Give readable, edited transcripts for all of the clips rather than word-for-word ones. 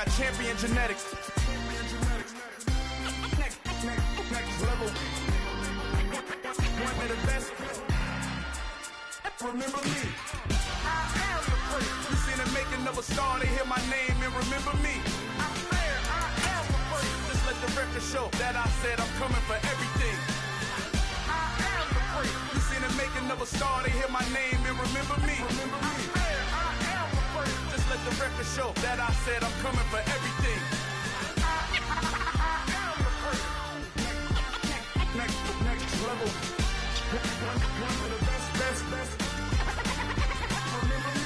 got champion genetics. Next level. One of the best. Remember me. You seen the making of a star, they hear my name and remember me. Just let the record show that I said I'm coming for everything. You seen the making of a star, they hear my name and remember me. Just let the record show that I said I'm coming for everything. Next level. One of the best. Remember me.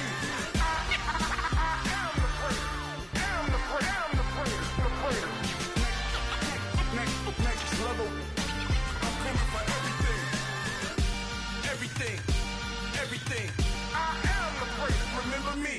Next level. I'm coming for everything. Everything. I am the greatest. Remember me.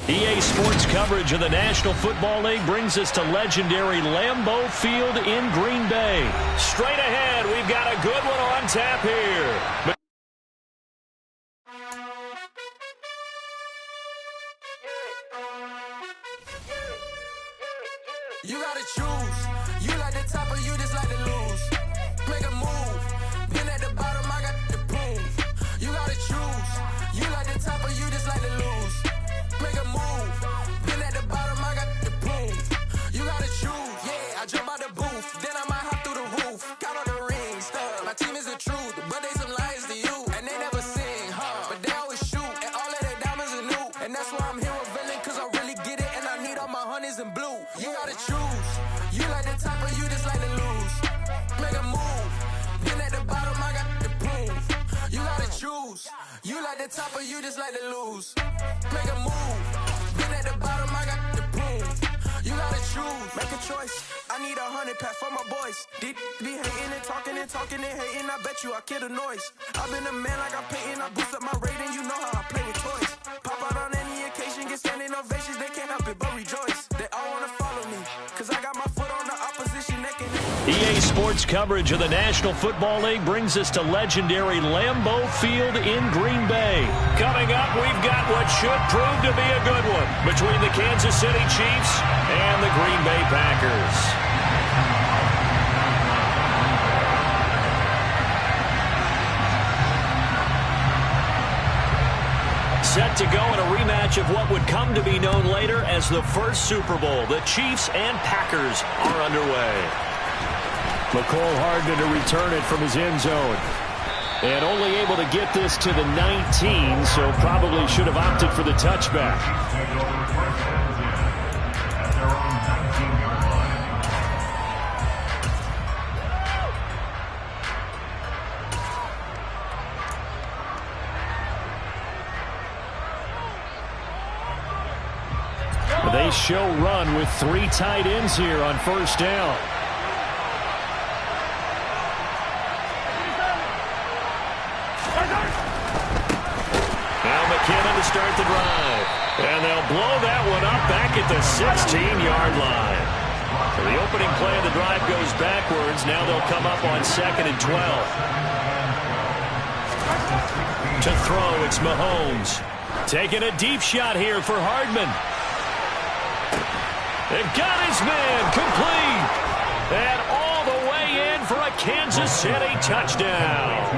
EA Sports coverage of the National Football League brings us to legendary Lambeau Field in Green Bay. Straight ahead, we've got a good one on tap here. You gotta choose. You like the top or you just like to lose. Make a move. Been at the bottom, I got the proof. You gotta choose. You like the top or you just like to lose. Make a move. Been at the bottom, I got the proof. You gotta choose. Yeah, I jump out the booth. Then I might hop through the roof. Count on the rings. My team is the truth, but they some liars to you. And they never sing, but they always shoot. And all of their diamonds are new. And that's why I'm here revealing, cause I really get it. And I need all my honeys in blue. You gotta choose. You like the top or you just like to lose. Make a move. Been at the bottom, I got the proof. You gotta choose. You like the top or you just like to lose. Make a move. Been at the bottom, I got the proof. You gotta choose. Make a choice. I need 100 pack for my boys. Deep be hating and talking and hating. I bet you I kill the noise. I've been a man like I'm painting. I boost up my rating. You know how I play with toys. Pop out on any occasion, get standing ovations. They can't help it but rejoice. They all wanna follow me, cause I got my foot on the opposition neck and EA Sports coverage of the National Football League brings us to legendary Lambeau Field in Green Bay. Coming up, we've got what should prove to be a good one between the Kansas City Chiefs and the Green Bay Packers. Set to go in a rematch of what would come to be known later as the first Super Bowl. The Chiefs and Packers are underway. McCole Hardman to return it from his end zone. And only able to get this to the 19, so probably should have opted for the touchback. They show run with 3 tight ends here on first down. Now McKinnon to start the drive. And they'll blow that one up back at the 16-yard line. So the opening play of the drive goes backwards. Now they'll come up on 2nd and 12. To throw, it's Mahomes. Taking a deep shot here for Hardman. They've got his man complete. And all the way in for a Kansas City touchdown.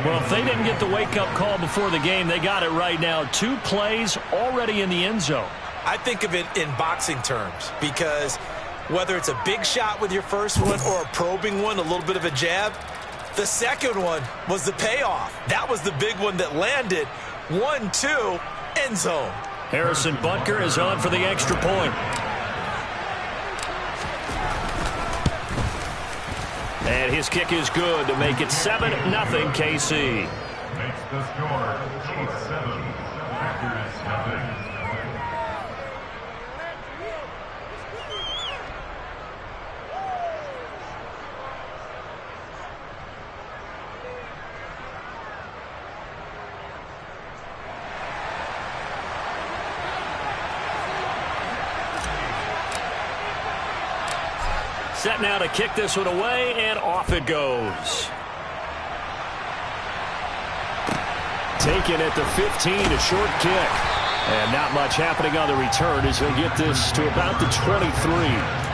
Well, if they didn't get the wake-up call before the game, they got it right now. 2 plays already in the end zone. I think of it in boxing terms because whether it's a big shot with your first one or a probing one, a little bit of a jab, the second one was the payoff. That was the big one that landed. 1-2, end zone. Harrison Butker is on for the extra point. And his kick is good to make it 7-0 KC. Makes the score Chiefs 7, Packers nothing. Set now to kick this one away, and off it goes. Taken at the 15, a short kick. And not much happening on the return as he'll get this to about the 23.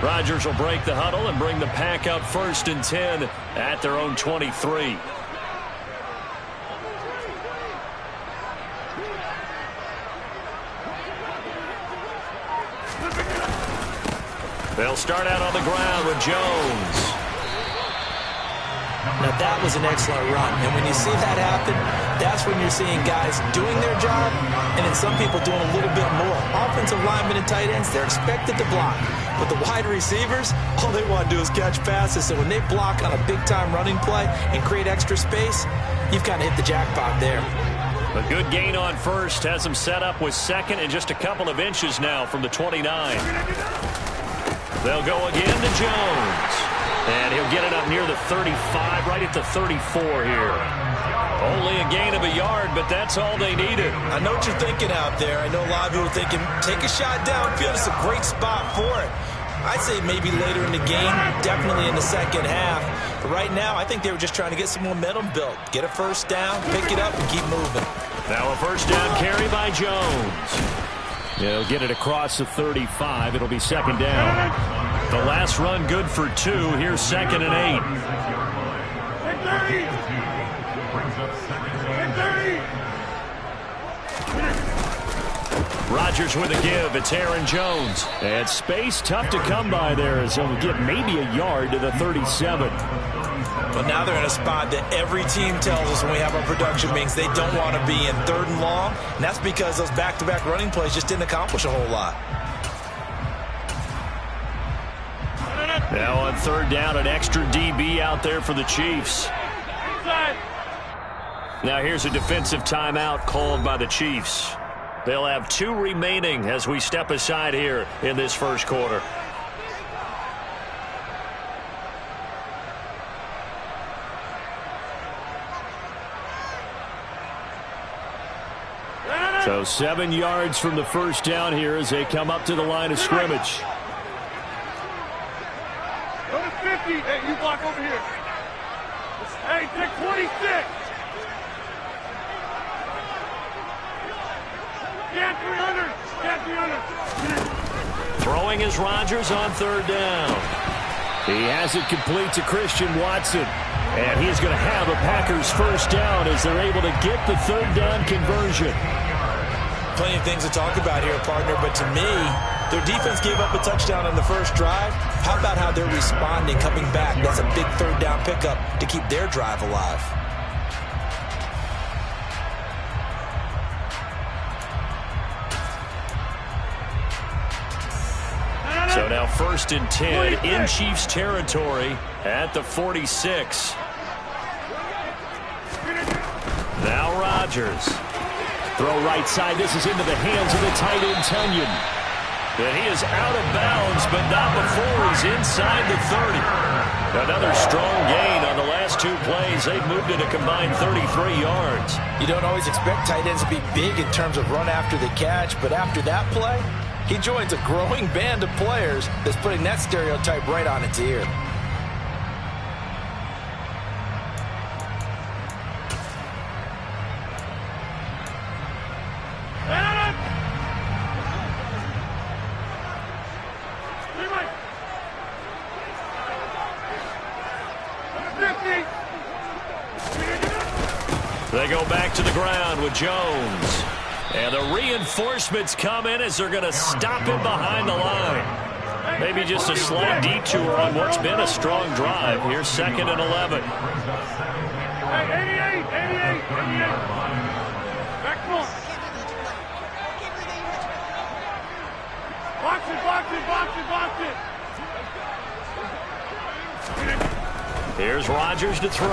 Rodgers will break the huddle and bring the pack out 1st and 10 at their own 23. They'll start out on the ground with Jones. Now that was an excellent run, and when you see that happen, that's when you're seeing guys doing their job, and then some people doing a little bit more. Offensive linemen and tight ends, they're expected to block. But the wide receivers, all they want to do is catch passes. So when they block on a big-time running play and create extra space, you've kind of hit the jackpot there. A good gain on first has them set up with second and just a couple of inches now from the 29. They'll go again to Jones. And he'll get it up near the 35, right at the 34 here. Only a gain of a yard, but that's all they needed. I know what you're thinking out there. I know a lot of people are thinking, take a shot downfield. It's a great spot for it. I'd say maybe later in the game, definitely in the second half. But right now, I think they were just trying to get some momentum built. Get a first down, pick it up, and keep moving. Now a first down carry by Jones. He'll get it across the 35. It'll be second down. The last run good for 2. Here's 2nd and 8. Rodgers with a give. It's Aaron Jones. And space tough to come by there as he'll get maybe a yard to the 37. But now they're in a spot that every team tells us when we have our production meetings they don't want to be in 3rd and long. And that's because those back-to-back running plays just didn't accomplish a whole lot. Now on 3rd down, an extra DB out there for the Chiefs. Now here's a defensive timeout called by the Chiefs. They'll have 2 remaining as we step aside here in this first quarter. So 7 yards from the first down here as they come up to the line of scrimmage. Go to 50. Hey, you block over here. Hey, take 26. Get 300. Get 300. Throwing is Rodgers on 3rd down. He has it complete to Christian Watson. And he's going to have a Packers first down as they're able to get the 3rd down conversion. Plenty of things to talk about here, partner, but to me, their defense gave up a touchdown on the first drive. How about how they're responding, coming back? That's a big 3rd down pickup to keep their drive alive. So now 1st and 10 in Chiefs territory at the 46. Now Rodgers. Throw right side. This is into the hands of the tight end, Tunyon. And he is out of bounds, but not before he's inside the 30. Another strong gain on the last 2 plays. They've moved it a combined 33 yards. You don't always expect tight ends to be big in terms of run after the catch, but after that play, he joins a growing band of players that's putting that stereotype right on its ear. They go back to the ground with Jones. And the reinforcements come in as they're going to stop him behind the line. Maybe just a slight detour on what's been a strong drive. Here's 2nd and 11. Hey, 88. Back foot. Box it. Here's Rodgers to throw.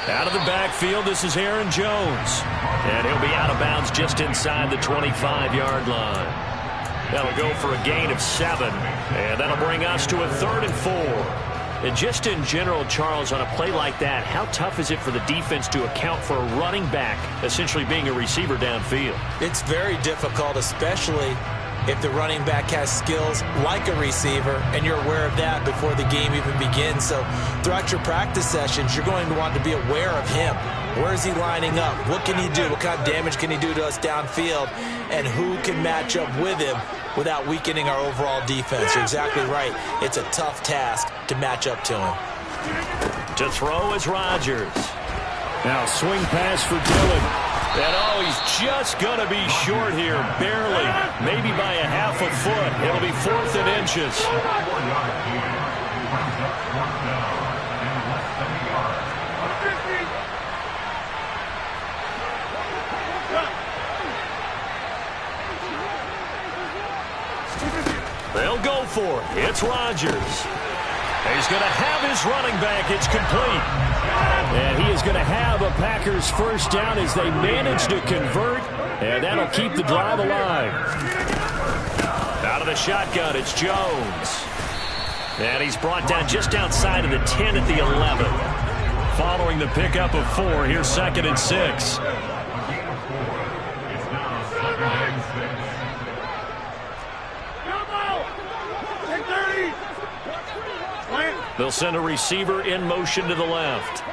Out of the backfield, this is Aaron Jones. And he'll be out of bounds just inside the 25-yard line. That'll go for a gain of 7. And that'll bring us to a 3rd and 4. And just in general, Charles, on a play like that, how tough is it for the defense to account for a running back essentially being a receiver downfield? It's very difficult, especially if the running back has skills like a receiver, and you're aware of that before the game even begins. So throughout your practice sessions, you're going to want to be aware of him. Where is he lining up? What can he do? What kind of damage can he do to us downfield? And who can match up with him without weakening our overall defense? You're exactly right. It's a tough task to match up to him. To throw is Rodgers. Now swing pass for Dillon. And he's just going to be short here, barely, maybe by a half a foot. It'll be 4th and inches. They'll go for it. It's Rodgers. He's going to have his running back. It's complete. And he is going to have a Packers first down as they manage to convert. And that'll keep the drive alive. Out of the shotgun, it's Jones. And he's brought down just outside of the 10 at the 11. Following the pickup of 4, here's 2nd and 6. They'll send a receiver in motion to the left.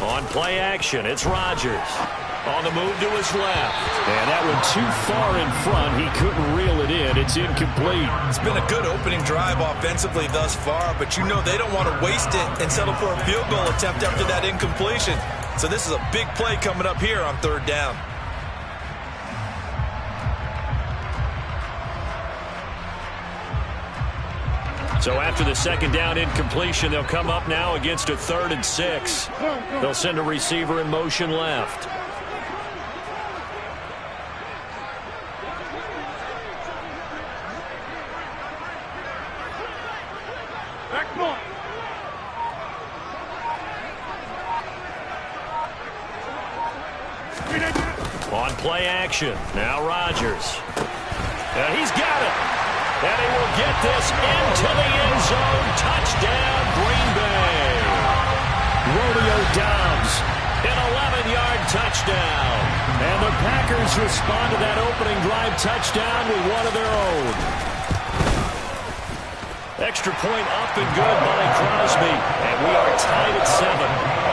On play action, it's Rodgers. On the move to his left. And that one too far in front. He couldn't reel it in. It's incomplete. It's been a good opening drive offensively thus far, but you know they don't want to waste it and settle for a field goal attempt after that incompletion. So this is a big play coming up here on 3rd down. So after the 2nd down incompletion, they'll come up now against a 3rd and 6. They'll send a receiver in motion left. On play action, now Rodgers. And he's got it. And he will get this into the end zone. Touchdown, Green Bay. Romeo Doubs, an 11-yard touchdown. And the Packers respond to that opening drive touchdown with one of their own. Extra point up and good by Crosby. And we are tied at 7.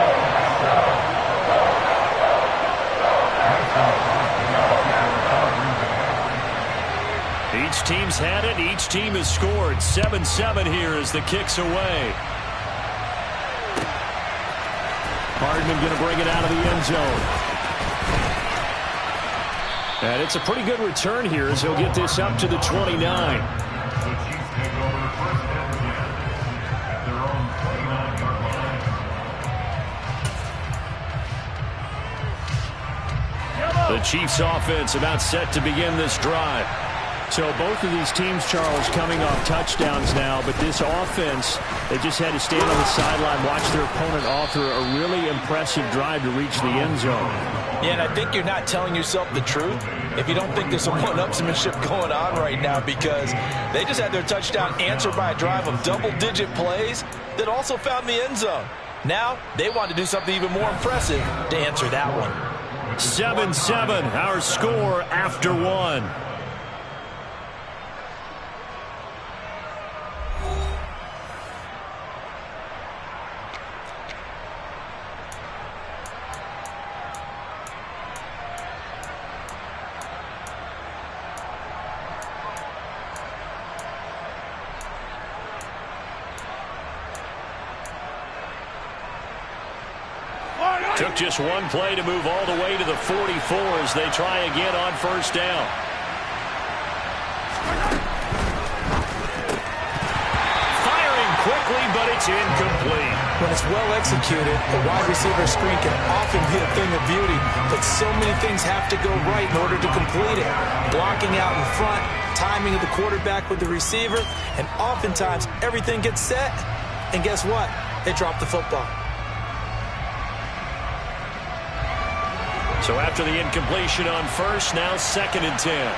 Each team's had it. Each team has scored. 7-7 here as the kick's away. Hardman going to bring it out of the end zone. And it's a pretty good return here as he'll get this up to the 29. The Chiefs offense about set to begin this drive. So both of these teams, Charles, coming off touchdowns now, but this offense, they just had to stand on the sideline, watch their opponent author a really impressive drive to reach the end zone. Yeah, and I think you're not telling yourself the truth if you don't think there's some one-upsmanship going on right now, because they just had their touchdown answered by a drive of double-digit plays that also found the end zone. Now they want to do something even more impressive to answer that one. 7-7, our score after 1. Took just one play to move all the way to the 44 as they try again on first down. Firing quickly, but it's incomplete. When it's well executed, the wide receiver screen can often be a thing of beauty, but so many things have to go right in order to complete it. Blocking out in front, timing of the quarterback with the receiver, and oftentimes everything gets set, and guess what? They drop the football. So after the incompletion on first, now 2nd and 10.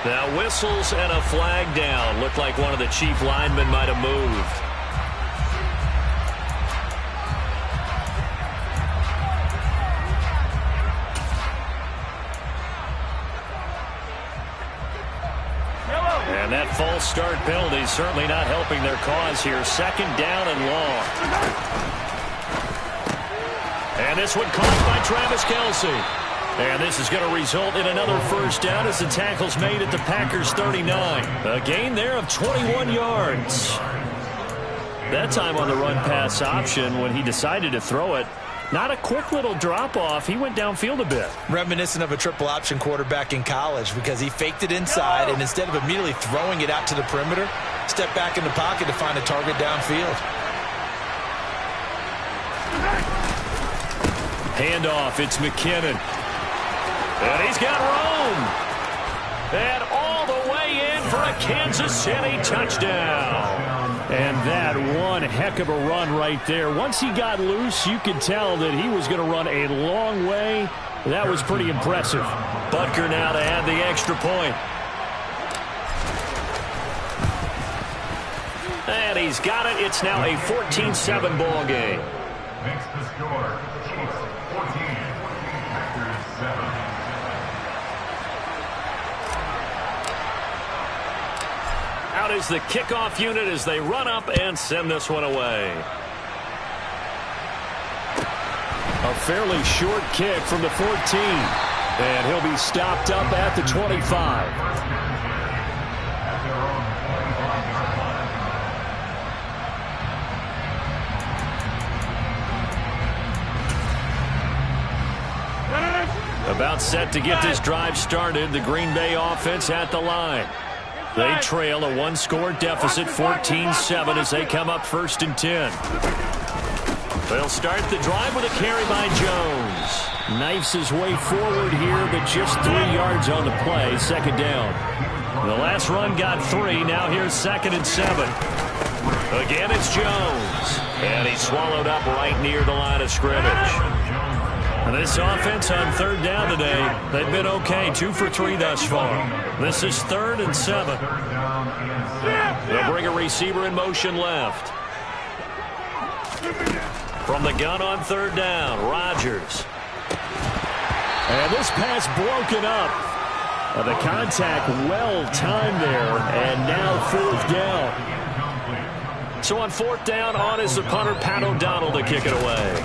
Now whistles and a flag down. Looked like one of the Chief linemen might have moved. And that false start penalty certainly not helping their cause here. 2nd down and long. And this one caught by Travis Kelce. And this is going to result in another first down as the tackle's made at the Packers 39. A gain there of 21 yards. That time on the run-pass option when he decided to throw it. Not a quick little drop-off. He went downfield a bit. Reminiscent of a triple-option quarterback in college because he faked it inside, and instead of immediately throwing it out to the perimeter, stepped back in the pocket to find a target downfield. Handoff, it's McKinnon. And he's got room. And all the way in for a Kansas City touchdown. And that one heck of a run right there. Once he got loose, you could tell that he was going to run a long way. That was pretty impressive. Butker now to add the extra point. And he's got it. It's now a 14-7 ball game. Makes the score. Chiefs 14, Packers 7. Out is the kickoff unit as they run up and send this one away. A fairly short kick from the 14. And he'll be stopped up at the 25. About set to get this drive started. The Green Bay offense at the line. They trail a one-score deficit, 14-7, as they come up 1st and 10. They'll start the drive with a carry by Jones. Knifes his way forward here, but just 3 yards on the play. 2nd down. The last run got 3. Now here's 2nd and 7. Again, it's Jones. And he's swallowed up right near the line of scrimmage. This offense on 3rd down today, they've been okay. 2 for 3 thus far. This is 3rd and 7. They'll bring a receiver in motion left. From the gun on 3rd down, Rodgers. And this pass broken up. The contact well timed there, and now 4th down. So on 4th down, on is the punter, Pat O'Donnell, to kick it away.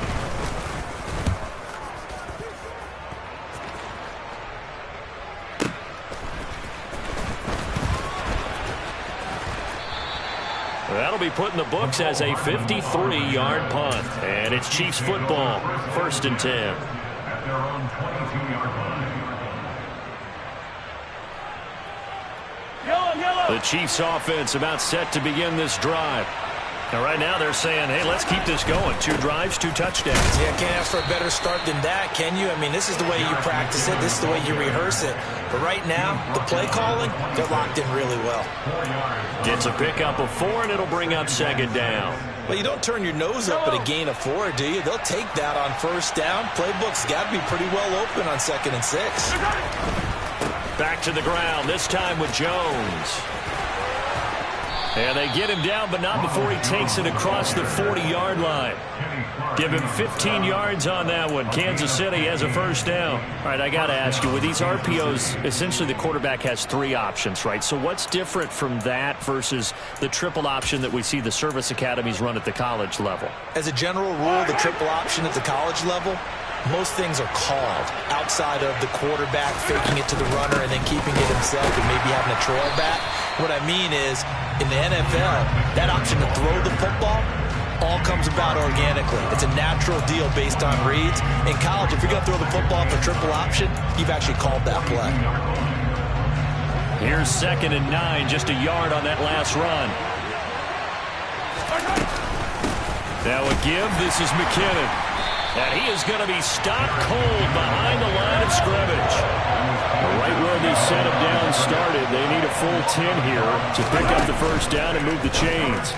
That'll be put in the books as a 53-yard punt. And it's Chiefs football, 1st and 10. At their own 22-yard line. The Chiefs offense about set to begin this drive. Now right now they're saying, hey, let's keep this going. 2 drives, 2 touchdowns. Yeah, can't ask for a better start than that, can you? I mean, this is the way you practice it. This is the way you rehearse it. But right now, the play calling, they're locked in really well. Gets a pickup of 4, and it'll bring up 2nd down. Well, you don't turn your nose up at a gain of 4, do you? They'll take that on 1st down. Playbook's got to be pretty well open on 2nd and 6. Back to the ground, this time with Jones. And they get him down, but not before he takes it across the 40-yard line. Give him 15 yards on that one. Kansas City has a first down. All right, I got to ask you, with these RPOs, essentially the quarterback has 3 options, right? So what's different from that versus the triple option that we see the service academies run at the college level? As a general rule, the triple option at the college level, most things are called outside of the quarterback faking it to the runner and then keeping it himself and maybe having a trail back. What I mean is, in the NFL, that option to throw the football all comes about organically. It's a natural deal based on reads. In college, if you're going to throw the football for triple option, you've actually called that play. Here's 2nd and 9, just a yard on that last run. Now a give. This is McKinnon. And he is going to be stopped cold behind the line of scrimmage. Right where they set him down started. They need a full 10 here to pick up the first down and move the chains.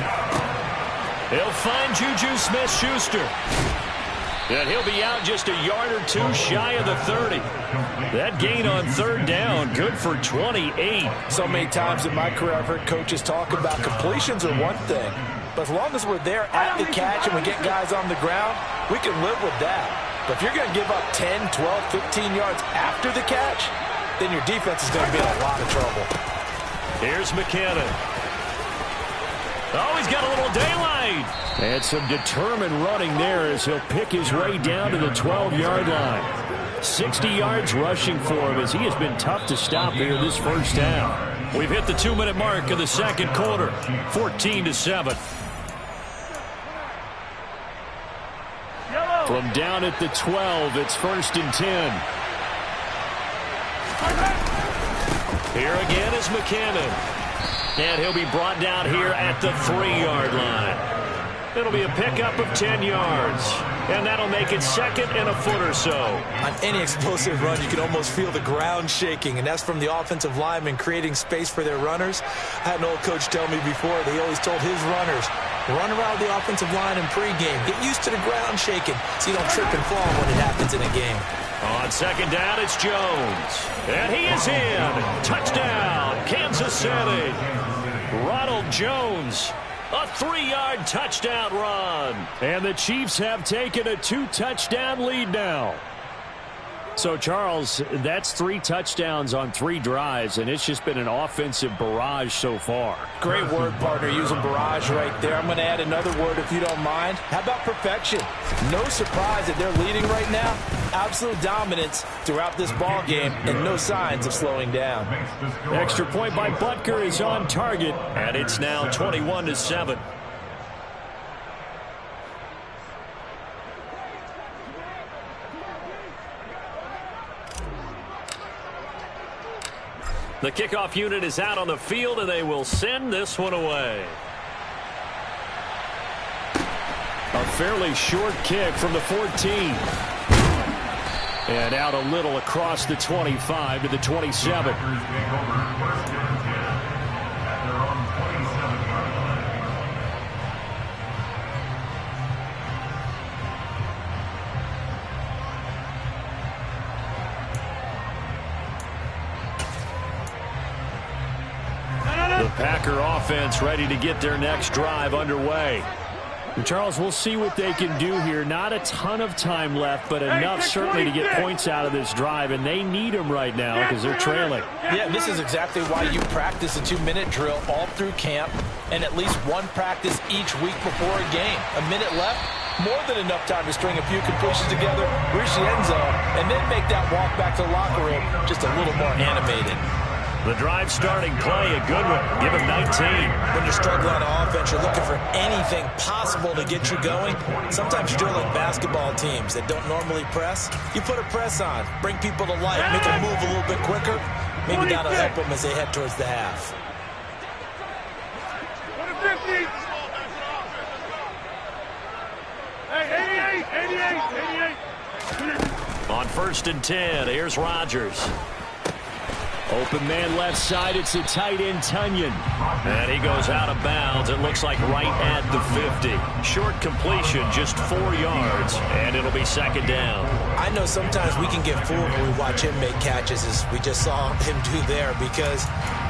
He'll find Juju Smith-Schuster. And he'll be out just a yard or 2 shy of the 30. That gain on 3rd down, good for 28. So many times in my career, I've heard coaches talk about completions are one thing. But as long as we're there at the catch and we get guys on the ground, we can live with that. But if you're going to give up 10, 12, 15 yards after the catch, then your defense is going to be in a lot of trouble. Here's McKinnon. Oh, he's got a little daylight. And some determined running there as he'll pick his way down to the 12-yard line. 60 yards rushing for him as he has been tough to stop here this first down. We've hit the 2-minute mark of the second quarter, 14-7. From down at the 12, it's 1st and 10. Here again is McKinnon. And he'll be brought down here at the 3-yard line. It'll be a pickup of 10 yards. And that'll make it 2nd and a foot or so. On any explosive run, you can almost feel the ground shaking, and that's from the offensive linemen creating space for their runners. I had an old coach tell me before, they always told his runners, run around the offensive line in pregame. Get used to the ground shaking so you don't trip and fall when it happens in a game. On 2nd down, it's Jones. And he is in. Touchdown, Kansas City. Ronald Jones. A 3-yard touchdown run. And the Chiefs have taken a 2-touchdown lead now. So, Charles, that's 3 touchdowns on 3 drives, and it's just been an offensive barrage so far. Great word, partner, using barrage right there. I'm going to add another word if you don't mind. How about perfection? No surprise that they're leading right now. Absolute dominance throughout this ball game and no signs of slowing down. Extra point by Butker is on target, and it's now 21-7. The kickoff unit is out on the field, and they will send this one away. A fairly short kick from the 14. And out a little across the 25 to the 27. The Packer offense ready to get their next drive underway. And Charles, we'll see what they can do here. Not a ton of time left, but enough certainly to get points out of this drive, and they need them right now because they're trailing. Yeah, this is exactly why you practice a 2-minute drill all through camp and at least one practice each week before a game. A minute left, more than enough time to string a few completions together, reach the end zone, and then make that walk back to the locker room just a little more animated. The drive starting play, a good one. Give him 19. When you're struggling on offense, you're looking for anything possible to get you going. Sometimes you're doing like basketball teams that don't normally press. You put a press on, bring people to life, make them move a little bit quicker. Maybe that'll help them as they head towards the half. 150. Hey, 88. On 1st and 10, here's Rodgers. Open man left side, it's the tight end Tunyon. And he goes out of bounds, it looks like right at the 50. Short completion, just 4 yards, and it'll be 2nd down. I know sometimes we can get fooled when we watch him make catches, as we just saw him do there, because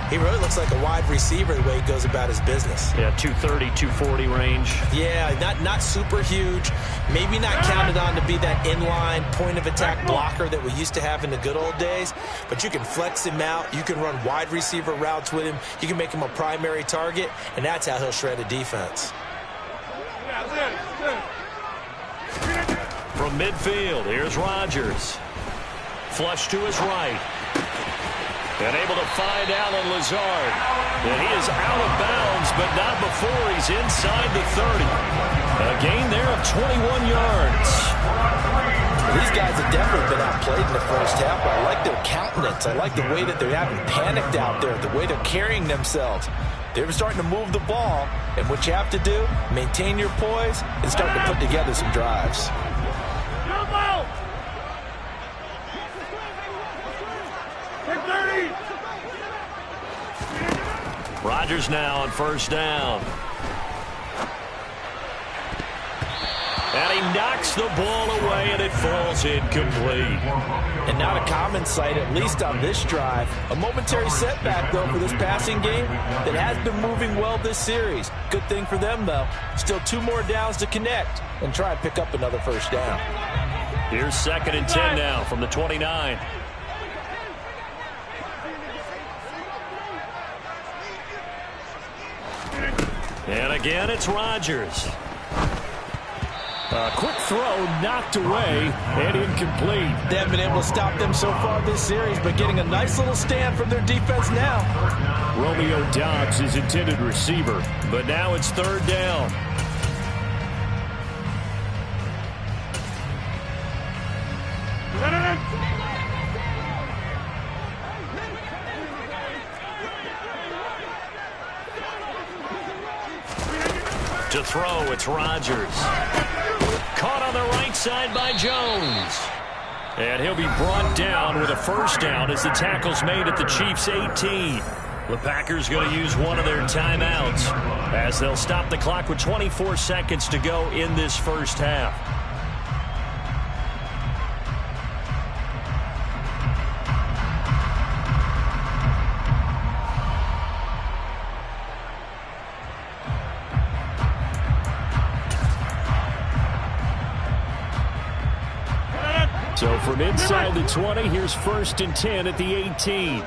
He really looks like a wide receiver the way he goes about his business. Yeah, 230, 240 range. Yeah, not super huge. Maybe not counted on to be that inline point-of-attack blocker that we used to have in the good old days. But you can flex him out. You can run wide receiver routes with him. You can make him a primary target, and that's how he'll shred a defense. From midfield, here's Rodgers. Flush to his right. And able to find Alan Lazard. And he is out of bounds, but not before he's inside the 30. A gain there of 21 yards. These guys have definitely been outplayed in the first half, but I like their countenance. I like the way that they haven't panicked out there, the way they're carrying themselves. They're starting to move the ball, and what you have to do, maintain your poise and start to put together some drives. Rodgers now on first down. And he knocks the ball away, and it falls incomplete. And not a common sight, at least on this drive. A momentary setback, though, for this passing game that has been moving well this series. Good thing for them, though. Still 2 more downs to connect and try and pick up another first down. Here's 2nd and 10 now from the 29. And again, it's Rodgers. A quick throw knocked away and incomplete. They haven't been able to stop them so far this series, but getting a nice little stand from their defense now. Romeo Doubs is intended receiver, but now it's 3rd down. To throw, it's Rodgers. Caught on the right side by Jones. And he'll be brought down with a first down as the tackle's made at the Chiefs' 18. The Packers going to use one of their timeouts as they'll stop the clock with 24 seconds to go in this first half. So from inside the 20, here's 1st and 10 at the 18.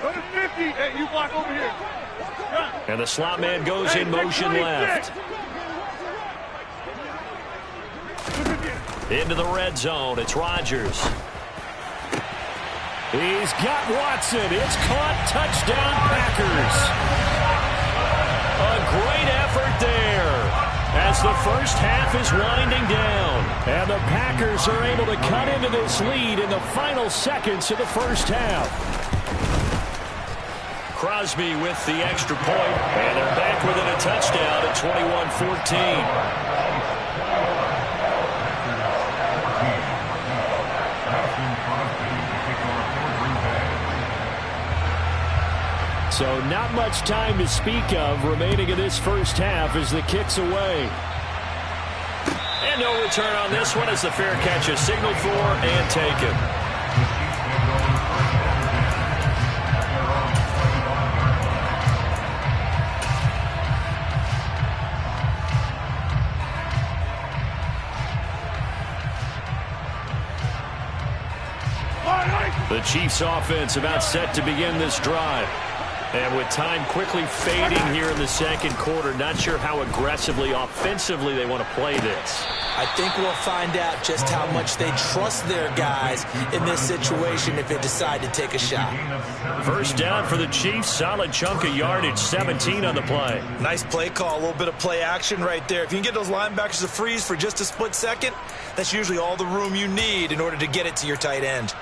Go to 50. Hey, you block over here. And the slot man goes in motion left. Into the red zone. It's Rodgers. He's got Watson. It's caught. Touchdown, Packers. A great effort there as the first half is winding down. And the Packers are able to cut into this lead in the final seconds of the first half. Crosby with the extra point, and they're back within a touchdown at 21-14. So not much time to speak of remaining in this first half as the kick's away. And no return on this one as the fair catch is signaled for and taken. The Chiefs offense about set to begin this drive. And with time quickly fading here in the second quarter, not sure how aggressively, offensively they want to play this. I think we'll find out just how much they trust their guys in this situation if they decide to take a shot. First down for the Chiefs, solid chunk of yardage, 17 on the play. Nice play call, a little bit of play action right there. If you can get those linebackers to freeze for just a split second, that's usually all the room you need in order to get it to your tight end.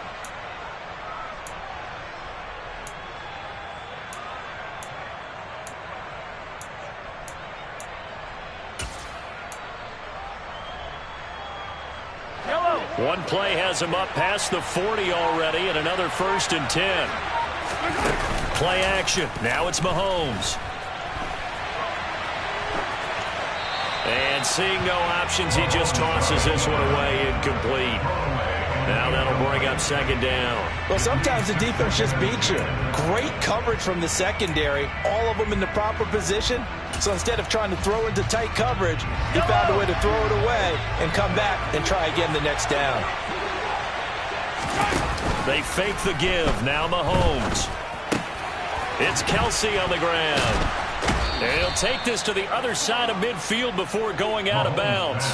One play has him up past the 40 already, and another 1st and 10. Play action. Now it's Mahomes. And seeing no options, he just tosses this one away incomplete. Now that'll bring up second down. Well, sometimes the defense just beats you. Great coverage from the secondary, all of them in the proper position. So instead of trying to throw into tight coverage, he found a way to throw it away and come back and try again the next down. They fake the give. Now Mahomes. It's Kelsey on the ground. And he'll take this to the other side of midfield before going out of bounds.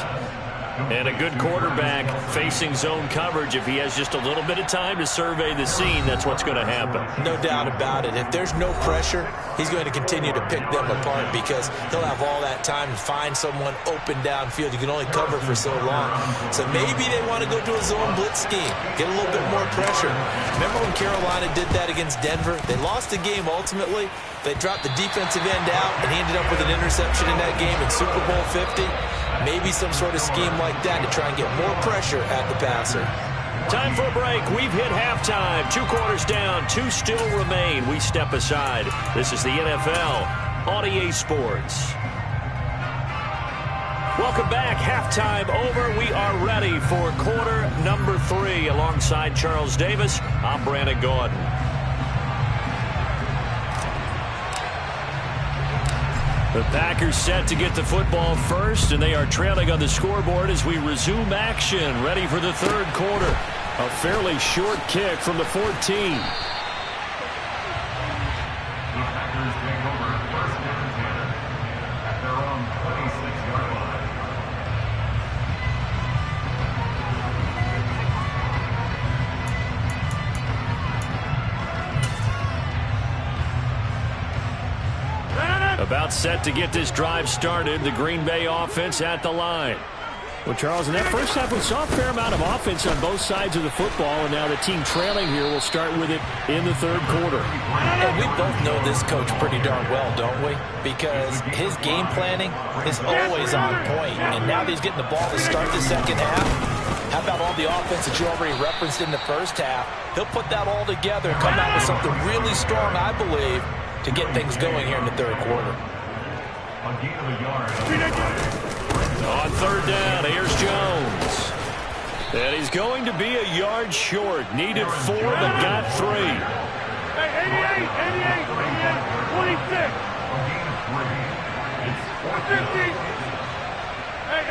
And a good quarterback facing zone coverage. If he has just a little bit of time to survey the scene, that's what's going to happen. No doubt about it. If there's no pressure, he's going to continue to pick them apart because he'll have all that time to find someone open downfield. You can only cover for so long. So maybe they want to go to a zone blitz scheme, get a little bit more pressure. Remember when Carolina did that against Denver? They lost the game ultimately. They dropped the defensive end out, and he ended up with an interception in that game in Super Bowl 50. Maybe some sort of scheme like that to try and get more pressure at the passer. Time for a break. We've hit halftime. 2 quarters down. 2 still remain. We step aside. This is the NFL on EA Sports. Welcome back. Halftime over. We are ready for quarter number 3. Alongside Charles Davis, I'm Brandon Gaudin. The Packers set to get the football first, and they are trailing on the scoreboard as we resume action, ready for the third quarter. A fairly short kick from the 14. The Packers take over first and 10 at their own 26-yard line. About set to get this drive started. The Green Bay offense at the line. Well, Charles, in that first half, we saw a fair amount of offense on both sides of the football, and now the team trailing here will start with it in the third quarter. And we both know this coach pretty darn well, don't we? Because his game planning is always on point. And now that he's getting the ball to start the second half, how about all the offense that you already referenced in the first half? He'll put that all together and come out with something really strong, I believe, to get things going here in the third quarter. A gain of a yard. On third down, here's Jones. And he's going to be a yard short. Needed 4, but got 3. Hey, 88, 26. A gain of 3. It's 50. Hey,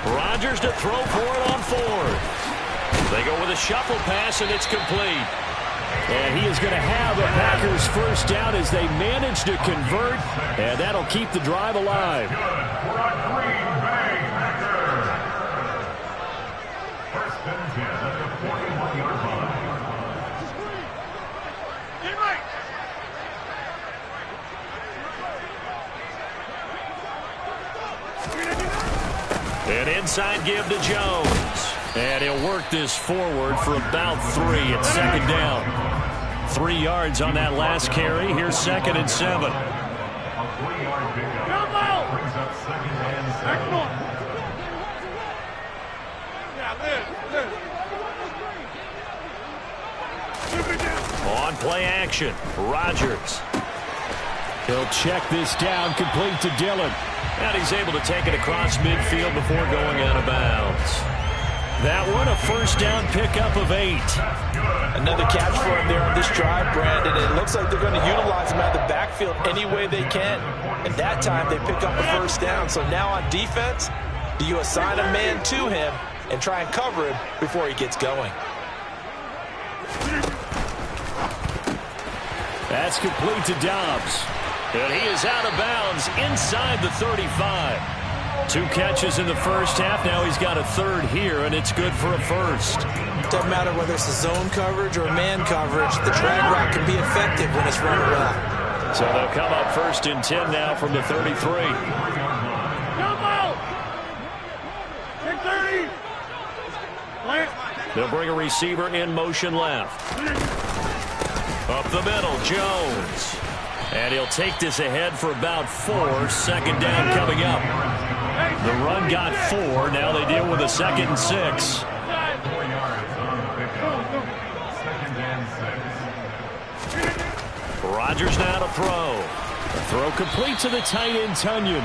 88. Rodgers to throw for it on 4th. They go with a shuffle pass, and it's complete. And he is going to have a Packers first down as they manage to convert, and that'll keep the drive alive. good for a Green Bay Packer. First and 10 at the 41-yard line. An inside give to Jones. And he'll work this forward for about 3 at second down. 3 yards on that last carry. Here's second and 7. A 3-yard pickup brings up second and 7. On play action, Rodgers. He'll check this down, complete to Dillon. And he's able to take it across midfield before going out of bounds. That one, a first down pickup of 8. Another catch for him there on this drive, Brandon. It looks like they're going to utilize him out of the backfield any way they can. And that time they pick up a first down. So now on defense, do you assign a man to him and try and cover him before he gets going? That's complete to Dobbs. And he is out of bounds inside the 35. 2 catches in the first half. Now he's got a third here, and it's good for a first. Doesn't matter whether it's a zone coverage or man coverage. The drag route can be effective when it's run well. So they'll come up first and 10 now from the 33. They'll bring a receiver in motion left. Up the middle, Jones. And he'll take this ahead for about 4. Second down coming up. The run got 4. Now they deal with a second and 6. 4 yards on the pickup. Second and 6. Rodgers now to throw. The throw complete to the tight end, Tonyan.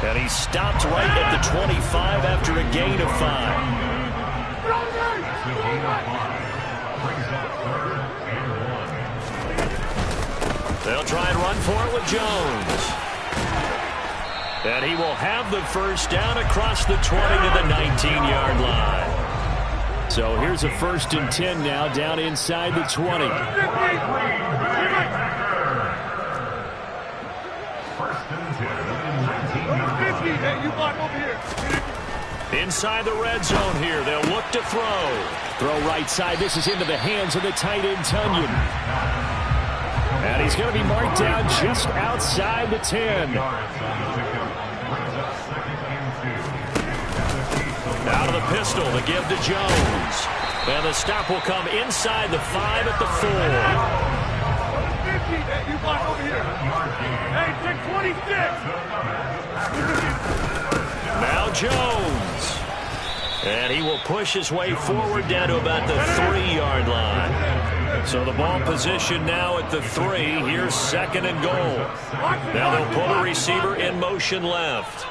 And he stopped right at the 25 after a gain of 5. They'll try and run for it with Jones. And he will have the first down across the 20 to the 19-yard line. So here's a 1st and 10 now, down inside the 20. Inside the red zone here. They'll look to throw. Throw right side. This is into the hands of the tight end, Tonyan. And he's going to be marked down just outside the 10. Out of the pistol to give to Jones. And the stop will come inside the 5 at the 4. You block over here. Hey, take 26. Now Jones. And he will push his way forward down to about the 3-yard line. So the ball position now at the 3. Here's 2nd and goal. Now they'll pull the receiver in motion left.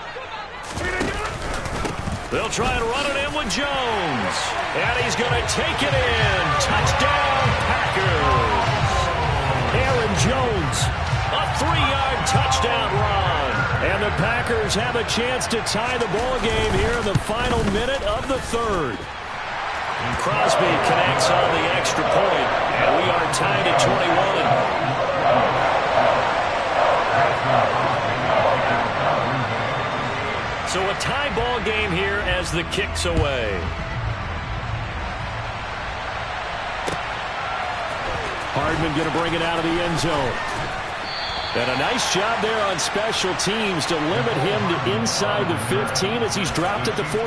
They'll try and run it in with Jones. And he's going to take it in. Touchdown, Packers. Aaron Jones, a 3-yard touchdown run. And the Packers have a chance to tie the ball game here in the final minute of the 3rd. Crosby connects on the extra point, and we are tied at 21. So a tie ball game here as the kick's away. Hardman going to bring it out of the end zone. And a nice job there on special teams to limit him to inside the 15 as he's dropped at the 14.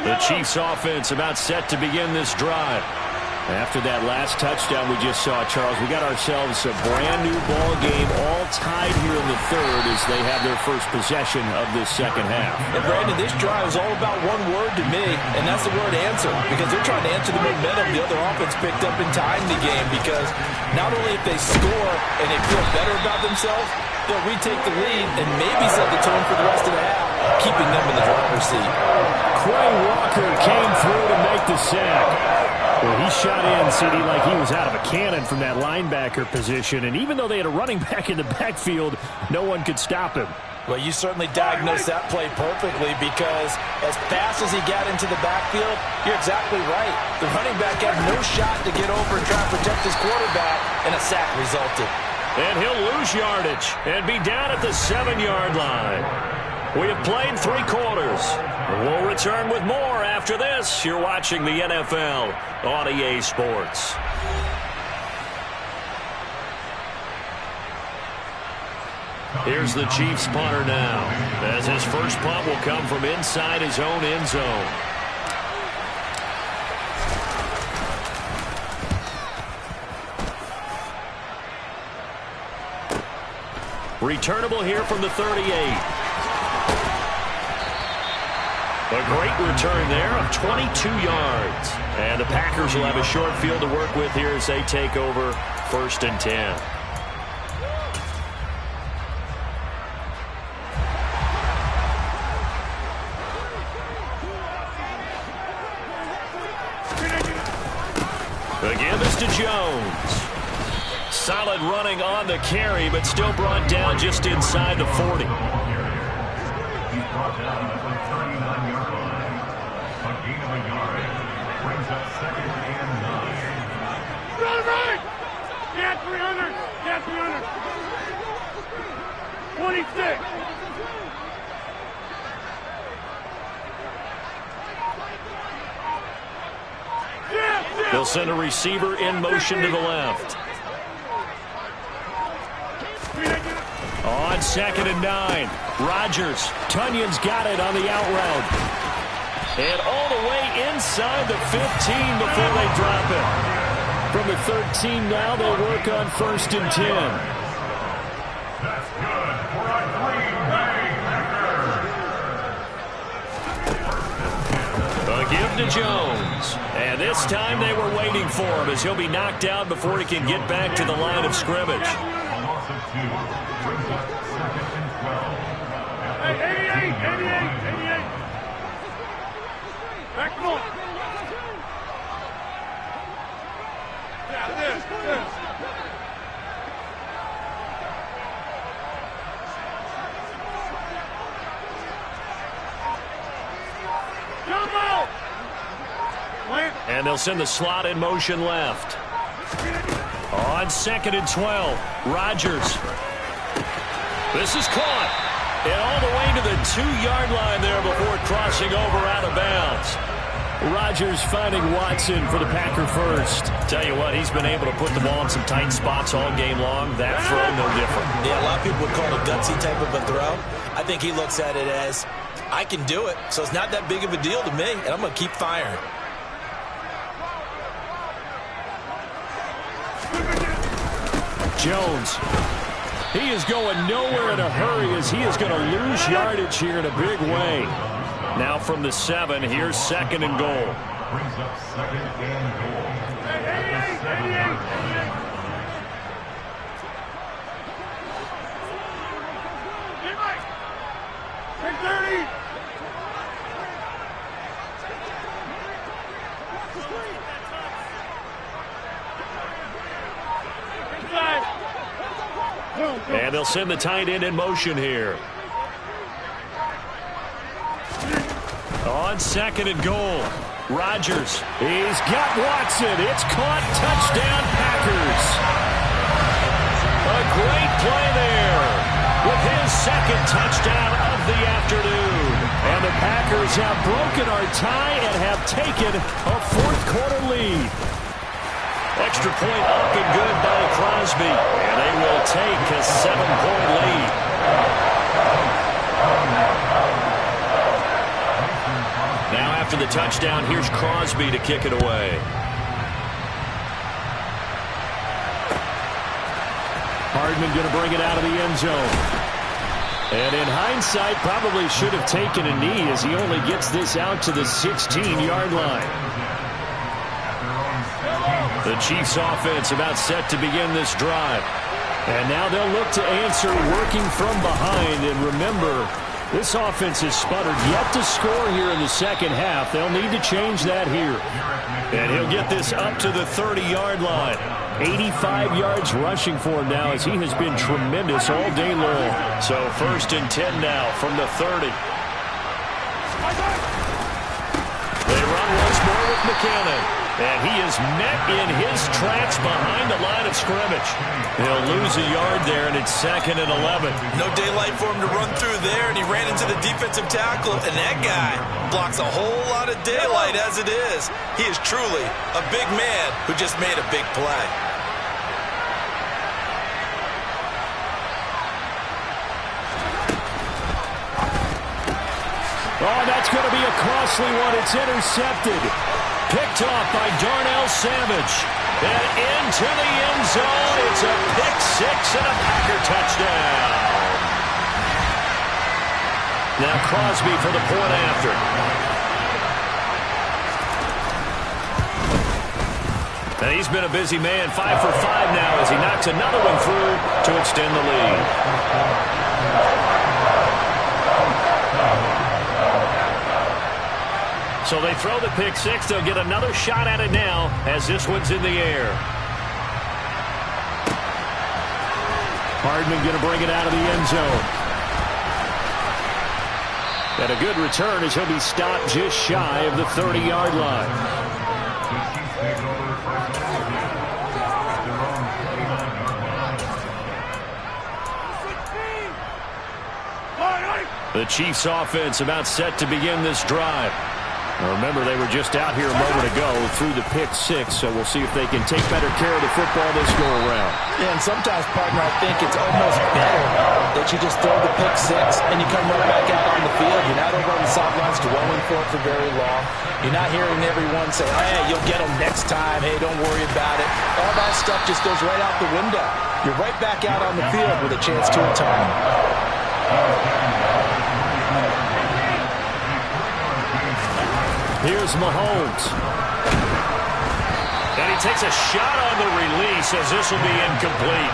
The Chiefs offense about set to begin this drive. After that last touchdown we just saw, Charles, we got ourselves a brand new ball game, all tied here in the 3rd as they have their first possession of this 2nd half. And Brandon, this drive is all about one word to me, and that's the word answer, because they're trying to answer the momentum the other offense picked up in time the game, because not only if they score and they feel better about themselves, they'll retake the lead and maybe set the tone for the rest of the half, keeping them in the driver's seat. Quay Walker came through to make the sack. Well, he shot in, CD, like he was out of a cannon from that linebacker position. And even though they had a running back in the backfield, no one could stop him. Well, you certainly diagnosed that play perfectly, because as fast as he got into the backfield, you're exactly right. The running back had no shot to get over and try to protect his quarterback, and a sack resulted. And he'll lose yardage and be down at the 7-yard line. We have played 3 quarters. We'll return with more after this. You're watching the NFL on EA Sports. Here's the Chiefs punter now, as his first punt will come from inside his own end zone. Returnable here from the 38. A great return there of 22 yards. And the Packers will have a short field to work with here as they take over 1st and 10. Again, this to Jones. Solid running on the carry, but still brought down just inside the 40. He's brought down at the 39-yard line. A gain of a yard brings up 2nd and 9. Run right! Get 300! Get 300! 26! They'll send a receiver in motion to the left. On 2nd and 9. Rodgers. Tonyan's got it on the out route. And all the way inside the 15 before they drop it. From the 13 now, they work on 1st and 10. That's good for a Green Bay Packers. give to Jones. And this time they were waiting for him as he'll be knocked out before he can get back to the line of scrimmage. A loss of 2 brings up 2nd and 12. Hey, 88. Back them up. Yeah, this. Jump out! And they'll send the slot in motion left. On 2nd and 12, Rodgers. This is caught. And all the way to the 2-yard line there before crossing over out of bounds. Rodgers finding Watson for the Packer first. Tell you what, he's been able to put the ball in some tight spots all game long. That throw, no different. Yeah, a lot of people would call it a gutsy type of a throw. I think he looks at it as, I can do it, so it's not that big of a deal to me, and I'm going to keep firing. Jones. He is going nowhere in a hurry as he is going to lose yardage here in a big way. Now from the 7, here's 2nd and goal. Brings up 2nd and goal. At the 7-yard line. Take 30. And they'll send the tight end in motion here. On 2nd and goal, Rodgers. He's got Watson. It's caught. Touchdown, Packers. A great play there with his 2nd touchdown of the afternoon. And the Packers have broken our tie and have taken a 4th quarter lead. Extra point up and good by Crosby. And they will take a 7-point lead. Now after the touchdown, here's Crosby to kick it away. Hardman going to bring it out of the end zone. And in hindsight, probably should have taken a knee as he only gets this out to the 16-yard line. The Chiefs offense about set to begin this drive. And now they'll look to answer working from behind. And remember, this offense has sputtered yet to score here in the 2nd half. They'll need to change that here. And he'll get this up to the 30-yard line. 85 yards rushing for him now as he has been tremendous all day long. So 1st and 10 now from the 30. They run once more with McKinnon. And he is met in his tracks behind the line of scrimmage. He'll lose a yard there, and it's 2nd and 11. No daylight for him to run through there, and he ran into the defensive tackle, and that guy blocks a whole lot of daylight as it is. He is truly a big man who just made a big play. Oh, that's going to be a costly one. It's intercepted. Picked off by Darnell Savage. And into the end zone. It's a pick 6 and a Packer touchdown. Now Crosby for the point after. And he's been a busy man. 5 for 5 now as he knocks another one through to extend the lead. So they throw the pick 6. They'll get another shot at it now as this one's in the air. Hardman going to bring it out of the end zone. And a good return as he'll be stopped just shy of the 30-yard line. The Chiefs offense about set to begin this drive. Now remember, they were just out here a moment ago through the pick 6, so we'll see if they can take better care of the football this go-around. Yeah, and sometimes, partner, I think it's almost better that you just throw the pick 6 and you come right back out on the field. You're not over on the sidelines dwelling for it for very long. You're not hearing everyone say, hey, you'll get them next time. Hey, don't worry about it. All that stuff just goes right out the window. You're right back out on the field with a chance to atone. Here's Mahomes. And he takes a shot on the release as this will be incomplete.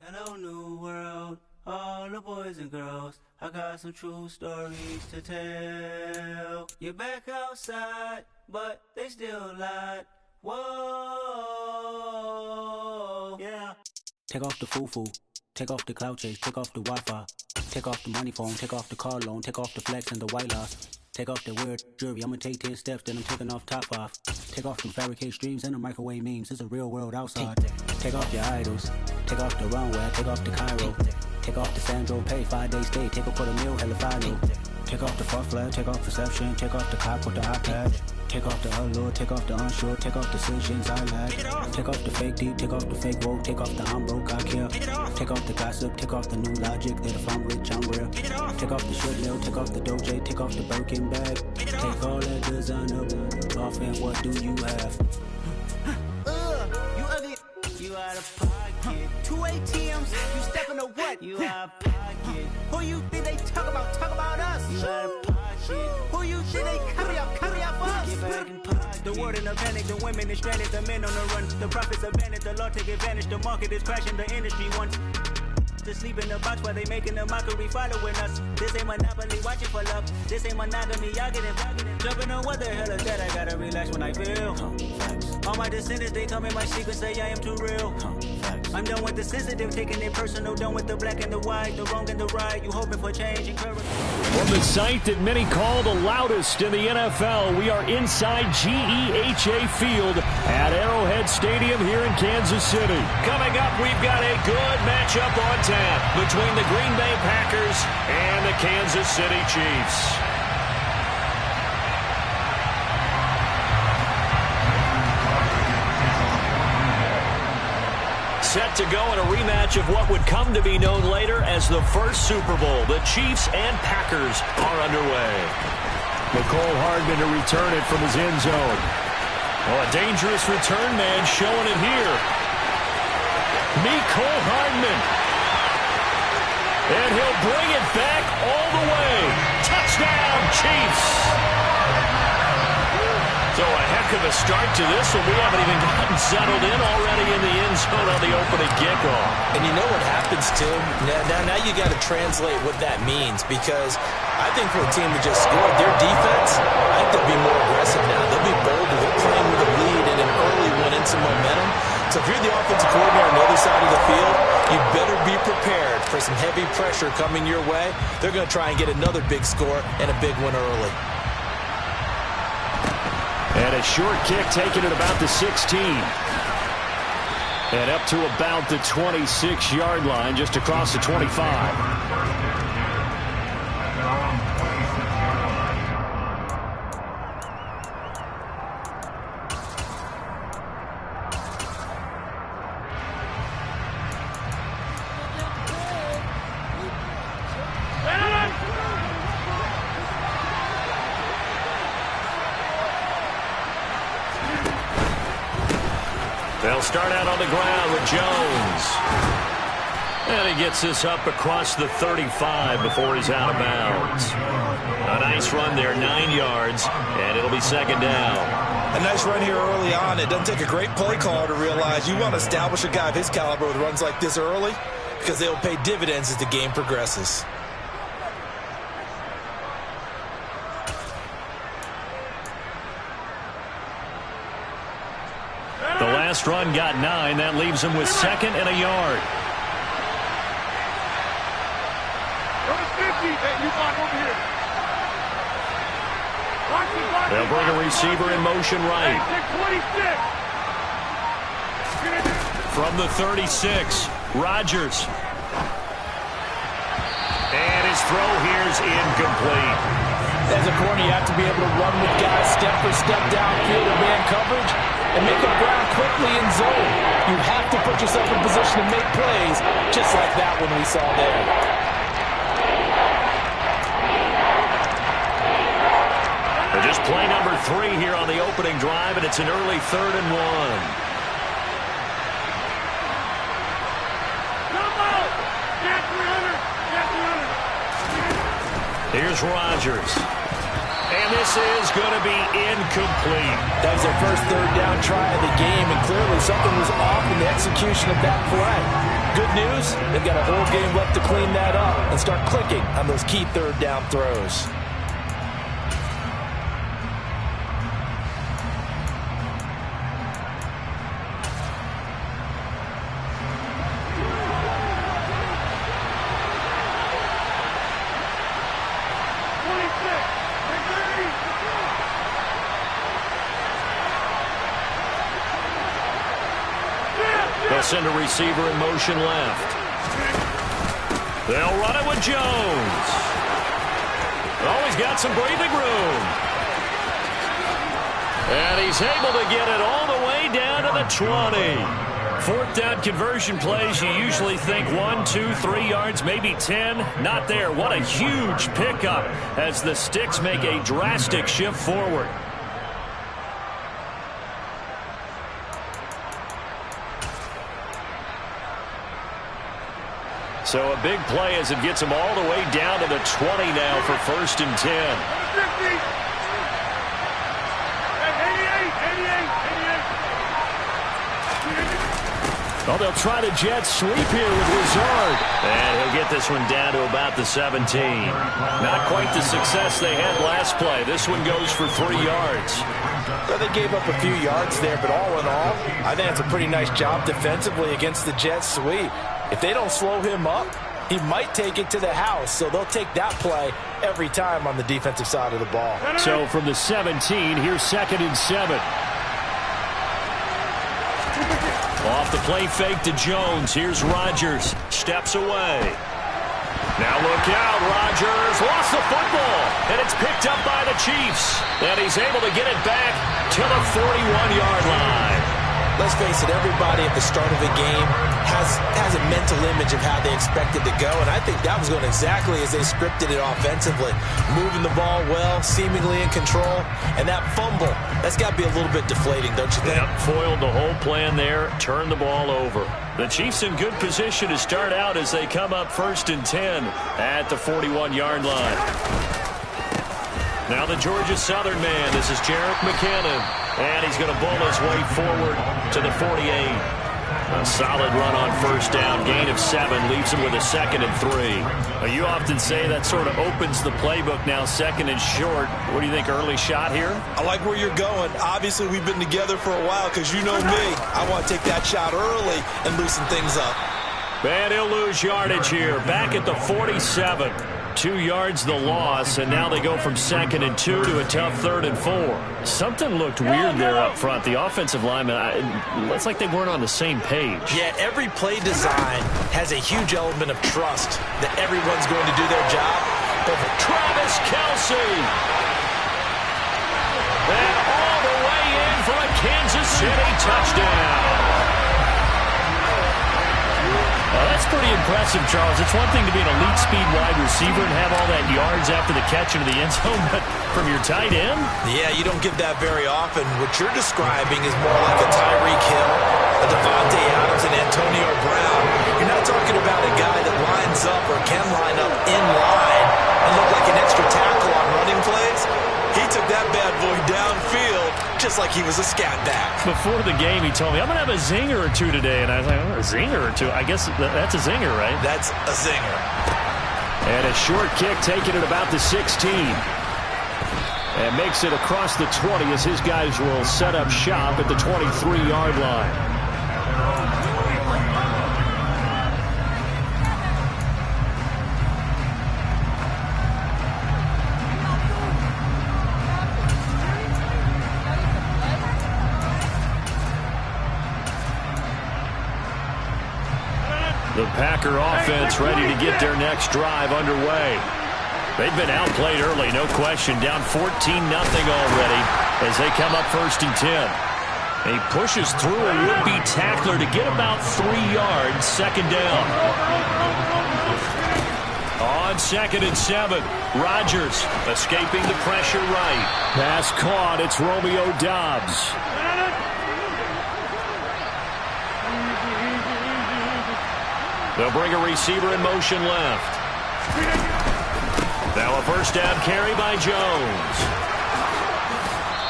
Hello, new world, all the boys and girls. I got some true stories to tell. You're back outside, but they still lied. Whoa, yeah. Take off the foo-foo, take off the cloud chase, take off the Wi-Fi, take off the money phone, take off the car loan, take off the flex and the white loss. Take off the weird jewelry, I'ma take 10 steps, then I'm taking off top off. Take off them fabricate streams and the microwave memes, it's a real world outside. Take off your idols, take off the runway, take off the Cairo. Take off the Sandro pay, 5-day stay, take a $250,000, hella final. Take off the fuck flag, take off perception, take off the cop with the iPad. Take off the allure, take off the unsure, take off decisions I lack. Take off the fake deep, take off the fake woke, take off the I'm broke, I care. Take off the gossip, take off the new logic that if I'm rich, I'm real. Take off the shit mill, take off the Doge, take off the Birkin bag. Take all that designer off and what do you have? You ugly, you out of pocket. 2 ATMs, you stepping to what? You out of pocket. Who you think they talk about? Talk about us. You out of pocket. Who you think they carry up for us? Get back in pocket. The world in a panic, the women is stranded, the men on the run. The profits abandoned, the law take advantage. The market is crashing, the industry wants to sleep in the box while they making a mockery following us. This ain't Monopoly, watching for love. This ain't monogamy, y'all getting jumping on what the hell is that? I gotta relax when I feel. All my descendants, they come in my secret, say I am too real. I'm done with the sensitive, taking it personal. Done with the black and the white, the wrong and the right. You hoping for change and courage. From the site that many call the loudest in the NFL, we are inside GEHA Field at Arrowhead Stadium here in Kansas City. Coming up, we've got a good matchup on tap between the Green Bay Packers and the Kansas City Chiefs. Set to go in a rematch of what would come to be known later as the first Super Bowl. The Chiefs and Packers are underway. Mecole Hardman to return it from his end zone. Oh, a dangerous return man showing it here. Mecole Hardman. And he'll bring it back all the way. Touchdown, Chiefs. So a heck of a start to this one. We haven't even gotten settled in already in the end zone on the opening kickoff. And you know what happens, Tim? Now you got to translate what that means, because I think for a team to just score, their defense, I think they'll be more aggressive now. They'll be bolder. They're playing with a lead and an early one and some momentum. So if you're the offensive coordinator on the other side of the field, you better be prepared for some heavy pressure coming your way. They're going to try and get another big score and a big one early. And a short kick taken at about the 16. And up to about the 26-yard line, just across the 25. They'll start out on the ground with Jones. And he gets this up across the 35 before he's out of bounds. A nice run there, 9 yards, and it'll be second down. A nice run here early on. It doesn't take a great play caller to realize you want to establish a guy of his caliber with runs like this early, because they'll pay dividends as the game progresses. The last run got 9. That leaves him with second and a yard. Number 50, hey, you block over here. They'll bring a receiver in motion right. From the 36, Rodgers. And his throw here's incomplete. As a corner, you have to be able to run with guys step for step downfield or man coverage and make up ground quickly in zone. You have to put yourself in position to make plays, just like that one we saw there. Just play number 3 here on the opening drive, and it's an early 3rd and 1. Come on! Get 300! Get Here's Rodgers. And this is going to be incomplete. That was their first third down try of the game, and clearly something was off in the execution of that play. Good news, they've got a whole game left to clean that up and start clicking on those key third down throws. They'll send a receiver in motion left. They'll run it with Jones. Oh, he's got some breathing room. And he's able to get it all the way down to the 20. Fourth down conversion plays, you usually think 1, 2, 3 yards, maybe 10. Not there. What a huge pickup as the Sticks make a drastic shift forward. So a big play as it gets them all the way down to the 20 now for 1st and 10. Oh, they'll try to jet sweep here with Lazard. And he'll get this one down to about the 17. Not quite the success they had last play. This one goes for 3 yards. Well, they gave up a few yards there, but all in all, I think it's a pretty nice job defensively against the jet sweep. If they don't slow him up, he might take it to the house. So they'll take that play every time on the defensive side of the ball. So from the 17, here's 2nd and 7. Off the play fake to Jones. Here's Rodgers. Steps away. Now look out. Rodgers lost the football. And it's picked up by the Chiefs. And he's able to get it back to the 41-yard line. Let's face it, everybody at the start of a game has a mental image of how they expect it to go, and I think that was going exactly as they scripted it offensively. Moving the ball well, seemingly in control, and that fumble, that's got to be a little bit deflating, don't you think? Yep, foiled the whole plan there, turned the ball over. The Chiefs in good position to start out as they come up 1st and 10 at the 41-yard line. Now the Georgia Southern man, this is Jerick McKinnon. And he's going to bull his way forward to the 48. A solid run on 1st down. Gain of 7 leaves him with a 2nd and 3. You often say that sort of opens the playbook now, 2nd and short. What do you think, early shot here? I like where you're going. Obviously, we've been together for a while because you know me. I want to take that shot early and loosen things up. And he'll lose yardage here. Back at the 47. 2 yards the loss, and now they go from 2nd and 2 to a tough 3rd and 4. Something looked weird there up front. The offensive linemen, it's like they weren't on the same page. Yeah, every play design has a huge element of trust that everyone's going to do their job. Travis Kelce. And all the way in for a Kansas City touchdown. That's pretty impressive, Charles. It's one thing to be an elite speed wide receiver and have all that yards after the catch into the end zone, but from your tight end? Yeah, you don't get that very often. What you're describing is more like a Tyreek Hill, a Devontae Adams, and Antonio Brown. You're not talking about a guy that lines up or can line up in line and look like an extra tackle on running plays. He took that bad boy downfield just like he was a scat back. Before the game, he told me, I'm going to have a zinger or two today. And I was like, oh, a zinger or two? I guess that's a zinger, right? That's a zinger. And a short kick taken at about the 16. And makes it across the 20 as his guys will set up shop at the 23-yard line. The Packer offense ready to get their next drive underway. They've been outplayed early, no question. Down 14-0 already as they come up 1st and 10. He pushes through a would-be tackler to get about 3 yards, 2nd down. On 2nd and 7, Rodgers escaping the pressure right. Pass caught, it's Romeo Doubs. They'll bring a receiver in motion left. Now a first down carry by Jones.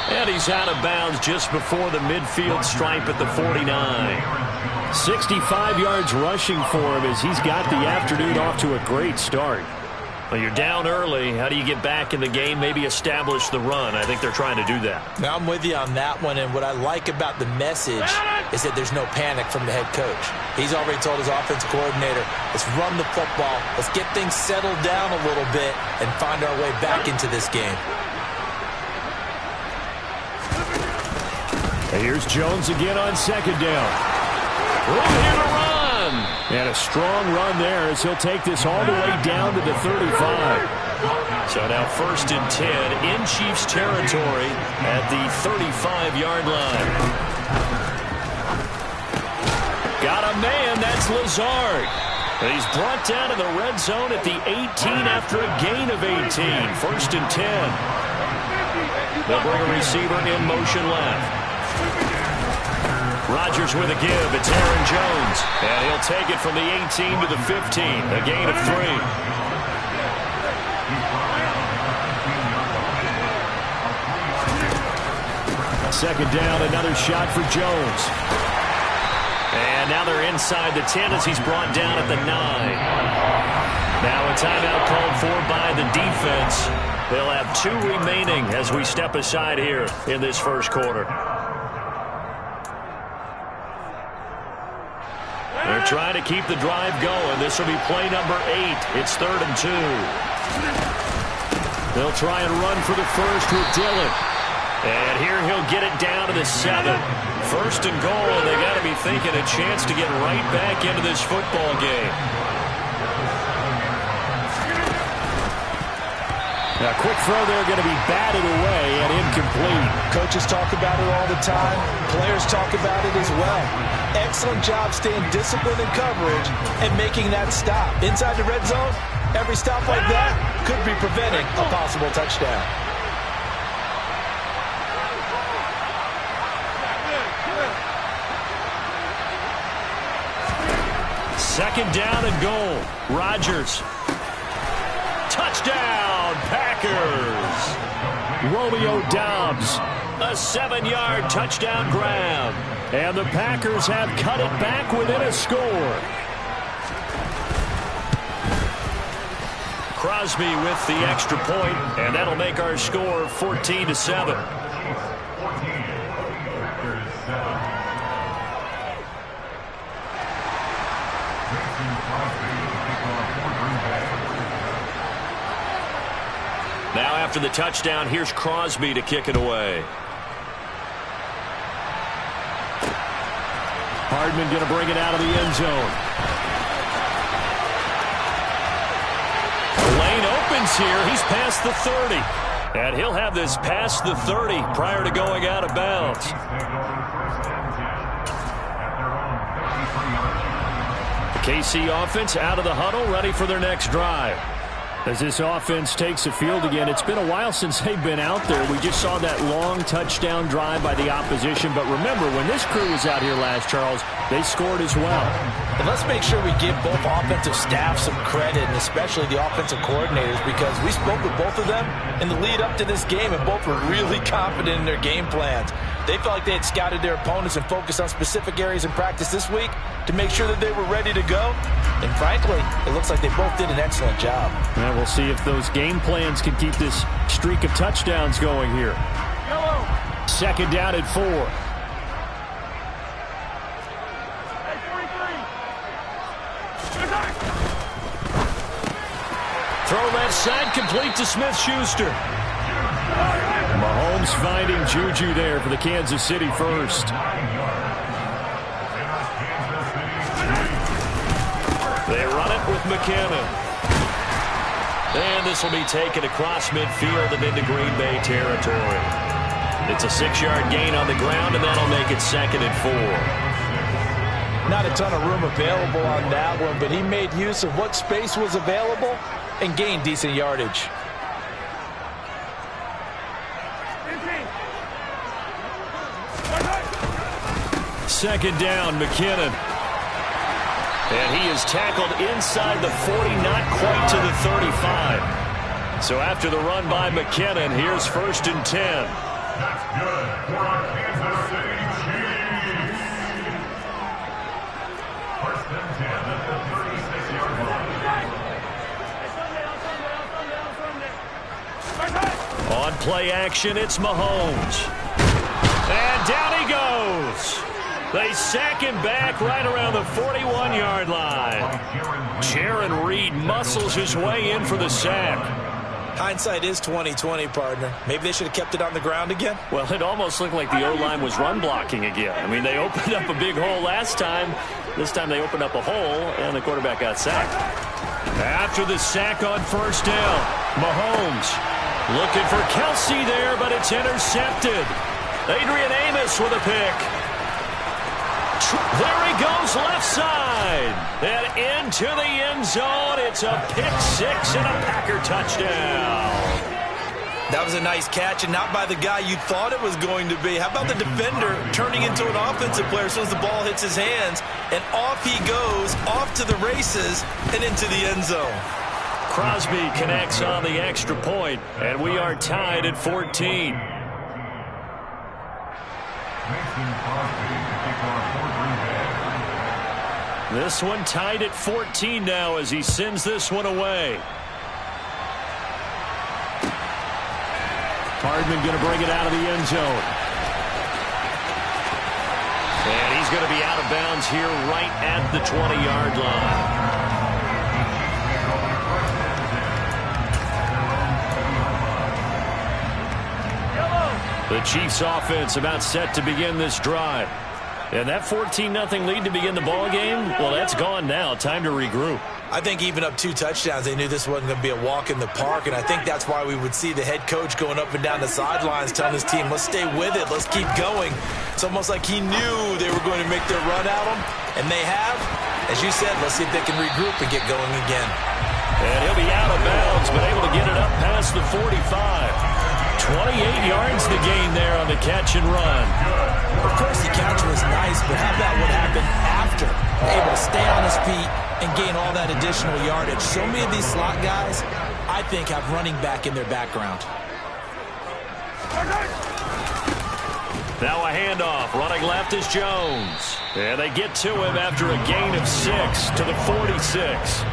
And he's out of bounds just before the midfield stripe at the 49. 65 yards rushing for him as he's got the afternoon off to a great start. Well, you're down early. How do you get back in the game? Maybe establish the run. I think they're trying to do that. Now I'm with you on that one, and what I like about the message is that there's no panic from the head coach. He's already told his offensive coordinator, let's run the football, let's get things settled down a little bit and find our way back into this game. And here's Jones again on second down. Room here to run. And a strong run there as he'll take this all the way down to the 35. So now 1st and 10 in Chiefs territory at the 35-yard line. Got a man, that's Lazard. And he's brought down to the red zone at the 18 after a gain of 18. 1st and 10. They'll bring a receiver in motion left. Rodgers with a give. It's Aaron Jones. And he'll take it from the 18 to the 15. A gain of 3. Second down, another shot for Jones. And now they're inside the 10 as he's brought down at the 9. Now a timeout called for by the defense. They'll have 2 remaining as we step aside here in this first quarter. They're trying to keep the drive going. This will be play number 8. It's 3rd and 2. They'll try and run for the first with Dillon. And here he'll get it down to the 7. 1st and goal. They got to be thinking a chance to get right back into this football game. Now, quick throw there, going to be batted away and incomplete. Coaches talk about it all the time. Players talk about it as well. Excellent job staying disciplined in coverage and making that stop. Inside the red zone, every stop like that could be preventing a possible touchdown. Second down and goal. Rodgers. Touchdown, Packers. Romeo Doubs, a 7-yard touchdown grab. And the Packers have cut it back within a score. Crosby with the extra point, and that'll make our score 14-7. Now after the touchdown, here's Crosby to kick it away. Hardman going to bring it out of the end zone. The lane opens here. He's past the 30. And he'll have this past the 30 prior to going out of bounds. The KC offense out of the huddle, ready for their next drive. As this offense takes the field again, it's been a while since they've been out there. We just saw that long touchdown drive by the opposition. But remember, when this crew was out here last, Charles, they scored as well. And let's make sure we give both offensive staff some credit, and especially the offensive coordinators, because we spoke with both of them in the lead up to this game, and both were really confident in their game plans. They felt like they had scouted their opponents and focused on specific areas in practice this week to make sure that they were ready to go. And frankly, it looks like they both did an excellent job. And we'll see if those game plans can keep this streak of touchdowns going here. Second down at 4. Throw left side, complete to Smith-Schuster. Mahomes finding Juju there for the Kansas City first. They run it with McKinnon. And this will be taken across midfield and into Green Bay territory. It's a 6-yard gain on the ground, and that'll make it 2nd and 4. Not a ton of room available on that one, but he made use of what space was available and gained decent yardage. Second down, McKinnon. And he is tackled inside the 40, not quite to the 35. So after the run by McKinnon, here's 1st and 10. That's good for our Kansas City Chiefs. 1st and 10 at the 36-yard line. On play action, it's Mahomes. And down he goes. They sack him back right around the 41-yard line. Jaron Reed muscles his way in for the sack. Hindsight is 20/20, partner. Maybe they should have kept it on the ground again. Well, it almost looked like the O-line was run blocking again. I mean, they opened up a big hole last time. This time they opened up a hole, and the quarterback got sacked. After the sack on 1st down, Mahomes looking for Kelsey there, but it's intercepted. Adrian Amos with a pick. There he goes, left side. And into the end zone. It's a pick-6 and a Packer touchdown. That was a nice catch, and not by the guy you thought it was going to be. How about the defender turning into an offensive player as soon as the ball hits his hands, and off he goes, off to the races, and into the end zone. Crosby connects on the extra point, and we are tied at 14. Mason Crosby to kick off for Green Bay. This one tied at 14 now as he sends this one away. Hardman going to bring it out of the end zone. And he's going to be out of bounds here right at the 20-yard line. The Chiefs offense about set to begin this drive. And that 14-0 lead to begin the ball game, well, that's gone now. Time to regroup. I think even up 2 touchdowns, they knew this wasn't going to be a walk in the park, and I think that's why we would see the head coach going up and down the sidelines telling his team, let's stay with it, let's keep going. It's almost like he knew they were going to make their run at him, and they have. As you said, let's see if they can regroup and get going again. And he'll be out of bounds, but able to get it up past the 45. 28 yards the gain there on the catch and run. Of course, the catch was nice, but how about what happened after? Able to stay on his feet and gain all that additional yardage. So many of these slot guys, I think, have running back in their background. Now a handoff. Running left is Jones. And they get to him after a gain of 6 to the 46.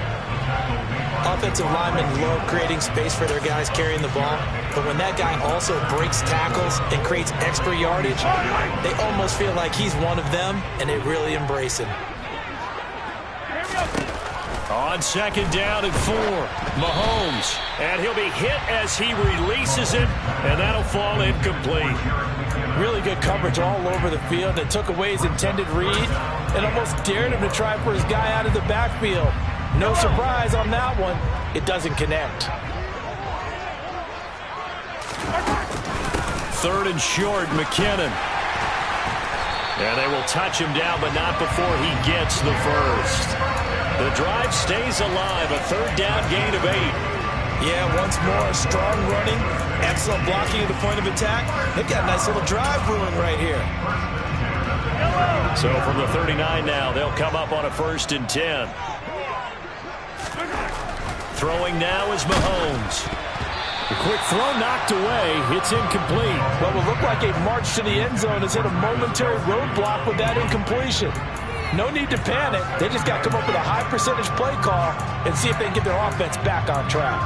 Offensive linemen love creating space for their guys carrying the ball, but when that guy also breaks tackles and creates extra yardage, they almost feel like he's one of them, and they really embrace him. On 2nd down and 4, Mahomes, and he'll be hit as he releases it, and that'll fall incomplete. Really good coverage all over the field that took away his intended read and almost dared him to try for his guy out of the backfield. No surprise on that one. It doesn't connect. 3rd and short, McKinnon. And they will touch him down, but not before he gets the first. The drive stays alive, a 3rd down gain of 8. Yeah, once more, strong running, excellent blocking at the point of attack. They've got a nice little drive brewing right here. So from the 39 now, they'll come up on a 1st and 10. Throwing now is Mahomes. The quick throw knocked away. It's incomplete. What will look like a march to the end zone has hit a momentary roadblock with that incompletion. No need to panic. They just got to come up with a high percentage play call and see if they can get their offense back on track.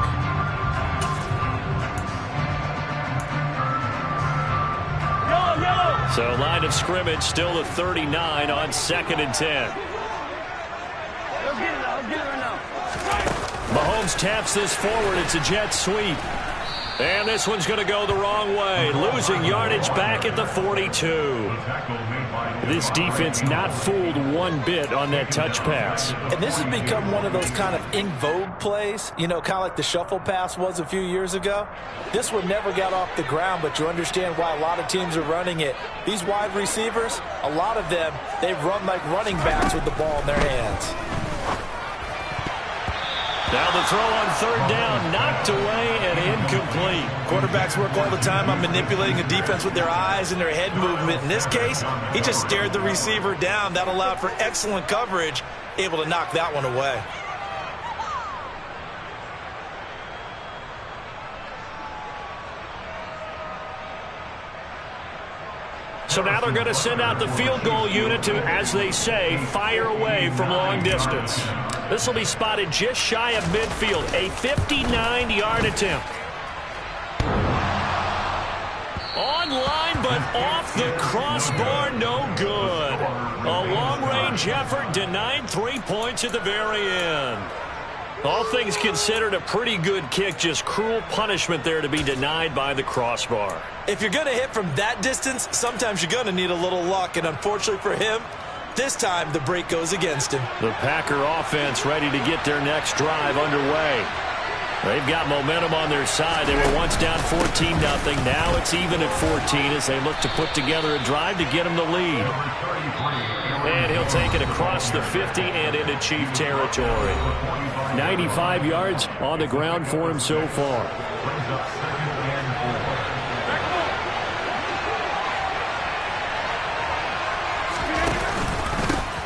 So line of scrimmage still the 39 on 2nd and 10. Mahomes taps this forward. It's a jet sweep. And this one's going to go the wrong way. Losing yardage back at the 42. This defense not fooled one bit on that touch pass. And this has become one of those kind of in vogue plays, you know, kind of like the shuffle pass was a few years ago. This one never got off the ground, but you understand why a lot of teams are running it. These wide receivers, a lot of them, they run like running backs with the ball in their hands. Now the throw on 3rd down, knocked away and incomplete. Quarterbacks work all the time on manipulating a defense with their eyes and their head movement. In this case, he just stared the receiver down. That allowed for excellent coverage, able to knock that one away. So now they're going to send out the field goal unit to, as they say, fire away from long distance. This will be spotted just shy of midfield, a 59-yard attempt. Online, but off the crossbar, no good. A long-range effort denied 3 points at the very end. All things considered, a pretty good kick, just cruel punishment there to be denied by the crossbar. If you're going to hit from that distance, sometimes you're going to need a little luck, and unfortunately for him, this time the break goes against him. The Packer offense ready to get their next drive underway. They've got momentum on their side. They were once down 14-0. Now it's even at 14 as they look to put together a drive to get them the lead. And he'll take it across the 50 and into Chief territory. 95 yards on the ground for him so far.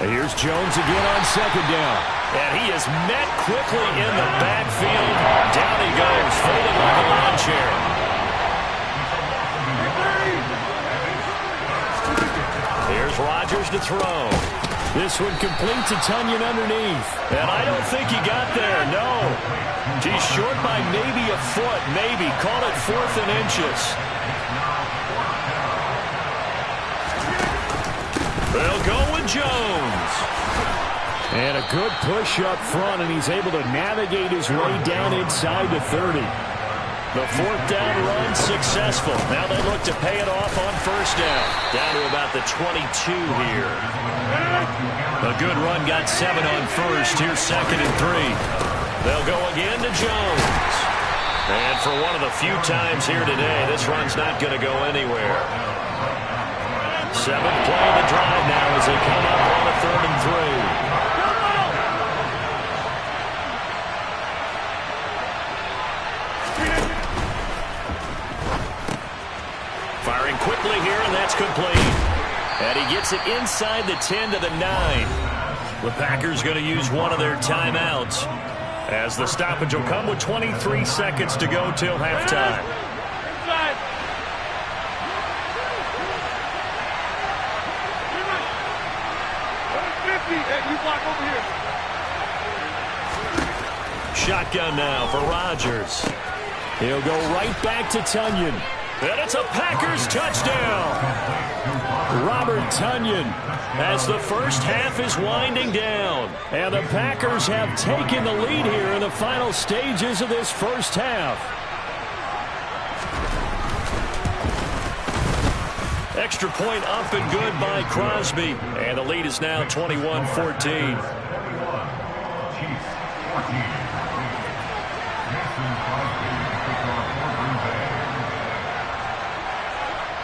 Here's Jones again on second down. And he is met quickly in the backfield. Down he goes, folded like a lawn chair. Here's Rodgers to throw. This one complete to Tonyan underneath. And I don't think he got there, no. He's short by maybe a foot, maybe. Call it 4th and inches. They'll go with Jones. And a good push up front, and he's able to navigate his way down inside the 30. The 4th down run successful. Now they look to pay it off on 1st down. Down to about the 22 here. A good run got 7 on 1st. Here's 2nd and 3. They'll go again to Jones. And for one of the few times here today, this run's not going to go anywhere. 7th play of the drive now as they come up on a 3rd and 3. Firing quickly here, and that's complete. And he gets it inside the 10 to the 9. The Packers going to use one of their timeouts as the stoppage will come with 23 seconds to go till halftime. Shotgun now for Rodgers. He'll go right back to Tonyan. And it's a Packers touchdown. Robert Tonyan as the first half is winding down. And the Packers have taken the lead here in the final stages of this first half. Extra point up and good by Crosby. And the lead is now 21-14.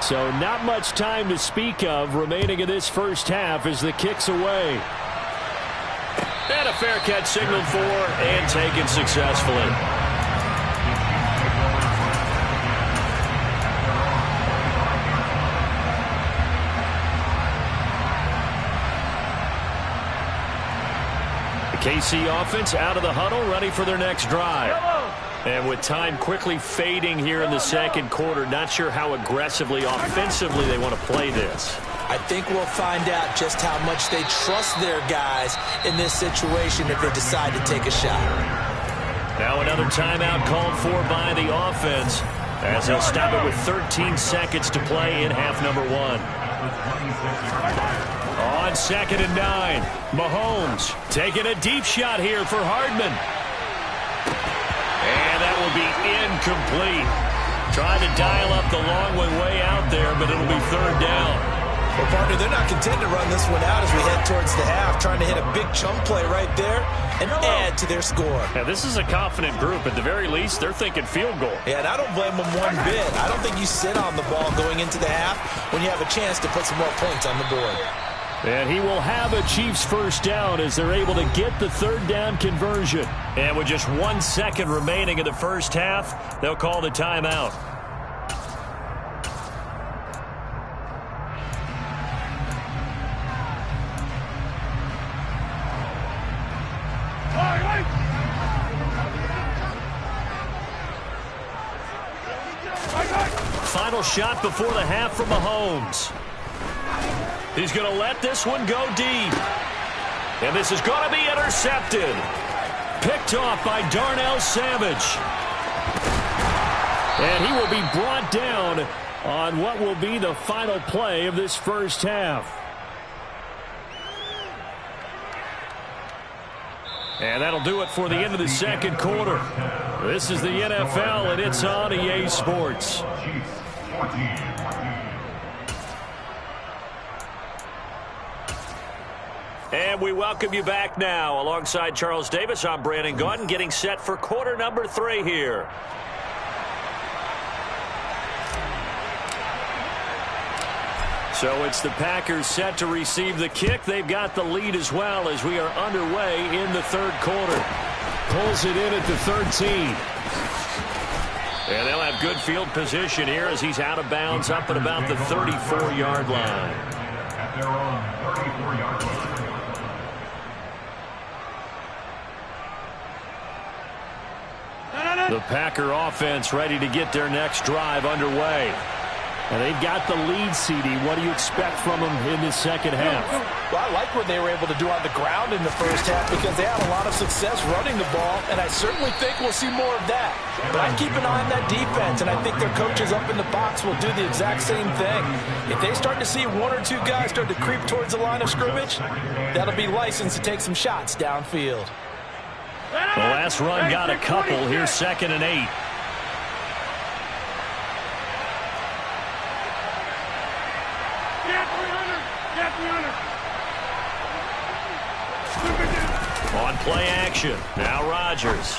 So not much time to speak of remaining in this first half as the kick's away. And a fair catch signaled for and taken successfully. The KC offense out of the huddle, ready for their next drive. And with time quickly fading here in the second quarter, not sure how aggressively, offensively they want to play this. I think we'll find out just how much they trust their guys in this situation if they decide to take a shot. Now another timeout called for by the offense as they'll stop it with 13 seconds to play in half number 1. On 2nd and 9, Mahomes taking a deep shot here for Hardman. And that will be incomplete. Trying to dial up the long way out there, but it'll be 3rd down. Well, partner, they're not content to run this one out as we head towards the half, trying to hit a big chunk play right there and add to their score. Yeah, this is a confident group. At the very least, they're thinking field goal. Yeah, and I don't blame them one bit. I don't think you sit on the ball going into the half when you have a chance to put some more points on the board. And he will have a Chiefs first down as they're able to get the 3rd down conversion. And with just 1 second remaining in the first half, they'll call the timeout. Final shot before the half from Mahomes. He's going to let this one go deep. And this is going to be intercepted. Picked off by Darnell Savage. And he will be brought down on what will be the final play of this first half. And that'll do it for the end of the second quarter. This is the NFL, and it's on EA Sports. And we welcome you back now. Alongside Charles Davis, I'm Brandon Gaudin, getting set for quarter number 3 here. So it's the Packers set to receive the kick. They've got the lead as well as we are underway in the third quarter. Pulls it in at the 13. And they'll have good field position here as he's out of bounds up at about the 34-yard line. At their own 34-yard line. The Packer offense ready to get their next drive underway. And they've got the lead, CD. What do you expect from them in the second half? Well, I like what they were able to do on the ground in the first half because they had a lot of success running the ball, and I certainly think we'll see more of that. But I keep an eye on that defense, and I think their coaches up in the box will do the exact same thing. If they start to see one or two guys start to creep towards the line of scrimmage, that'll be licensed to take some shots downfield. The last run got a couple. Here's 2nd and 8. On play action. Now Rodgers.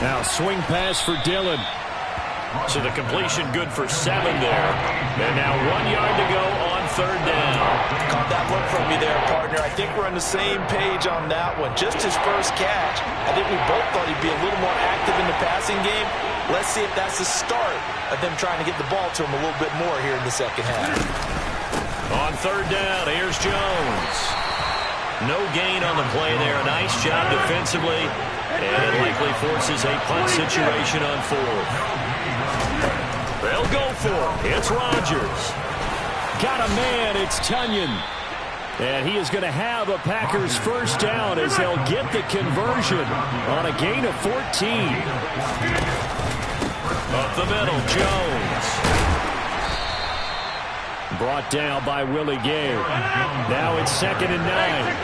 Now swing pass for Dillon. So the completion good for 7 there. And now 1 yard to go on 3rd down. Caught that look from me there, partner. I think we're on the same page on that one. Just his first catch. I think we both thought he'd be a little more active in the passing game. Let's see if that's the start of them trying to get the ball to him a little bit more here in the second half. On 3rd down, here's Jones. No gain on the play there. Nice job defensively. And it likely forces a punt situation on 4th. They'll go for it. It's Rodgers. Got a man. It's Tunyon. And he is going to have a Packers first down as they'll get the conversion on a gain of 14. Up the middle, Jones. Brought down by Willie Gay. Now it's 2nd and 9.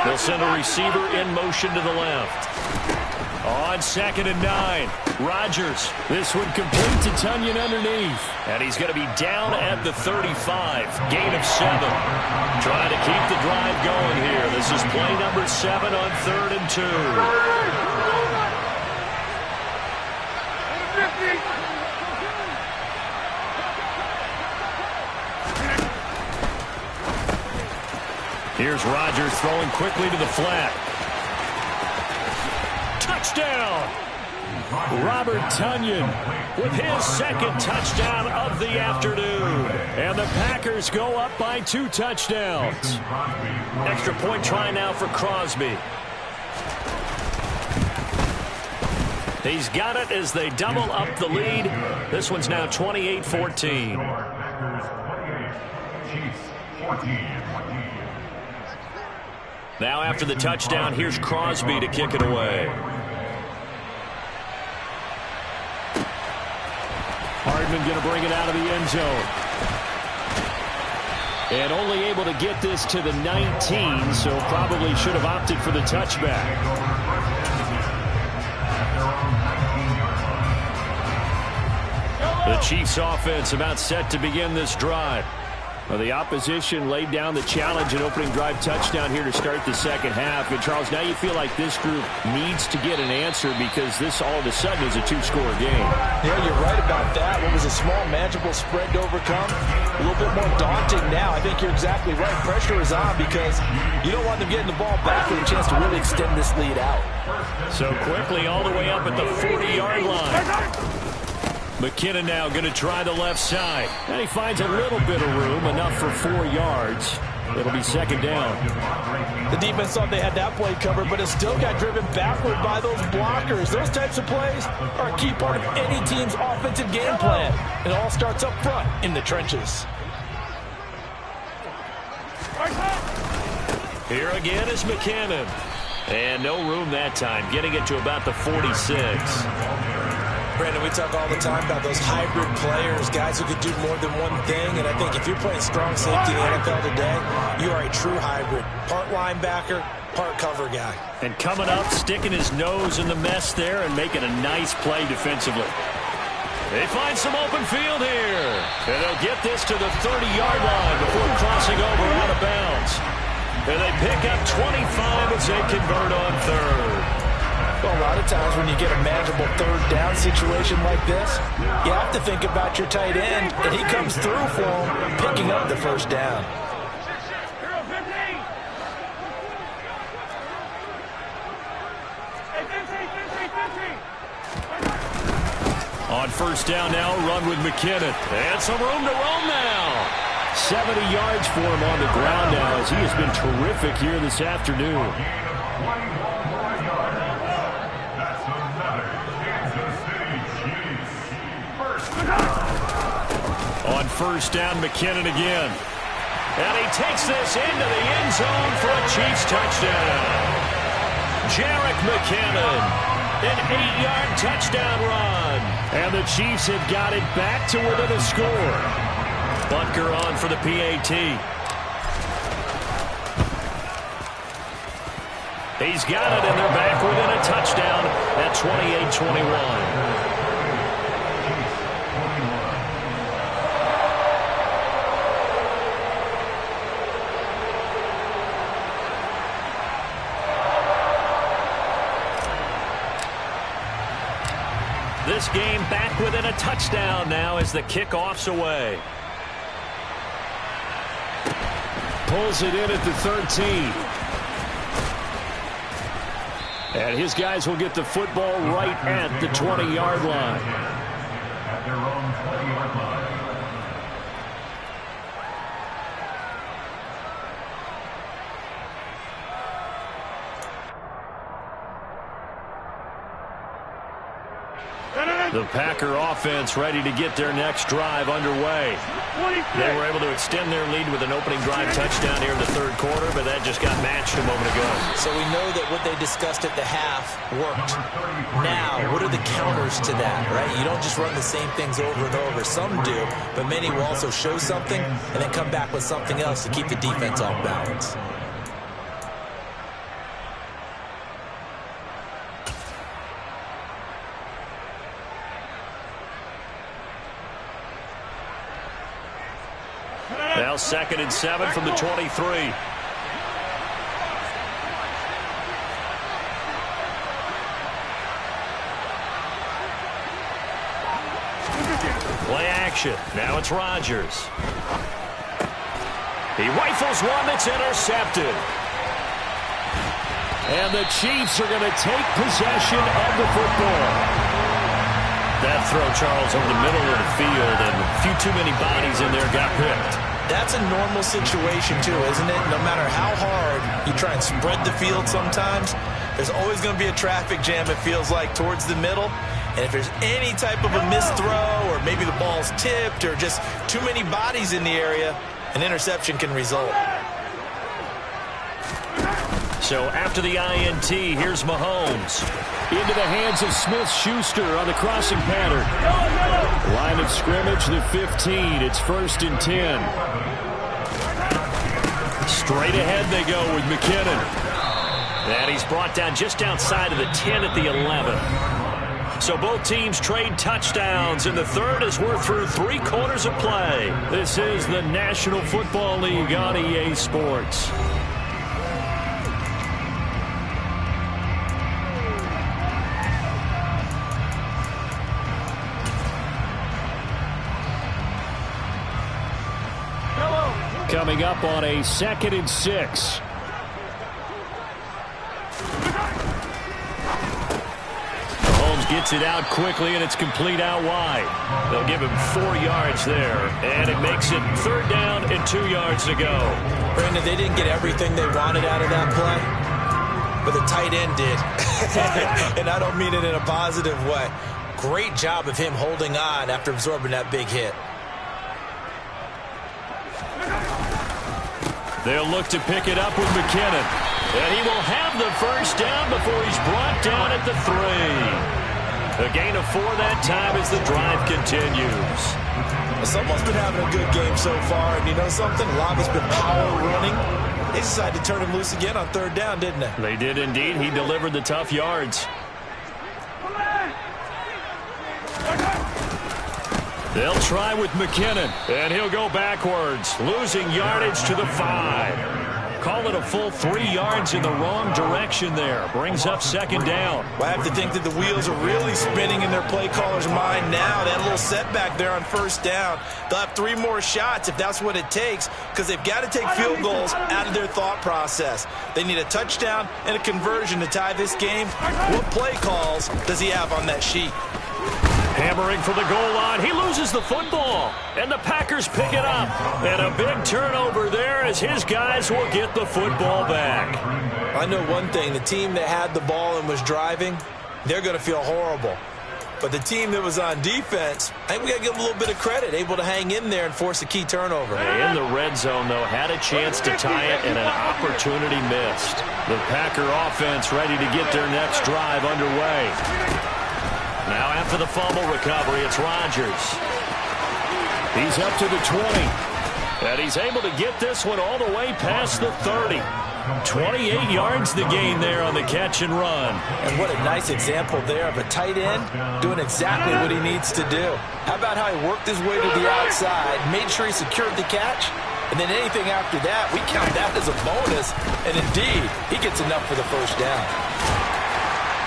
They'll send a receiver in motion to the left. On 2nd and 9. Rodgers. This one complete to Tunyon underneath. And he's going to be down at the 35. Gain of 7. Trying to keep the drive going here. This is play number 7 on 3rd and 2. Here's Rodgers throwing quickly to the flat. Touchdown! Robert Tunyon with his 2nd touchdown of the afternoon. And the Packers go up by 2 touchdowns. Extra point try now for Crosby. He's got it as they double up the lead. This one's now 28-14. Now after the touchdown, here's Crosby to kick it away. Hardman going to bring it out of the end zone. And only able to get this to the 19, so probably should have opted for the touchback. The Chiefs offense about set to begin this drive. Well, the opposition laid down the challenge and opening drive touchdown here to start the second half. And, Charles, now you feel like this group needs to get an answer because this all of a sudden is a 2-score game. Yeah, you're right about that. What was a small, manageable spread to overcome, a little bit more daunting now. I think you're exactly right. Pressure is on because you don't want them getting the ball back with a chance to really extend this lead out. So quickly all the way up at the 40-yard line. McKinnon now going to try the left side. And he finds a little bit of room, enough for 4 yards. It'll be second down. The defense thought they had that play covered, but it still got driven backward by those blockers. Those types of plays are a key part of any team's offensive game plan. It all starts up front in the trenches. Here again is McKinnon. And no room that time, getting it to about the 46. Brandon, we talk all the time about those hybrid players, guys who could do more than one thing. And I think if you're playing strong safety in the NFL today, you are a true hybrid. Part linebacker, part cover guy. And coming up, sticking his nose in the mess there and making a nice play defensively. They find some open field here. And they'll get this to the 30-yard line before crossing over out of bounds. And they pick up 25 as they convert on third. Well, a lot of times when you get a manageable third down situation like this, you have to think about your tight end, and he comes through for him, picking up the first down. On first down now, run with McKinnon. And some room to roam now. 70 yards for him on the ground now as he has been terrific here this afternoon. On first down, McKinnon again. And he takes this into the end zone for a Chiefs touchdown. Jerick McKinnon, an 8-yard touchdown run. And the Chiefs have got it back to within a score. Butker on for the PAT. He's got it, and they're back within a touchdown at 28-21. This game back within a touchdown now as the kickoff's away. Pulls it in at the 13. And his guys will get the football right at the 20-yard line. At their own 20-yard line. The Packer offense ready to get their next drive underway. They were able to extend their lead with an opening drive touchdown here in the third quarter, but that just got matched a moment ago. So we know that what they discussed at the half worked. Now, what are the counters to that, right? You don't just run the same things over and over. Some do, but many will also show something and then come back with something else to keep the defense off balance. Now 2nd and 7 from the 23. Play action. Now it's Rodgers. He rifles one that's intercepted. And the Chiefs are going to take possession of the football. That throw, Charles, over the middle of the field, and a few too many bodies in there got picked. That's a normal situation, too, isn't it? No matter how hard you try and spread the field sometimes, there's always going to be a traffic jam, it feels like, towards the middle. And if there's any type of a missed throw, or maybe the ball's tipped, or just too many bodies in the area, an interception can result. So after the INT, here's Mahomes. Into the hands of Smith-Schuster on the crossing pattern. Line of scrimmage, the 15. It's 1st and 10. Straight ahead they go with McKinnon. And he's brought down just outside of the 10 at the 11. So both teams trade touchdowns in the third as we're through 3 quarters of play. This is the National Football League on EA Sports. Coming up on a 2nd and 6. Mahomes gets it out quickly, and it's complete out wide. They'll give him 4 yards there, and it makes it 3rd down and 2 yards to go. Brandon, they didn't get everything they wanted out of that play, but the tight end did. And I don't mean it in a positive way. Great job of him holding on after absorbing that big hit. They'll look to pick it up with McKinnon. And he will have the first down before he's brought down at the 3. A gain of 4 that time as the drive continues. Someone's been having a good game so far, and you know something? A lot has been power running. They decided to turn him loose again on 3rd down, didn't they? They did indeed. He delivered the tough yards. They'll try with McKinnon, and he'll go backwards, losing yardage to the 5. Call it a full 3 yards in the wrong direction there. Brings up 2nd down. Well, I have to think that the wheels are really spinning in their play caller's mind now. That little setback there on 1st down. They'll have 3 more shots if that's what it takes, because they've got to take field goals out of their thought process. They need a touchdown and a conversion to tie this game. What play calls does he have on that sheet? Hammering for the goal line. He loses the football, and the Packers pick it up. And a big turnover there as his guys will get the football back. I know one thing. The team that had the ball and was driving, they're going to feel horrible. But the team that was on defense, I think we got to give them a little bit of credit, able to hang in there and force a key turnover. In the red zone, though, had a chance to tie it, and an opportunity missed. The Packer offense ready to get their next drive underway. Now after the fumble recovery, it's Rodgers. He's up to the 20. And he's able to get this one all the way past the 30. 28 yards the gain there on the catch and run. And what a nice example there of a tight end doing exactly what he needs to do. How about how he worked his way to the outside, made sure he secured the catch, and then anything after that, we count that as a bonus. And indeed, he gets enough for the 1st down.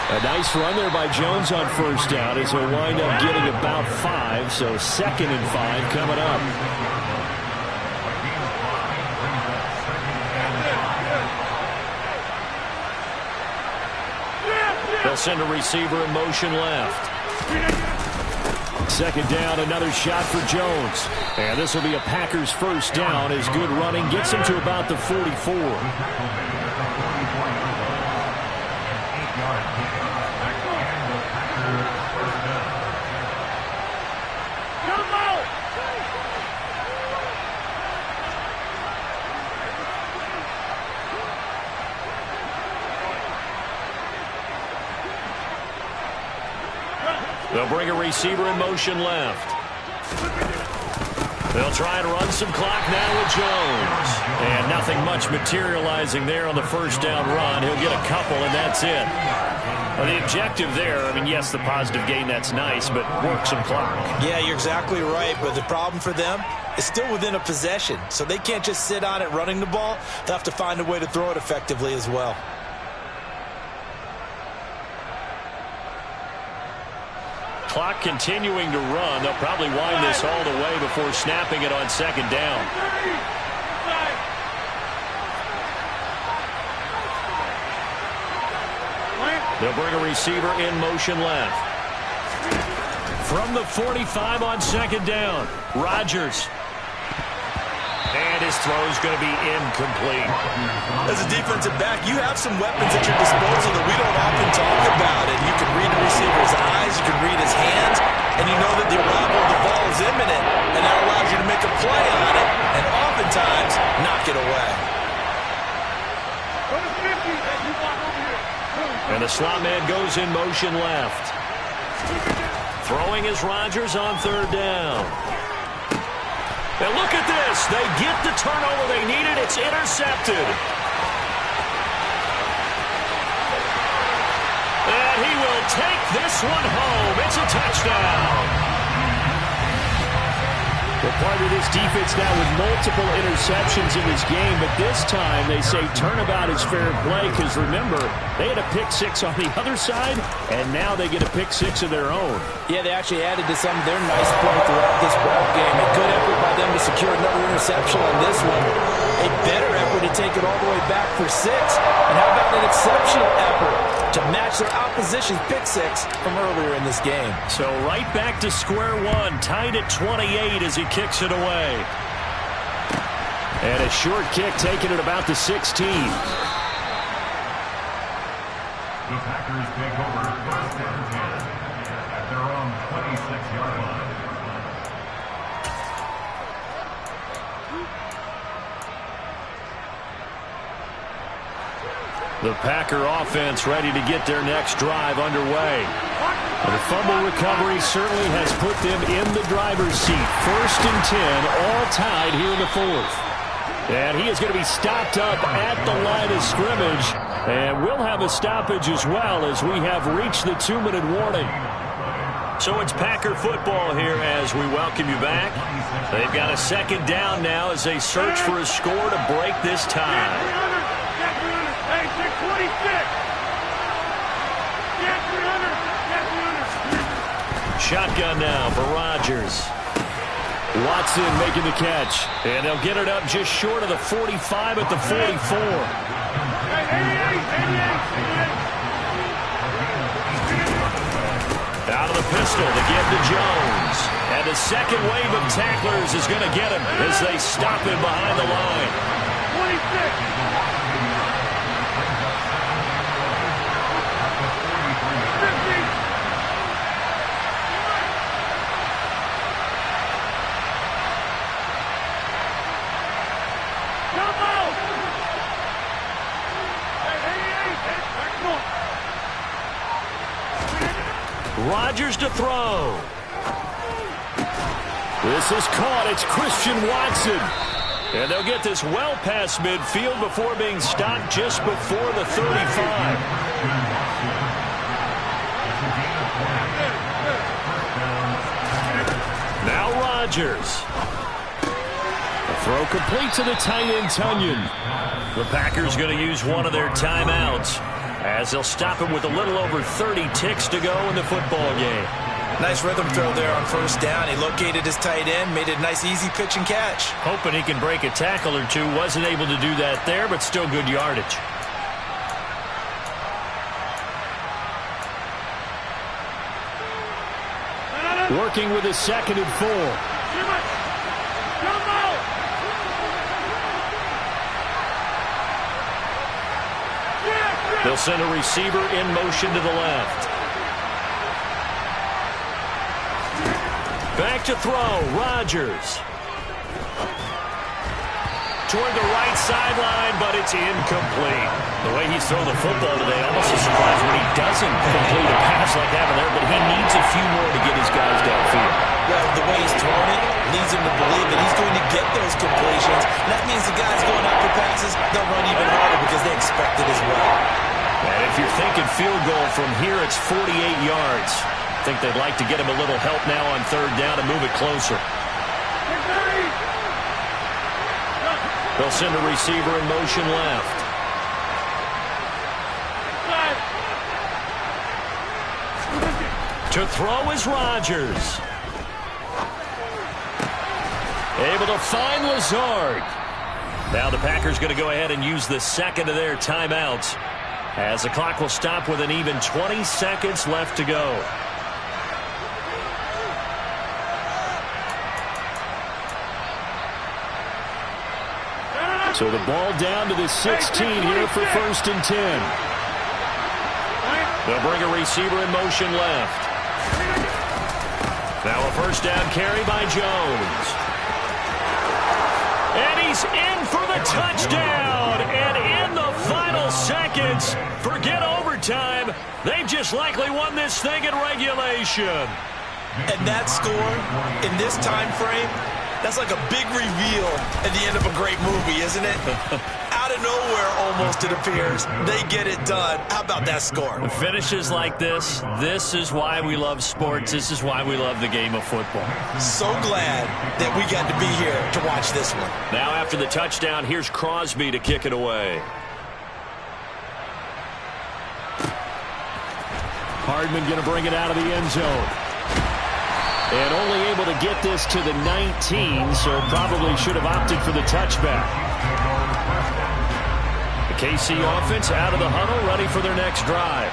A nice run there by Jones on 1st down as he'll wind up getting about 5, so 2nd and 5 coming up. They'll send a receiver in motion left. 2nd down, another shot for Jones. And this will be a Packers 1st down as good running gets him to about the 44. They'll bring a receiver in motion left. They'll try and run some clock now with Jones. And nothing much materializing there on the 1st down run. He'll get a couple, and that's it. Well, the objective there, I mean, yes, the positive gain, that's nice, but work some clock. Yeah, you're exactly right, but the problem for them is still within a possession. So they can't just sit on it running the ball. They'll have to find a way to throw it effectively as well. Clock continuing to run. They'll probably wind this all the way before snapping it on 2nd down. They'll bring a receiver in motion left. From the 45 on 2nd down, Rodgers. And his throw's going to be incomplete. As a defensive back, you have some weapons at your disposal that we don't often talk about. And you can read the receiver's eyes, you can read his hands, and you know that the arrival of the ball is imminent. And that allows you to make a play on it, and oftentimes knock it away. And the slot man goes in motion left. Throwing is Rodgers on 3rd down. And look at this. They get the turnover they needed. It's intercepted. And he will take this one home. It's a touchdown. Well, part of this defense now with multiple interceptions in this game, but this time they say turnabout is fair play because, remember, they had a pick-6 on the other side, and now they get a pick-6 of their own. Yeah, they actually added to some of their nice play throughout this ball game. A good effort by them to secure another interception on this one. A better effort to take it all the way back for 6. And how about an exceptional effort to match their opposition's pick-6 from earlier in this game? So right back to square one, tied at 28 as he kicks it away. And a short kick taken at about the 16. The Packers take over 1st and 10 at their own 26-yard line. The Packer offense ready to get their next drive underway. The fumble recovery certainly has put them in the driver's seat. 1st and 10, all tied here in the 4th. And he is going to be stopped up at the line of scrimmage. And we'll have a stoppage as well as we have reached the 2-minute warning. So it's Packer football here as we welcome you back. They've got a 2nd down now as they search for a score to break this tie. Hey, 626! Get 300! Shotgun now for Rodgers. Watson making the catch. And they'll get it up just short of the 45 at the 44. Out of the pistol to get to Jones. And the second wave of tacklers is going to get him as they stop him behind the line. 26! Rodgers to throw. This is caught. It's Christian Watson. And they'll get this well past midfield before being stopped just before the 35. Now Rodgers. The throw complete to the tight end, Tunyon. The Packers going to use one of their timeouts as they'll stop him with a little over 30 ticks to go in the football game. Nice rhythm throw there on 1st down. He located his tight end, made it a nice easy pitch and catch. Hoping he can break a tackle or two. Wasn't able to do that there, but still good yardage. Working with his 2nd and 4. They'll send a receiver in motion to the left. Back to throw, Rodgers. Toward the right sideline, but it's incomplete. The way he's thrown the football today, almost a surprise when he doesn't complete a pass like that there, but he needs a few more to get his guys downfield. Well, the way he's thrown it leads him to believe that he's going to get those completions. And that means the guys going after passes, they'll run even harder because they expect it as well. And if you're thinking field goal from here, it's 48 yards. I think they'd like to get him a little help now on 3rd down to move it closer. They'll send a receiver in motion left. To throw is Rodgers. Able to find Lazard. Now the Packers going to go ahead and use the 2nd of their timeouts, as the clock will stop with an even 20 seconds left to go. So the ball down to the 16 here for 1st and 10. They'll bring a receiver in motion left. Now a 1st down carry by Jones. And he's in for the touchdown. And in the final seconds, forget overtime. They've just likely won this thing in regulation. And that score in this time frame, that's like a big reveal at the end of a great movie, isn't it? Out of nowhere, almost, it appears. They get it done. How about that score? The finishes like this is why we love sports. This is why we love the game of football. So glad that we got to be here to watch this one. Now after the touchdown, here's Crosby to kick it away. Hardman going to bring it out of the end zone. And only able to get this to the 19, so probably should have opted for the touchback. The KC offense out of the huddle, ready for their next drive.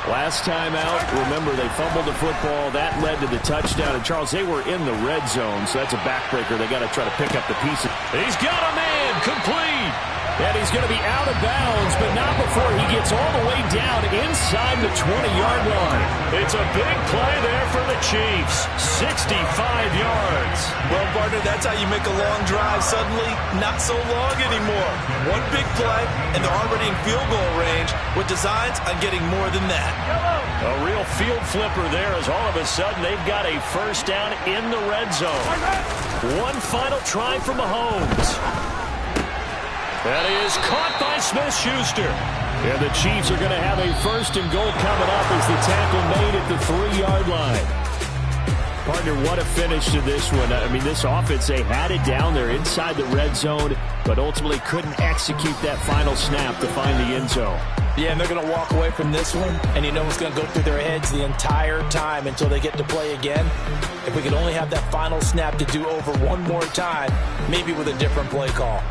Last time out, remember, they fumbled the football. That led to the touchdown. And, Charles, they were in the red zone, so that's a backbreaker. They got to try to pick up the pieces. He's got a man. complete. And he's going to be out of bounds, but not before he gets all the way down inside the 20-yard line. It's a big play there for the Chiefs. 65 yards. Well, partner, that's how you make a long drive suddenly not so long anymore. One big play, and they're already in field goal range with designs on getting more than that. A real field flipper there as all of a sudden they've got a first down in the red zone. One final try for Mahomes. That is caught by Smith-Schuster. And the Chiefs are going to have a first and goal coming up as the tackle made at the 3-yard line. Partner, what a finish to this one. I mean, this offense, they had it down there inside the red zone, but ultimately couldn't execute that final snap to find the end zone. Yeah, and they're going to walk away from this one, and you know what's going to go through their heads the entire time until they get to play again. If we could only have that final snap to do over one more time, maybe with a different play call.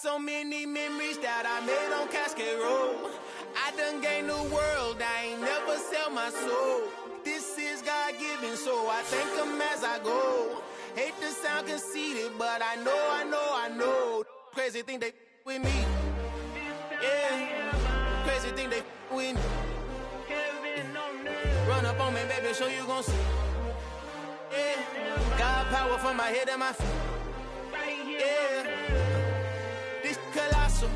so many memories that I made on Cascade Road. I done gained the world, I ain't never sell my soul. This is God-given, so I thank him as I go. Hate to sound conceited, but I know. Crazy thing they with me. Yeah, crazy thing they with me. Run up on me, baby, show you gon' see. Yeah, God power from my head and my feet. Yeah, this colossal.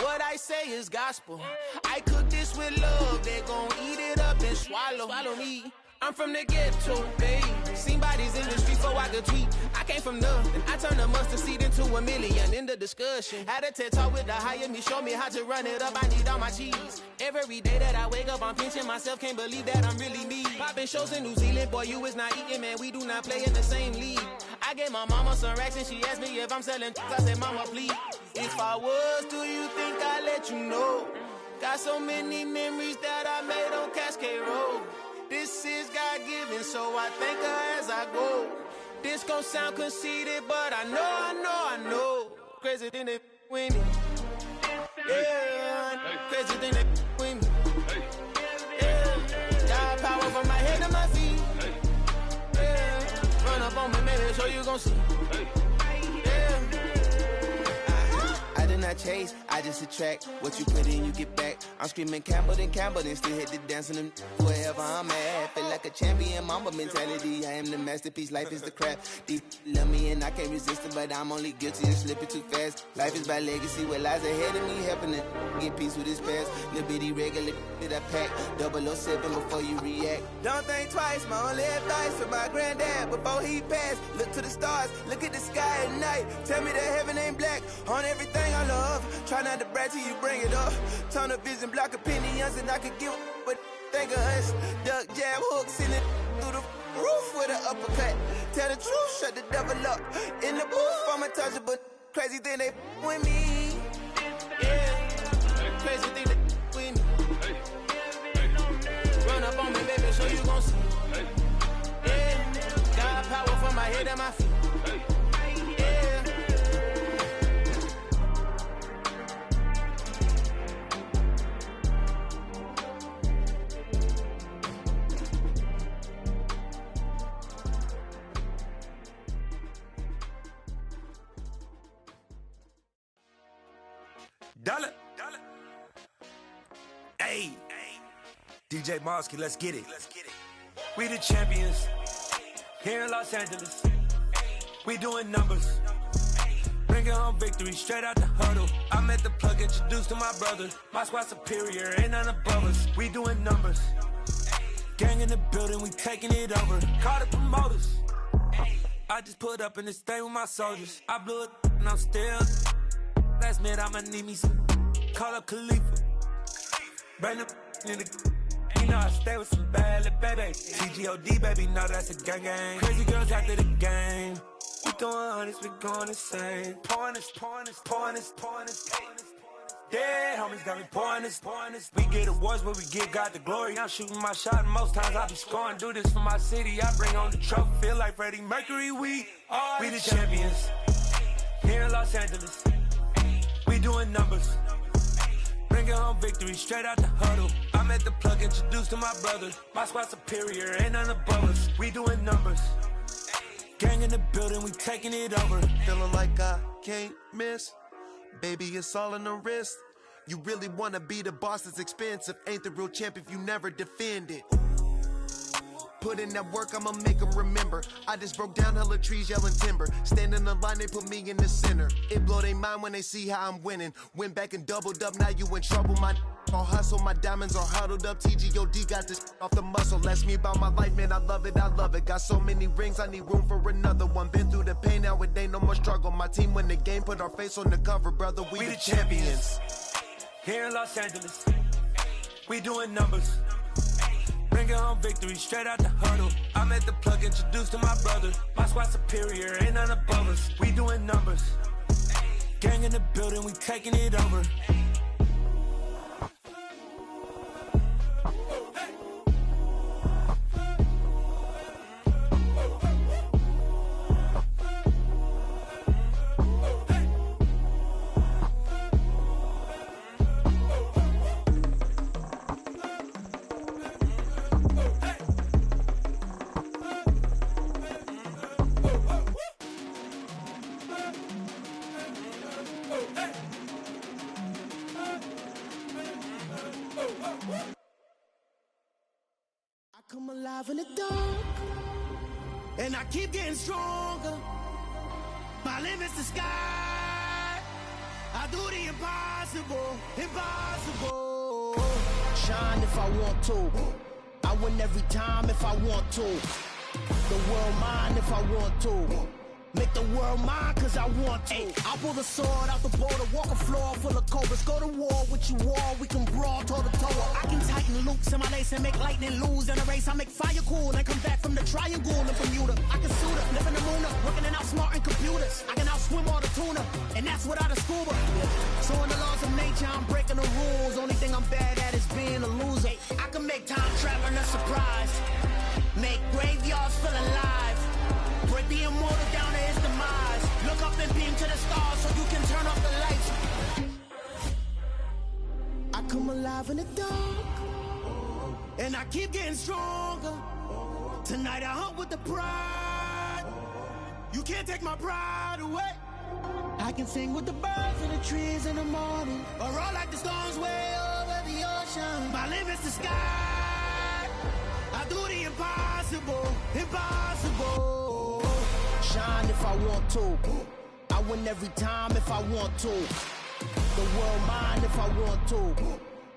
What I say is gospel. I cook this with love. They gon' eat it up and swallow me. I'm from the ghetto, babe. Seen bodies in the street so I could tweet. I came from nothing. I turned a mustard seed into a million. In the discussion, had a TED talk with the higher me. Show me how to run it up. I need all my cheese. Every day that I wake up, I'm pinching myself. Can't believe that I'm really me. Popping shows in New Zealand, boy, you is not eating, man. We do not play in the same league. I gave my mama some racks and she asked me if I'm selling. I said, mama, please. If I was, do you think I'd let you know? Got so many memories that I made on Cascade Road. This is God-given, so I thank her as I go. This gon' sound conceited, but I know. Crazy thing they with me. Yeah, crazy thing they with me. Yeah, God power from my head to my feet. Yeah, run up on me, maybe so you gon' see. I chase, I just attract what you put in, you get back. I'm screaming Campbell, then still hit the dance and them wherever I'm at. Feel like a champion, mamba mentality. I am the masterpiece, life is the crap. Deep love me and I can't resist it, but I'm only guilty of slipping too fast. Life is about legacy, what lies ahead of me, helping it get peace with his past. Little bitty regular that I pack, 007 before you react. Don't think twice, my only advice for my granddad before he passed. Look to the stars, look at the sky at night. Tell me that heaven ain't black on everything I love. Try not to brag till you bring it up. Tunnel vision, block opinions, and I could give but think of us. Duck jab hooks in it through the roof with an uppercut. Tell the truth, shut the devil up. In the booth, I'm untouchable. Crazy thing they with me. Yeah, crazy thing they with me. Run up on me, baby, so you gon' see. Yeah, God power from my head and my feet. Dollar. Hey, DJ Mosky, let's get it. We the champions here in Los Angeles. We doing numbers. Bringing home victory straight out the huddle. I'm at the plug, introduced to my brother. My squad superior, ain't none above us. We doing numbers. Gang in the building, we taking it over. Call the promoters. I just put up in this thing with my soldiers. I blew it and I'm still. Last minute, I'ma need me some. Call up Khalifa. Bring them in the. You know I stay with some bad little baby. TGOD, baby, know that's a gang gang. Crazy girls after the game. We throwing hundreds, we going insane. Pouring this. Yeah, homies got me pouring this. We get awards, but we give God the glory. I'm shooting my shot, and most times I be scoring. Do this for my city, I bring on the trophy. Feel like Freddie Mercury, we the champions. Here in Los Angeles. We doing numbers. Bringing home victory straight out the huddle. I'm at the plug, introduced to my brother. My squad superior, ain't none above us. We doing numbers. Gang in the building, we taking it over. Feeling like I can't miss. Baby, it's all in the wrist. You really wanna be the boss, it's expensive. Ain't the real champ if you never defend it. Put in that work, I'ma make them remember. I just broke down hella trees, yelling timber. Standing in the line, they put me in the center. It blow they mind when they see how I'm winning. Went back and doubled up, now you in trouble. My all hustle, my diamonds are huddled up. TGOD got this off the muscle. Ask me about my life, man, I love it. Got so many rings, I need room for another one. Been through the pain, now it ain't no more struggle. My team win the game, put our face on the cover, brother. We the champions. Here in Los Angeles, we doing numbers. Bringing home victory straight out the huddle. I'm at the plug, introduced to my brother. My squad superior, ain't none above us. We doing numbers. Gang in the building, we taking it over. alive in the dark, and I keep getting stronger. My limit's the sky. I do the impossible, impossible. Shine if I want to. I win every time if I want to. The world mine if I want to. Make the world mine cause I want to. Ay, I'll pull the sword out the border, walk a floor full of cobras. Go to war with you all, we can brawl toe to toe. I can tighten loops in my lace and make lightning lose in a race. I make fire cool and come back from the triangle in Bermuda. I can suit up, live in the moon up, working and outsmarting computers. I can outswim all the tuna, and that's without a scuba. So in the laws of nature, I'm breaking the rules. Only thing I'm bad at is being a loser. I can make time traveling a surprise, make graveyards feel alive. Break the immortal down to his demise. Look up and beam to the stars so you can turn off the lights. I come alive in the dark, and I keep getting stronger. Tonight I hunt with the pride. You can't take my pride away. I can sing with the birds and the trees in the morning, or roll like the storms way over the ocean. My limit's the sky. I do the impossible, impossible. Shine if I want to. I win every time if I want to. The world mine if I want to.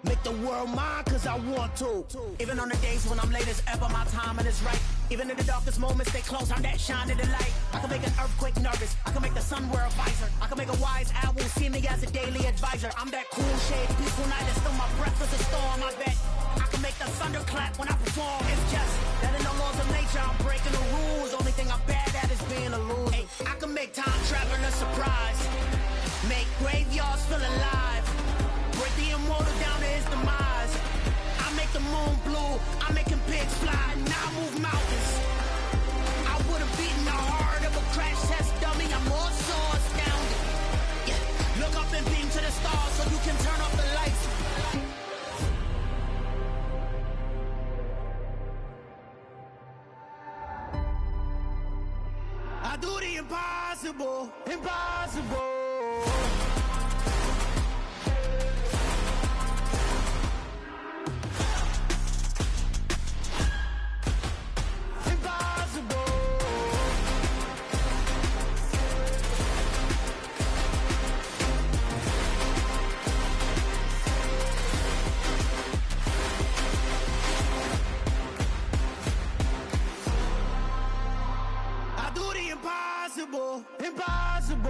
Make the world mine cause I want to. Even on the days when I'm late as ever, my timing is right. Even in the darkest moments, stay close, I'm that shine in the light. I can make an earthquake nervous, I can make the sun wear a visor. I can make a wise owl see me as a daily advisor. I'm that cool shade, peaceful night, that's still my breath is a storm, I bet. I can make the thunder clap when I perform. It's just that in the laws of nature, I'm breaking the rules. Only thing I'm bad at is being a loser. Ay, I can make time traveling a surprise, make graveyards feel alive. Break the immortal down to his demise. I make the moon blue, I'm making pigs fly, now I move mountains. I would've beaten the heart of a crash test dummy, I'm more so astounded. Yeah. Look up and beam to the stars so you can turn off the lights. I do the impossible, impossible. Impossible, impossible.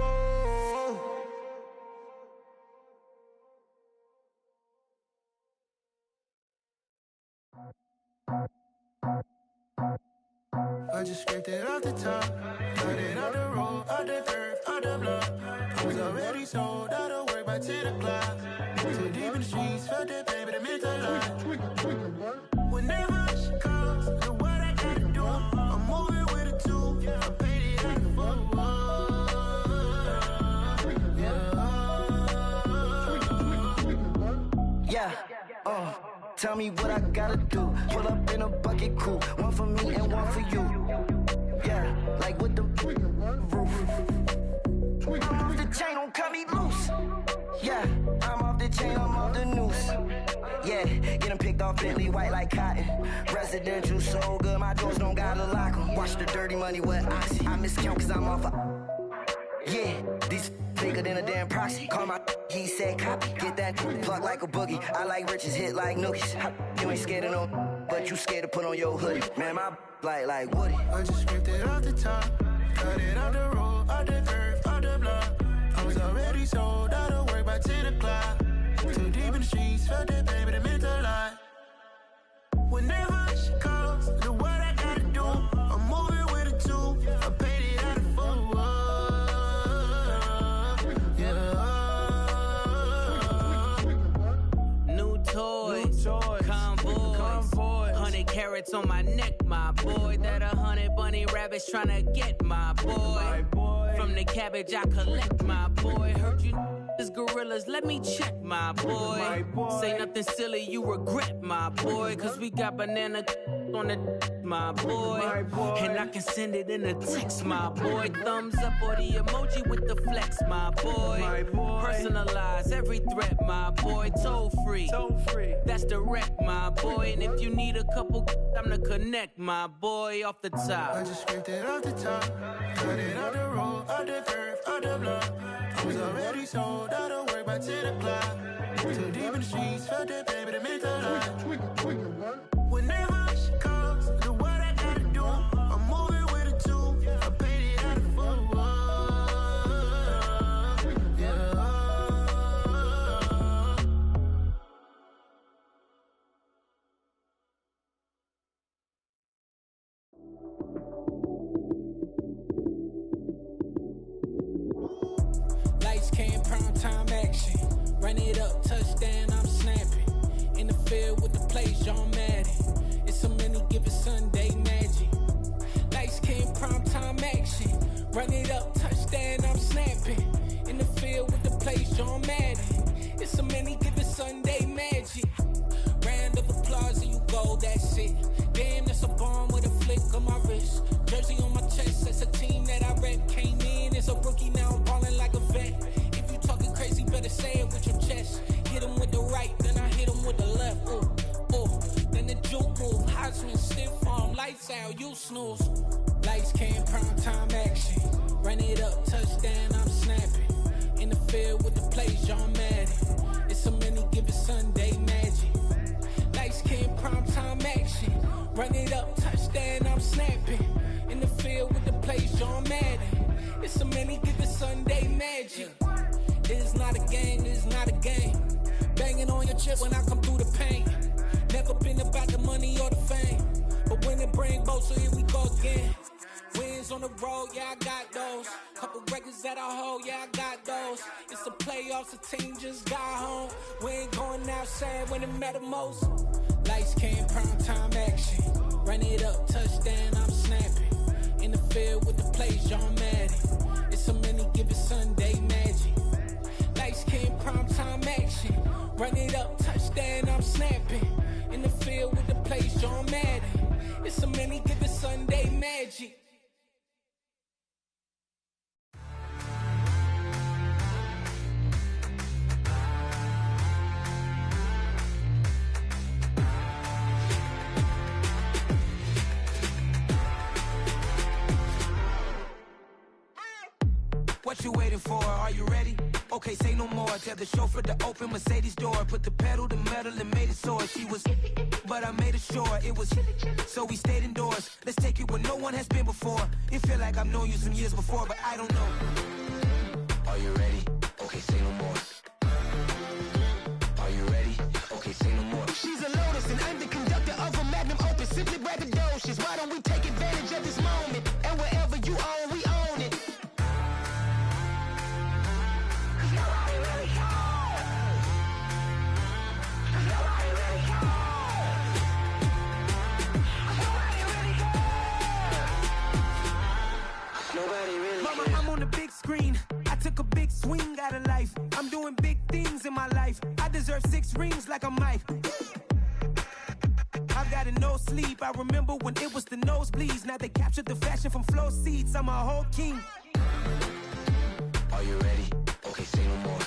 I just scraped it off the top, got it out the road, out the dirt, out the block. I was already sold out of work by 10 o'clock. Too deep in the streets, felt that pain, but it meant a lot. When that rush comes, know what I gotta do. I'm moving with a two, I'm painted like a fool. Tell me what I gotta do. Pull up in a bucket crew, one for me and one for you. Yeah, like with the roof. I'm off the chain, don't cut me loose. Yeah, I'm off the chain, I'm off the noose. Yeah, getting picked off Bentley, white like cotton. Residential so good, my doors don't gotta lock 'em. Watch the dirty money with oxy. I miscount cause I'm off yeah, these bigger than a damn proxy. Call my he said copy. Get that plug like a boogie. I like riches, hit like nookies. You ain't scared of no, but you scared to put on your hoodie. Man, my like Woody. I just scraped it off the top, cut it out the road, out the dirt, out the block. I was already sold out of work by 10 o'clock. Too deep in the streets, felt that pain, but it meant a lot. When that rush comes, know what I gotta do. I'm moving with a two, I'm painted out of fool. Convoy, 100 carats on my neck, my boy. That 100 bunny rabbits tryna get my boy. From the cabbage I collect, my boy. Heard you is gorillas, let me check, my boy. Say nothing silly, you regret, my boy. Cause we got banana on the my boy. And I can send it in a text, my boy. Thumbs up or the emoji with the flex, my boy. Personalize every threat, my boy. Toll free. That's direct, my boy. And if you need a couple, I'm the connect, my boy, off the top. I just scraped it off the top, cut it out the road, out the curve, out the block. I was already sold out of work by 10 o'clock. Too deep in the streets, felt that baby, the mental lie. Whenever she calls, do what I gotta do. I'm moving with a two, I paid it out of full. Lights came, prime time action. Run it up, touchdown, I'm snapping. In the field with the plays, John Madden. It's a many given Sunday magic. Lights came, prime time action. Run it up, touchdown, I'm snapping. In the field with the plays, John Madden. It's a many given Sunday magic. Round of applause and you go, that's it. Damn, that's a bomb with a flick on my wrist. Jersey on my chest, that's a team that I rep. Came in as a rookie, now I'm ballin' like a vet. If you talking crazy, better say it with your chest. Hit him with the right, then I hit him with the left. Then the juke move, Heisman, stiff arm, lights out, you snooze. Lights came, prime time action. Run it up, touchdown, I'm snapping. In the field with the plays, John Madden. It's a many given Sunday magic. Lights came, prime time action. Run it up, touchdown, I'm snapping. In the field with the plays, John Madden. It's a many given Sunday magic. It is not a game, it is not a game. Banging on your chip when I come through the pain. Never been about the money or the fame. But when it bring both, so here we go again. Wins on the road, yeah, I got those. Couple records that I hold, yeah, I got those. It's the playoffs, the team just got home. We ain't going outside when it matter most. Lights came, prime time action. Run it up, touchdown, I'm snapping. In the field with the plays, John Madden. It's a many given Sunday magic. Lights came, prime time action. Run it up, touchdown, I'm snapping. In the field with the plays, John Madden. It's a many given Sunday magic. What you waiting for? Are you ready? Okay, say no more. Tell the chauffeur to open Mercedes door. Put the pedal to metal and made it soar. She was, but I made it sure it was. So we stayed indoors. Let's take it where no one has been before. It feel like I've known you some years before, but I don't know. Are you ready? Okay, say no more. Are you ready? Okay, say no more. She's a Lotus and I'm the conductor of a magnum opus. Simply braggadocious. Why don't we take advantage of this moment? And wherever you own, we own it. Mama, I'm on the big screen. I took a big swing out of life. I'm doing big things in my life. I deserve 6 rings like a Mike. I've got no sleep. I remember when it was the nosebleeds. Now they captured the fashion from flow seats. I'm a whole king. Are you ready? Okay, say no more.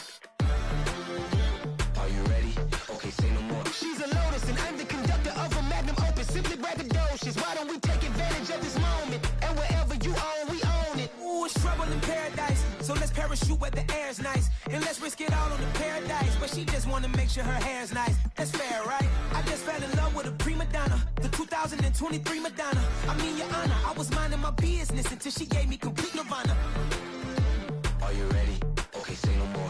Are you ready? Okay, say no more. She's a Lotus and I'm the conductor of a magnum opus. Simply braggadocious. Why don't we take advantage of this moment? And wherever you own, we own it. Ooh, it's trouble in paradise. So let's parachute where the air's nice. And let's risk it all on the paradise. But she just wanna make sure her hair's nice. That's fair, right? I just fell in love with a prima donna. The 2023 Madonna. I mean, your honor, I was minding my business until she gave me complete nirvana. Are you ready? Okay, say no more.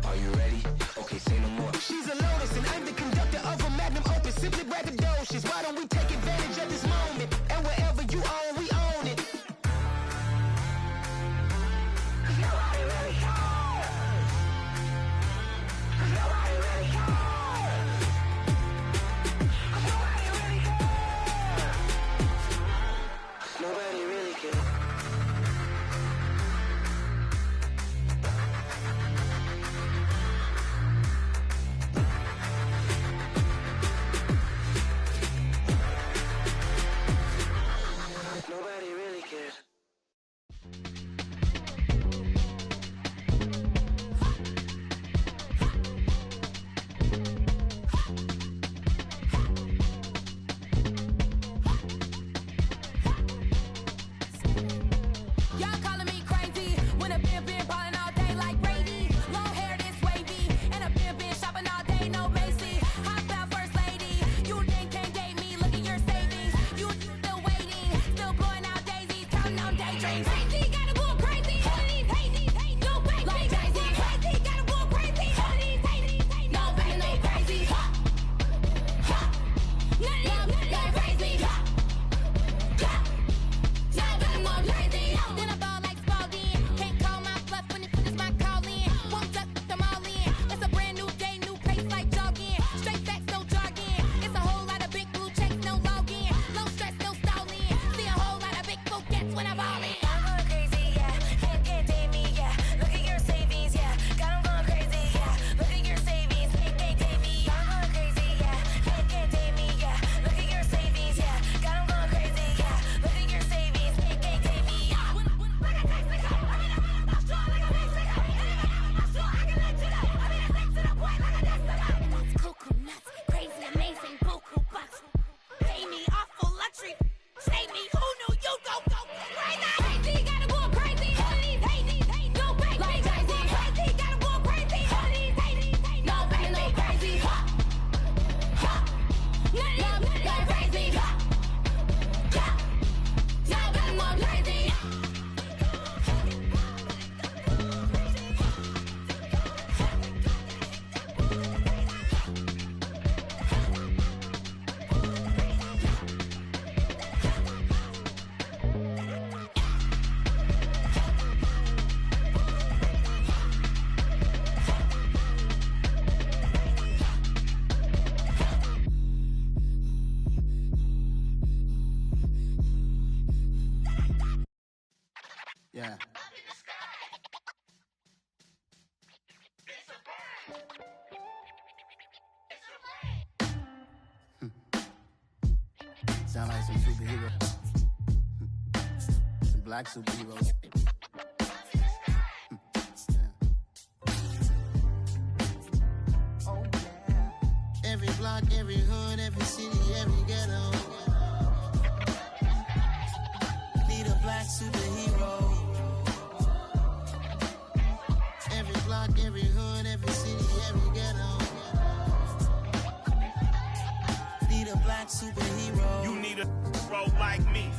Are you ready? Okay, say no more. She's a Lotus and I'm the conductor of a magnum opus. Simply braggadocious. Why don't we take advantage of this moment? And wherever you own, we own it. Nobody really cares. Nobody really cares. Nobody really cares. Nobody really cares. Sound like some superhero. Some black superheroes. Oh, yeah. Every block, every hood, every city, every ghetto. Need a black superhero. Every block, every hood, every city, every ghetto. Need a black superhero. You need a role like me.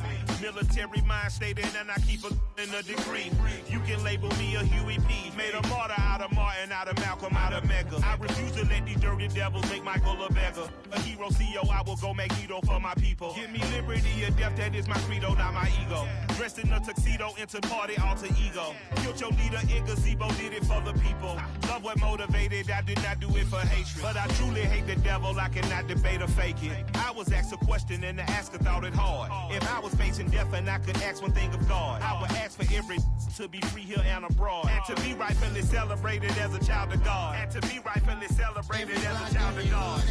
Military mind stated, and I keep in a degree. You can label me a Huey P. Made a martyr out of Martin, out of Malcolm, out of Mega. I refuse to let these dirty devils make Michael a beggar. A hero CEO, I will go Magneto for my people. Give me liberty or death, that is my credo, not my ego. Dressed in a tuxedo, into party, alter ego. Killed your leader in gazebo, did it for the people. Love what motivated, I did not do it for hatred. But I truly hate the devil, I cannot debate or fake it. I was asked a question and the asker thought it hard. If I was facing death and I could ask one thing of God, I would ask for every to be free here and abroad. And to be rightfully celebrated as a child of God. And to be rightfully celebrated as a child of God.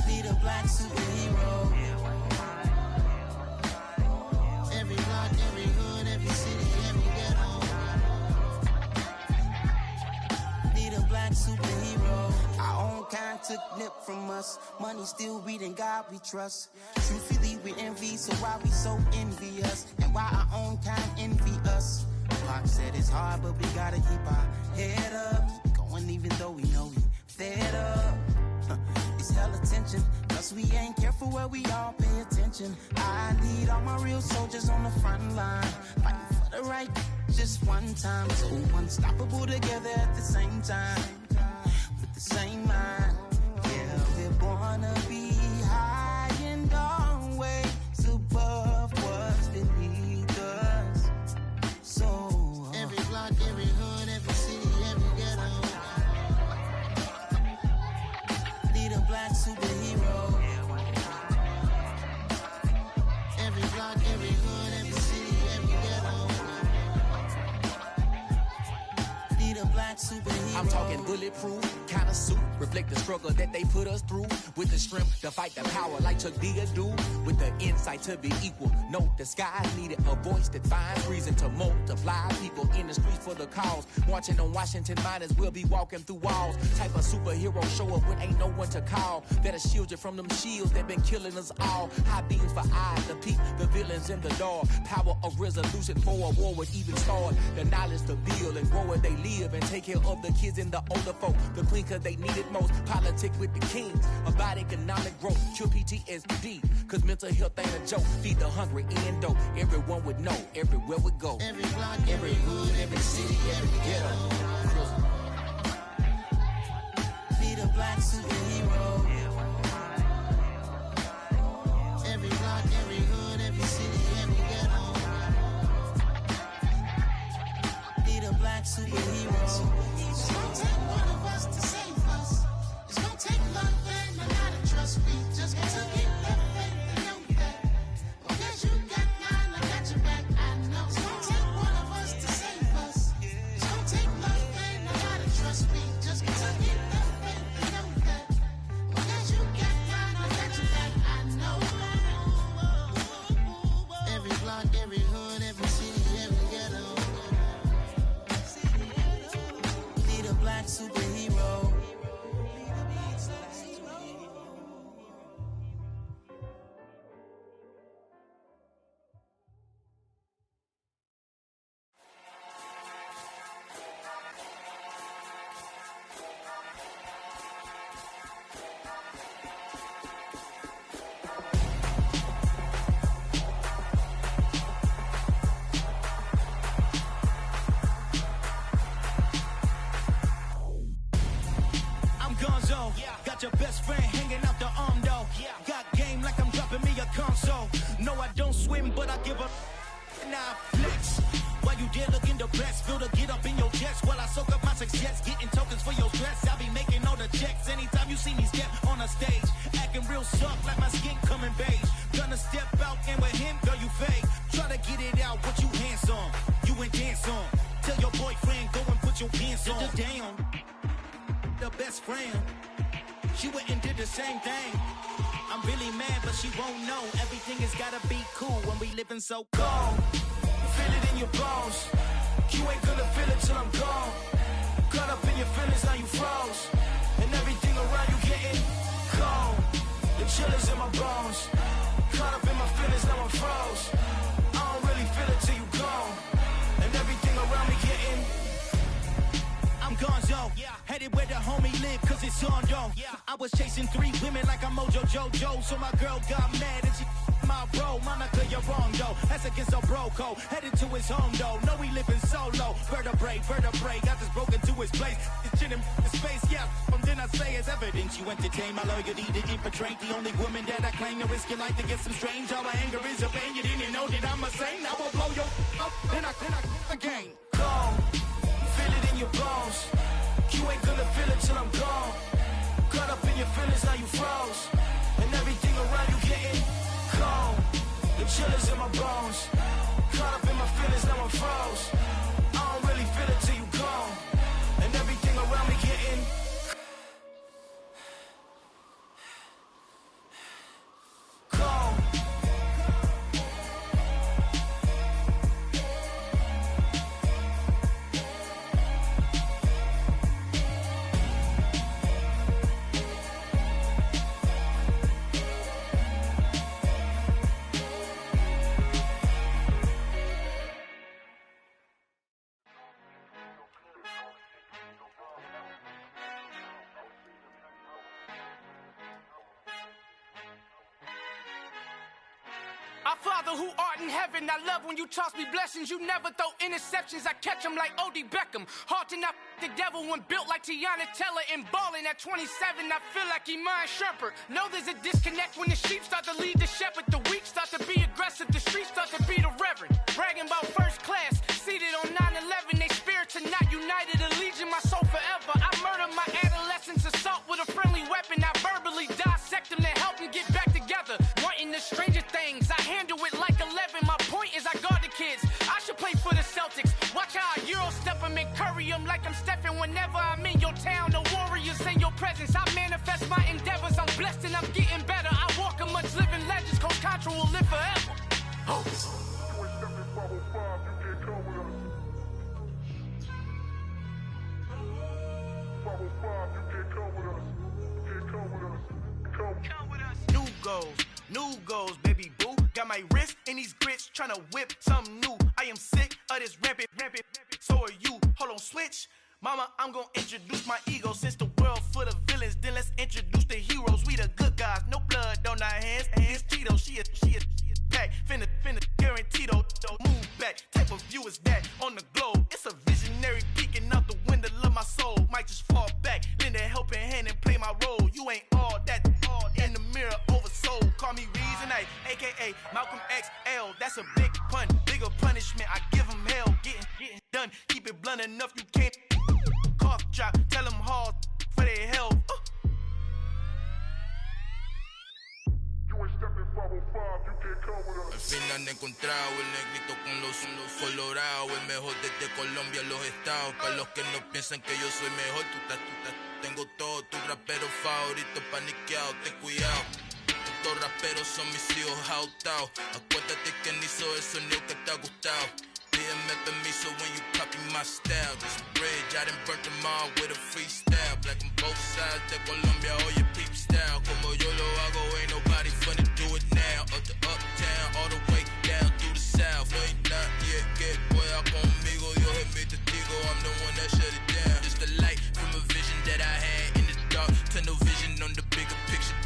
Need a black superhero. Every block, every hood, every city, every ghetto. Need a black superhero. Our own kind took nip from us. Money still reading God we trust. Truthfully we envy, so why we so envious? And why our own kind envy us? Pac said it's hard, but we gotta keep our head up. Going even though we know we fed up. It's hell attention, cause we ain't careful where we all pay attention. I need all my real soldiers on the front line, fighting for the right just one time. So unstoppable together at the same time, with the same mind. Yeah, we're born to be high and always above what's beneath us. So every block, every hood, every city, every ghetto. Need a black superhero. Every block, every hood, every city, every ghetto. Need a black superhero. I'm talking bulletproof kind of suit, reflect the struggle that they put us through. With the strength to fight the power like Chuck D do. With the insight to be equal. No, the sky needed a voice that finds reason to multiply people in the streets for the cause. Marching on Washington miners will be walking through walls. Type of superhero show up when ain't no one to call. That'll shield you from them shields that been killing us all. High beams for eyes to peep the villains in the dark. Power of resolution for a war would even start. The knowledge to build and grow where they live and take care of the kids and the older folk. The queen cause they need it most. Politics with the kings. About economic growth. Cure PTSD. Cause mental health ain't a joke. Feed the hungry and dope. Everyone would know. Everywhere we go. Every block, every hood, every city, every ghetto. Need a black superhero. Every block, every hood, every city, every ghetto. Need a black superhero. It's gonna take one of us to save us. It's gonna take love and a lot of trust. We just got to get love and know that. Because you got mine, I got your back, I know. It's gonna take one of us to save us. It's gonna take love and a lot of trust. We just got to get love and know that. Because you got mine, I got your back, I know. Every block, every hood, every city, every ghetto. Need a black superhero. I'm Gonzo, got your best friend hanging out the arm though. Got game like I'm dropping me a console. No, I don't swim, but I give up. Now flex. While you there looking the best, feel the get up in your chest while I soak up my success, getting tokens for your stress. I'll be making all the checks anytime you see me step on a stage, acting real soft like my skin coming beige. Gonna step out and with him, girl, you fake. Try to get it out, what you hands on, you ain't dance on. Tell your boyfriend go and put your pants on. The down, the best friend. she went and did the same thing. I'm really mad, but she won't know. Everything has gotta be cool when we living so cold. Feel it in your bones. You ain't gonna feel it till I'm gone. Caught up in your feelings, now you froze. And everything around you getting cold. The chill is in my bones. Caught up in my feelings, now I'm froze. I don't really feel it till you gone. And everything around me getting I'm gonzo, headed where the homie live, cause it's on though. I was chasing 3 women like I'm Mojo Jojo, so my girl got mad and she my bro. Monica, you're wrong though, that's against a bro code. Headed to his home though, know he living solo. Vertebrae, got this broken to his place. It's chin in space, yeah, then I say it's evidence. You entertain my loyalty to infiltrate the only woman that I claim to risk your life to get some strange. All my anger is a pain, you didn't know that I'm a saint. I will blow your up, then I again. Go. Feel it in your bones. You ain't gonna feel it till I'm gone. Caught up in your feelings, now you froze. And everything around you getting cold. The chill is in my bones. Caught up in my feelings, now I'm froze. I don't really feel it till you gone. And everything around me getting cold. Our Father who art in heaven, I love when you toss me blessings. You never throw interceptions, I catch them like O.D. Beckham. Hard to not the devil when built like Tiana Teller and balling at 27. I feel like Iman Shumpert. Know there's a disconnect when the sheep start to lead the shepherd. The weak start to be aggressive, the streets start to be the reverend. Bragging about first class, seated on 9/11. They spirits are not united, allegiance my soul forever. I murder my adolescence, assault with a friendly weapon. I verbally dissect them to help them get back together. Wanting the stranger things, I handle it like 11. My point is I guard the kids. I should play for the Celtics. Watch how I Euro step them and curry them like I'm Stephen. Whenever I'm in your town, the Warriors in your presence. I manifest my endeavors. I'm blessed and I'm getting better. I walk amongst living legends. Coach Contra will live forever. Oh. New goals, baby boo. Got my wrist in these grits, tryna whip something new. I am sick of this rampant. So are you. Hold on, switch. Mama, I'm gonna introduce my ego. Since the world full of villains, then let's introduce the heroes. We the good guys, no blood on our hands. It's Tito, she a pack. Finna guarantee though. Move back, type of view is that on the globe. It's a visionary peeking out the window of my soul. Might just fall back, lend a helping hand and play my role. You ain't all that in the mirror oversold. Call me Reasonite, aka Malcolm XL. That's a big pun, bigger punishment. I give him hell, getting done. Keep it blunt enough, you can't cough drop. Tell them hard for their health. Al fin han encontrado el negrito con los colorados, el mejor desde Colombia, los estados. Para los que no piensan que yo soy mejor, tengo todo, tu rapero favorito paniqueado, ten cuidado. Estos raperos son mis hijos jautados. Acuérdate que ni hizo el sonido que te ha gustado. Pídeme permiso when you copy my style. This bridge, I done burnt them all with a freestyle. Black on both sides de Colombia, oye peep style. Como yo lo hago, ain't nobody finna do it now. Up to uptown, all the way down through the south. No hay nadie que pueda conmigo. Dios es mi testigo, I'm the one that shut it down. Just a light from a vision that I had in the dark. Tunnel vision on the bigger picture.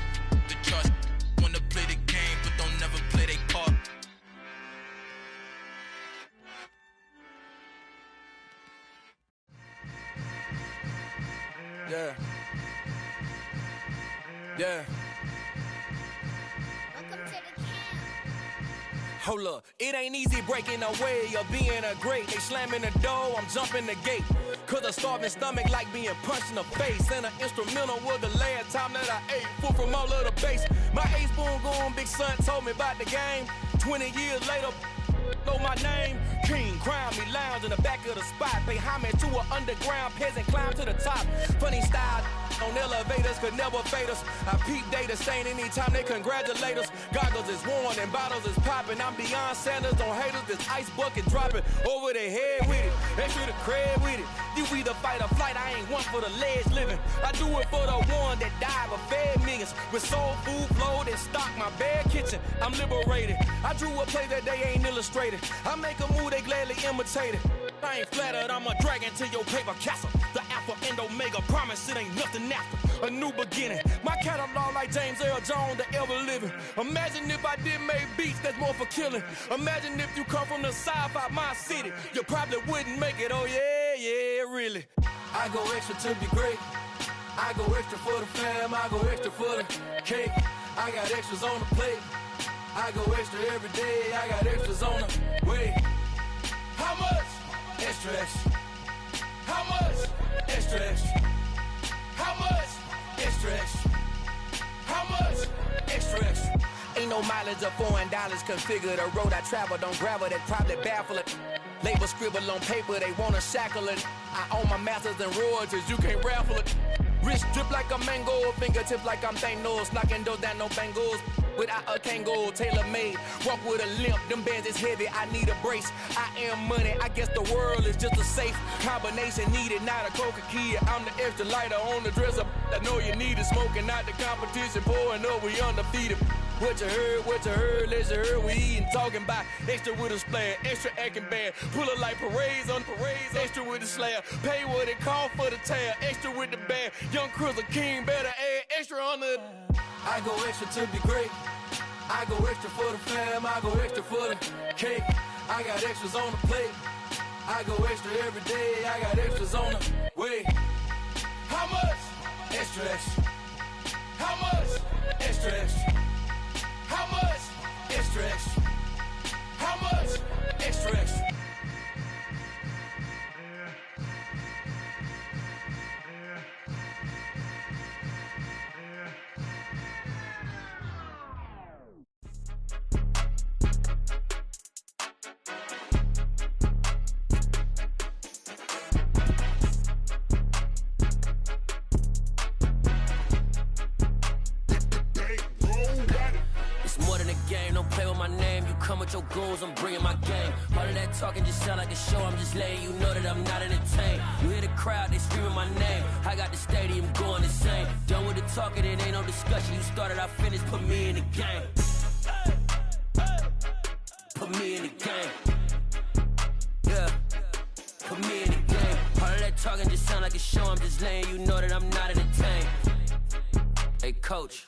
The charts wanna play the game, but don't never play their part. Yeah. Hold up, it ain't easy breaking away or being a great. They slamming the door, I'm jumping the gate. Cause a starving stomach like being punched in the face. And an instrumental was the last time that I ate food from all of the base. My A-spoon going, big son told me about the game. 20 years later, know my name. King, crown me, lounge in the back of the spot. Pay homage to an underground peasant, climb to the top. Funny style, on elevators could never fade us. I peep data stain anytime they congratulate us. Goggles is worn and bottles is popping. I'm Deion Sanders on haters, this ice bucket dropping over their head with it. Extra the cred with it. You either fight or flight, I ain't one for the ledge living. I do it for the one that died but fed millions. With soul food flowed and stocked my bad kitchen. I'm liberated. I drew a play that they ain't illustrated. I make a move, they gladly imitate it. I ain't flattered, I'm a dragon to your paper castle. The Alpha and Omega, promise it ain't nothing after. A new beginning. My catalog like James Earl Jones, the ever living. Imagine if I did make beats that's more for killing. Imagine if you come from the south out my city. You probably wouldn't make it, oh yeah, really. I go extra to be great. I go extra for the fam, I go extra for the cake. I got extras on the plate. I go extra every day, I got extras on the way. How much? Extra, extra. How much? Extra, extra. How much? Extra, extra. How much? Extra, extra. Ain't no mileage of $4 configure the road I travel. Don't gravel that probably baffle it. Label scribble on paper, they wanna shackle it. I own my masters and royalties, you can't raffle it. Wrist drip like a mango, fingertips like I'm Thanos, knocking those down no bangles. Without a Kango, tailor-made, walk with a limp, them bands is heavy, I need a brace. I am money, I guess the world is just a safe combination needed, not a coca-key. I'm the extra lighter on the dresser, I know you need it, smoking out the competition, pouring up, we undefeated. What you heard, let's hear we eatin', talking about extra with a splash, extra acting bad, pull it like parades on parades, extra with the slab, pay what it cost for the tab, extra with the bag, young Chris a king, better add extra on the. I go extra to be great, I go extra for the fam, I go extra for the cake, I got extras on the plate, I go extra every day, I got extras on the way. How much? Extra, extra. How much? Extra, extra. How much? Extra, extra. How much? Extra, extra. Come with your goons, I'm bringing my game. All of that talking just sound like a show, I'm just letting you know that I'm not entertained. You hear the crowd, they screaming my name. I got the stadium going insane. Done with the talking, it ain't no discussion. You started, I finished, put me in the game. Put me in the game. Yeah, put me in the game. All of that talking just sound like a show, I'm just letting you know that I'm not entertained. Hey coach,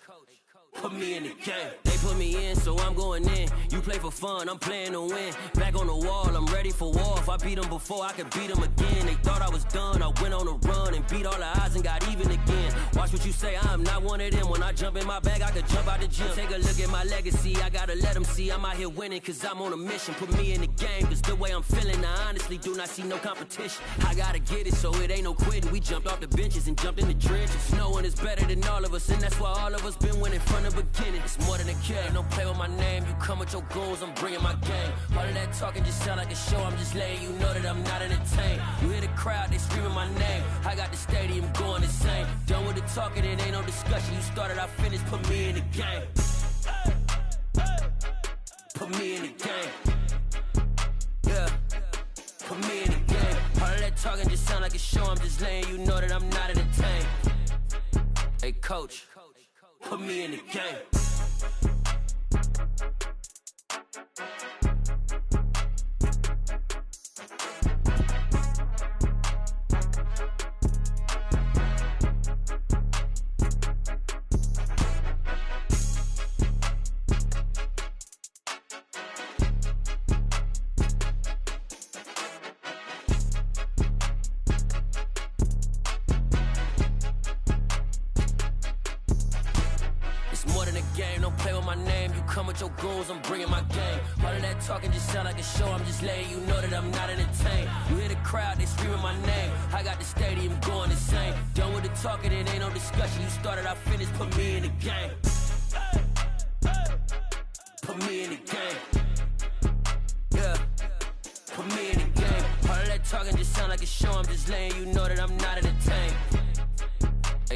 put me in the game. They put me in, so I'm going in. You play for fun, I'm playing to win. Back on the wall, I'm ready for war. If I beat them before, I could beat them again. They thought I was done, I went on a run and beat all the odds and got even again. Watch what you say, I'm not one of them. When I jump in my bag, I could jump out the gym. Take a look at my legacy, I gotta let them see I'm out here winning, cause I'm on a mission. Put me in the game, cause the way I'm feeling, I honestly do not see no competition. I gotta get it, so it ain't no quitting. We jumped off the benches and jumped in the trenches. No one is better than all of us, and that's why all of us been winning from the beginning. It's more than a game, don't play with my name. You come with your goons, I'm bringing my game. All of that talking just sound like a show, I'm just letting you know that I'm not entertained. You hear the crowd, they screaming my name. I got the stadium going insane. Done with the talking, it ain't no discussion. You started, I finished, put me in the game. Put me in the game. Yeah, put me in the game. All of that talking just sound like a show, I'm just letting you know that I'm not entertained. Hey coach, put me in the game. Your goons, I'm bringing my game. All of that talking just sound like a show, I'm just letting you know that I'm not entertained. You hear the crowd, they screaming my name. I got the stadium going insane. Done with the talking, it ain't no discussion. You started, I finished, put me in the game. Put me in the game. Yeah, put me in the game. All of that talking just sound like a show, I'm just letting you know that I'm not entertained. Hey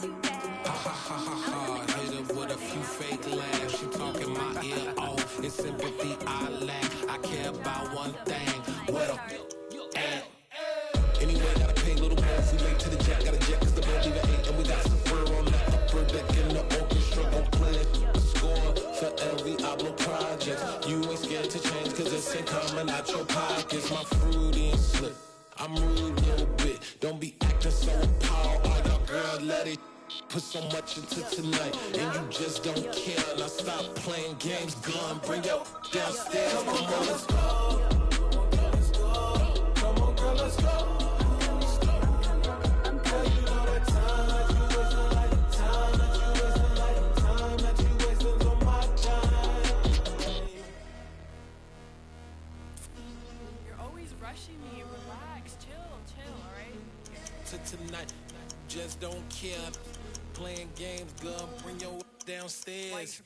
Ha ha ha ha ha. Hit her with a few fake laughs. She talking my ear off. It's sympathy I lack. I care about one thing. Well, and anyway, gotta pay little more. We late to the jet, got a jet cause the boat leave at 8. And we got some fur on the upper deck in the orchestra. Gon' play the score for every Ablo project. You ain't scared to change cause this ain't coming out your pockets. My fruity and slip. I'm rude a little bit. Don't be acting so appalled. All y'all girl, let it put so much into tonight. And you just don't care. Now stop playing games. Gun, bring your downstairs. Come on, girl, let's go. Come on, girl, let's go. Tonight, just don't care. Playing games, gun, bring your downstairs.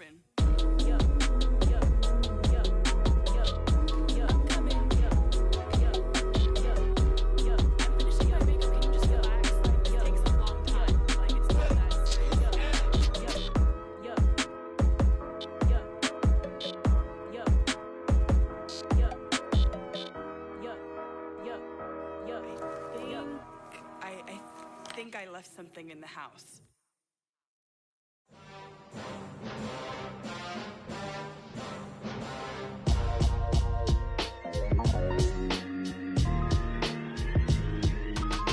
I left something in the house.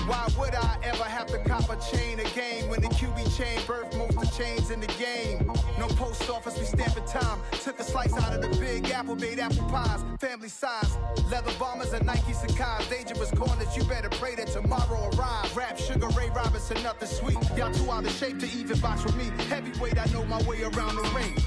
Why would I ever have to cop a chain again when the QB chain birthed most of the chains in the game? No post office, we stamping time. Took a slice out of the Big Apple, made apple pies, family size. Leather bombers and Nike Sacai's. Dangerous corners, you better pray that tomorrow arrives. Rap, Sugar Ray Robinson, nothing sweet. Y'all too out of shape to even box with me. Heavyweight, I know my way around the ring.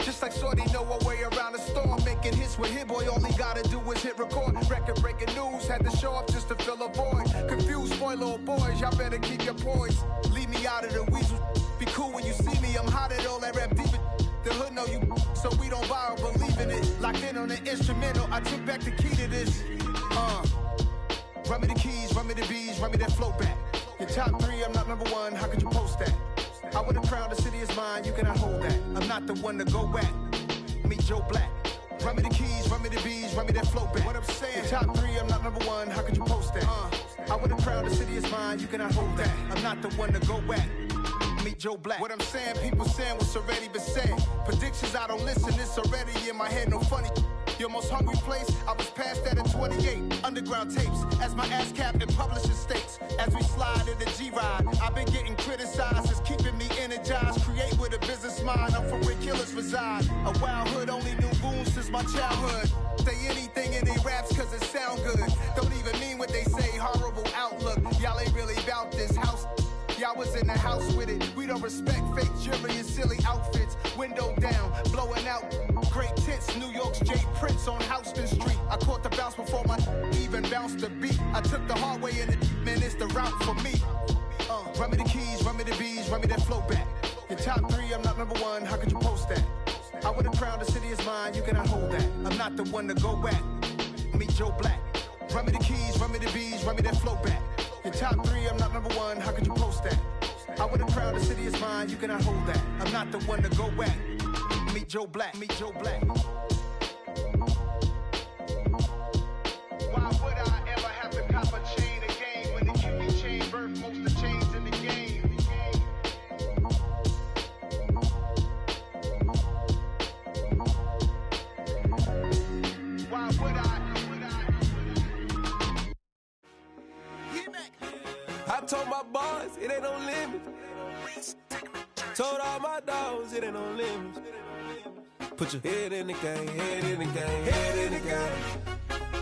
Just like Shorty know her way around the storm. Making hits with Hit Boy, all he gotta do is hit record. Record breaking news, had to show up just to fill a void. Confused, spoiled little boys, y'all better keep your poise. Leave me out of the weasel. Be cool when you see me, I'm hot at all that rap deep. The hood know you, so we don't borrow, believe in it. Locked in on the instrumental, I took back the key to this. Run me the keys, run me the bees, run me that flow back. Your top 3, I'm not number 1, how could you post that? I would've crowned the city is mine, you cannot hold that. I'm not the one to go at. Meet Joe Black. Run me the keys, run me the bees, run me that flow back. What I'm saying, your top 3, I'm not number 1, how could you post that? I would've crowned the city is mine, you cannot hold that. I'm not the one to go at. Meet Joe Black. What I'm saying, people saying what's already been said. Predictions, I don't listen, it's already in my head, no funny. Your most hungry place, I was past that in 28. Underground tapes, as my ass cap in publishing states. As we slide in the G-Ride, I've been getting criticized, it's keeping me energized. Create with a business mind, I'm from where killers reside. A wild hood, only knew goons since my childhood. Say anything in they raps cause it sound good. Don't even mean what they say, horrible outlook. Y'all ain't really about this house. Y'all was in the house with it. We don't respect fake jewelry and silly outfits. Window down, blowing out great tits. New York's Jay Prince on Houston Street. I caught the bounce before my even bounced the beat. I took the hard way in it, man, it's the route for me. Run me the keys, run me the bees, run me that flow back. Your top 3, I'm not number 1, how could you post that? I would've crowned the city is mine, you cannot hold that. I'm not the one to go at. Meet Joe Black. Run me the keys, run me the bees, run me that flow back. Your top 3, I'm not number 1, how could you post that? I would've crowned the city is mine, you cannot hold that. I'm not the one to go at. Meet Joe Black, meet Joe Black. Why would I ever have to cop a chain again when the QB chain birthed most of the chains in the game? Why would I? I told my boys, it ain't no limits. Told all my dogs, it ain't no limits. Put your head in the game, head in the game, head in the game.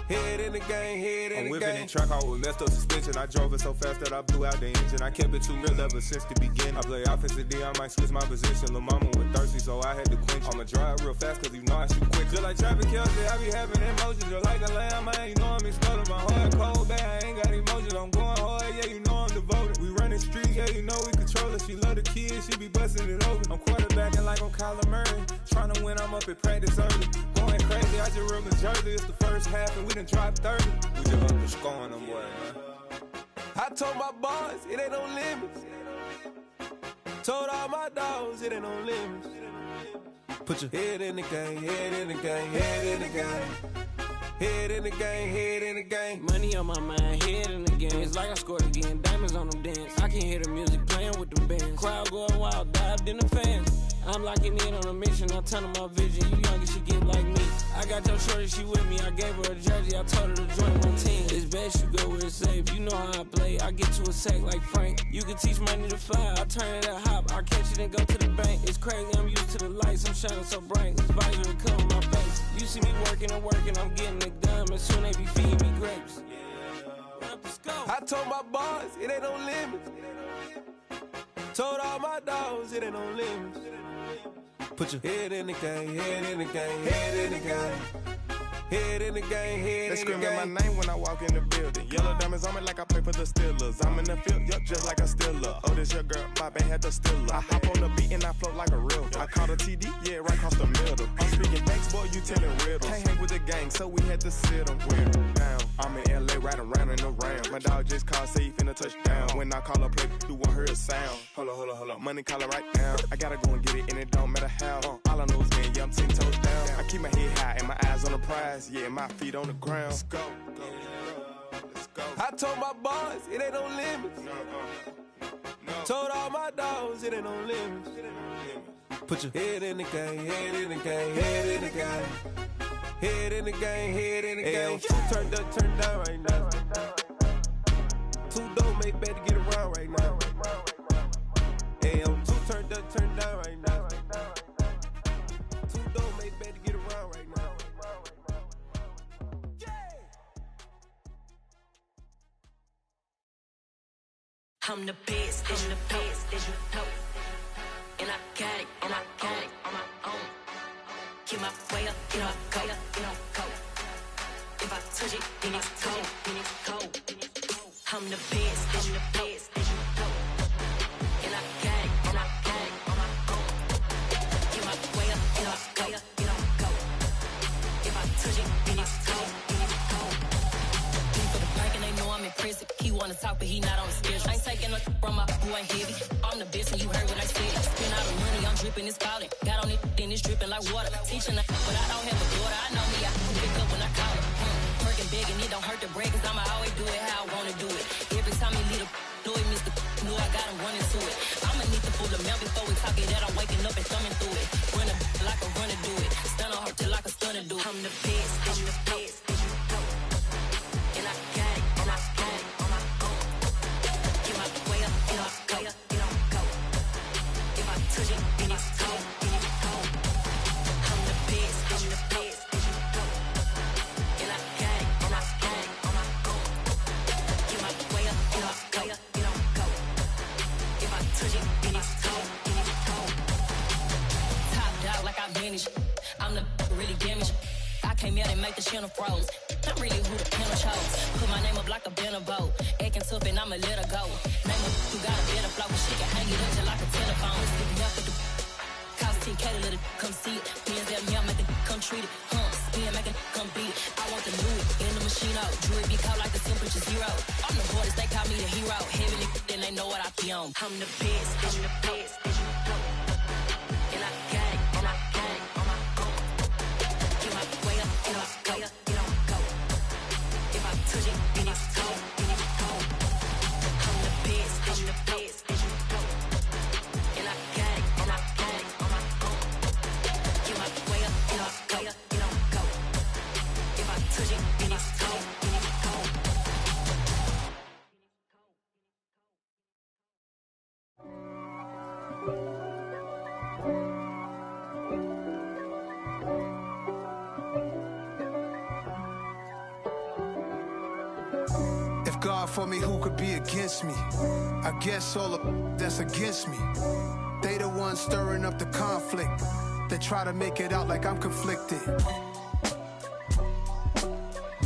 Head in the game, head in the game. I'm whipping in track, I was messed up suspension. I drove it so fast that I blew out the engine. I kept it too real ever since the beginning. I play offensive D, I might switch my position. Lil' mama was thirsty, so I had to quench. I'ma drive real fast, cause you know I shoot quick. Just like Travis Kelce, I be having emotions. Just like a lamb, man, you know I'm exploding. My heart cold, bad, I ain't got emotions. I'm going hard, yeah, you know I'm devoted. We running streets, yeah, you know we control it. She love the kids, she be busting it over. I'm quarterbacking like I'm Kyler Murray. Trying to win, I'm up at practice early. Going crazy, I just real the jersey. It's the first half, and we done dropped 30. We just underscoring them, boy, man. I told my boys, it ain't no limits. Told all my dogs it ain't no limits. Put your head in the game, head in the game, head in the game. Head in the game, head in the game. Money on my mind, head in the game. It's like I scored again, diamonds on them dance. I can hear the music playing with them bands. Crowd going wild, dived in the fans. I'm locking in on a mission, I tell her my vision. You young and she get like me. I got your shorty, she with me. I gave her a jersey, I told her to join my team. It's best you go where it's safe. You know how I play. I get to a sack like Frank. You can teach money to fly. I turn it a hop. I catch it and go to the bank. It's crazy, I'm used to the lights. I'm shining so bright. This visor will cover my face. You see me working and working. I'm getting it done. And soon they be feeding me grapes. Let's go. I told my boys it ain't no limits. Told all my dogs it ain't no limits. Put your head in the game, head in the game, head in the game. Head in the game, head in the game. They screaming my name when I walk in the building. Yellow diamonds on me like I play for the Steelers. I'm in the field, yup, just like a Steeler. Oh, this your girl, my band had the Steeler. I hop on the beat and I float like a real. I caught a TD, yeah, right across the middle. I'm speaking thanks, boy, you telling riddles. Can't hang with the gang, so we had to sit them down. I'm in LA, riding around in the round. My dog just called, say he finna touchdown. When I call a play, you won't hear a sound. Hold up, money calling right now. I gotta go and get it, and it don't matter how. All I know is, man, yeah, I'm 10 toes down. I keep my head high and my eyes on the prize. Yeah, my feet on the ground. Let's go. Let's go. I told my boys it ain't no limits. Told all my dogs it ain't no limits. Put your head in the game, head in the game, head in the game. Head in the game, head in the game. Two turned up, turned down right now. Two don't make better get around right now. Hey, I'm two turned up, turned down right now. Two don't make better get around right now. I'm the best, I'm the best, as you know. And I got it, and I got it on my own. Get my way up, get my go, get my go. If I touch it, then it's cold, then it's cold. I'm the best, I'm the best, as you know. And I got it, and I got it on my own. Get my way up, get my go, get my go. If I touch it, then it's cold, then it's cold. For the bank and they know I'm in prison. He wanna talk, but he not on the schedule. I ain't taking no from my who ain't heavy. I'm the best and you heard what I said. Spend all the money, I'm dripping, it's falling. Got on it, then it's dripping like water. Teaching but I don't have a daughter. I know me, I can pick up when I call her. Working big and it don't hurt to break, cause I'ma always do it how I wanna do it. Every time he lead a do it, Mr. Knew I got him running to it. I'ma need to pull the mail before we talk it that I'm waking up and thumbing through it. Run a like a runner do it. Stun on her till like a stunner do it. I'm the best, I'm the best, as you know. And I got it, and I got it on my own. Get my way up, get my go, get my go. If I touch it, then it's cold, then it's cold. I'm the best, as you know. And I got it, and I got it on my own. Get my way up, get my go, get my go. If I touch it, then it's cold, then it's cold. Top dog like I vanished. I'm the really damaged. I came out and make the channel froze. I'm really who the panel chose. Put my name up like a banner boat. Acting tough and I'ma let her go. Name her who got a better flow. She can hang it up just like a telephone. Stick me up with the cost 10K to let it come see it. Hands at me, I make it come treat it. Spin, make it come beat it. I want the Louis in the machine out. Jewelry be caught like the temperature zero. I'm the hardest, they call me the hero. Heaven it, then they know what I be on. I'm the best, I'm the best, as you know. And I got it, and I got it on my own. Get my way up, get my go, get my go. If I touch it, then it's cold, then it's cold. I'm the best, I'm the best, as you know. And I got it, and I got it on my own. Get my way up, get my go, get my go. If I touch it, then it's cold, then it's cold. If God for me, who could be against me? I guess all of that's against me. They the ones stirring up the conflict. They try to make it out like I'm conflicted.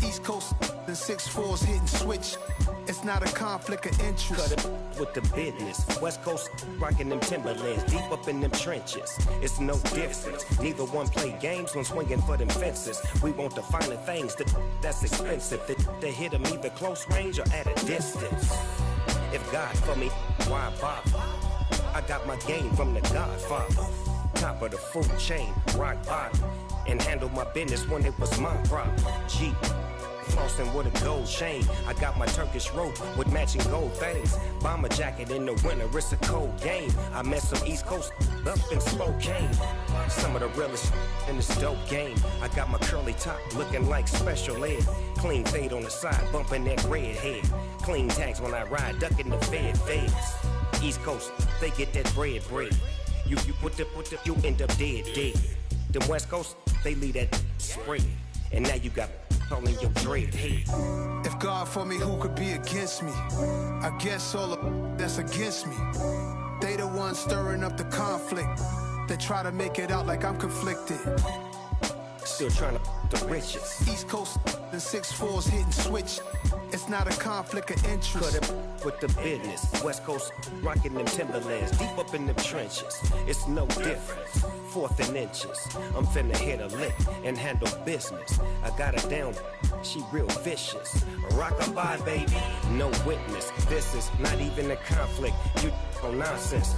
East Coast and 6'4's hitting switch. It's not a conflict of interest. Cut it with the business. West Coast rocking them Timberlands, deep up in them trenches. It's no difference. Neither one play games when swinging for them fences. We want the finer things that's expensive. They hit them either close range or at a distance. If God for me, why bother? I got my game from the Godfather. Top of the food chain, rock bottom. And handle my business when it was my problem. G. Flossing with a gold chain. I got my Turkish rope with matching gold things. Bomber jacket in the winter, it's a cold game. I met some East Coast up in Spokane. Some of the realest in this dope game. I got my curly top looking like special ed. Clean fade on the side, bumping that red head. Clean tags when I ride, ducking the feds. East Coast, they get that bread. You you end up dead. Them West Coast, they leave that spray. And now you got all in your dread head. If God for me, who could be against me? I guess all of that's against me. They the ones stirring up the conflict. They try to make it out like I'm conflicted. Still trying to the riches. East Coast and 6'4s hitting switch. It's not a conflict of interest. Cut it with the business. West Coast rocking them Timberlands, deep up in them trenches. It's no difference. 4th and inches. I'm finna hit a lick and handle business. I got her down, she real vicious. Rock-a-bye, baby, no witness. This is not even a conflict. You on nonsense.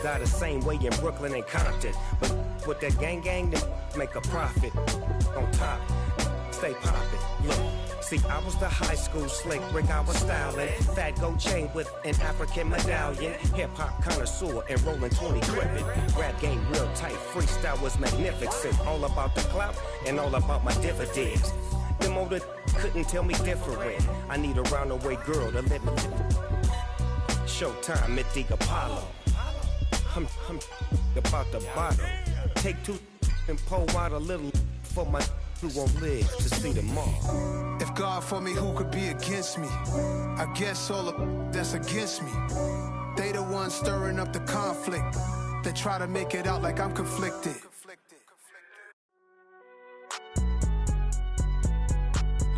Got the same way in Brooklyn and Compton. But with that gang, then make a profit. On top, stay poppin'. Look. See, I was the high school slick Rick, I was styling. Fat gold chain with an African medallion. Hip-hop connoisseur and rolling 20 gripping. Rap game real tight, freestyle was magnificent. All about the clout and all about my dividends. Them older couldn't tell me different. I need a roundaway girl to live with. Showtime at the Apollo. I'm about the bottle. Take 2 and pour out a little for my who won't live to see tomorrow. If God for me, who could be against me? I guess all of that's against me. They the ones stirring up the conflict. They try to make it out like I'm conflicted.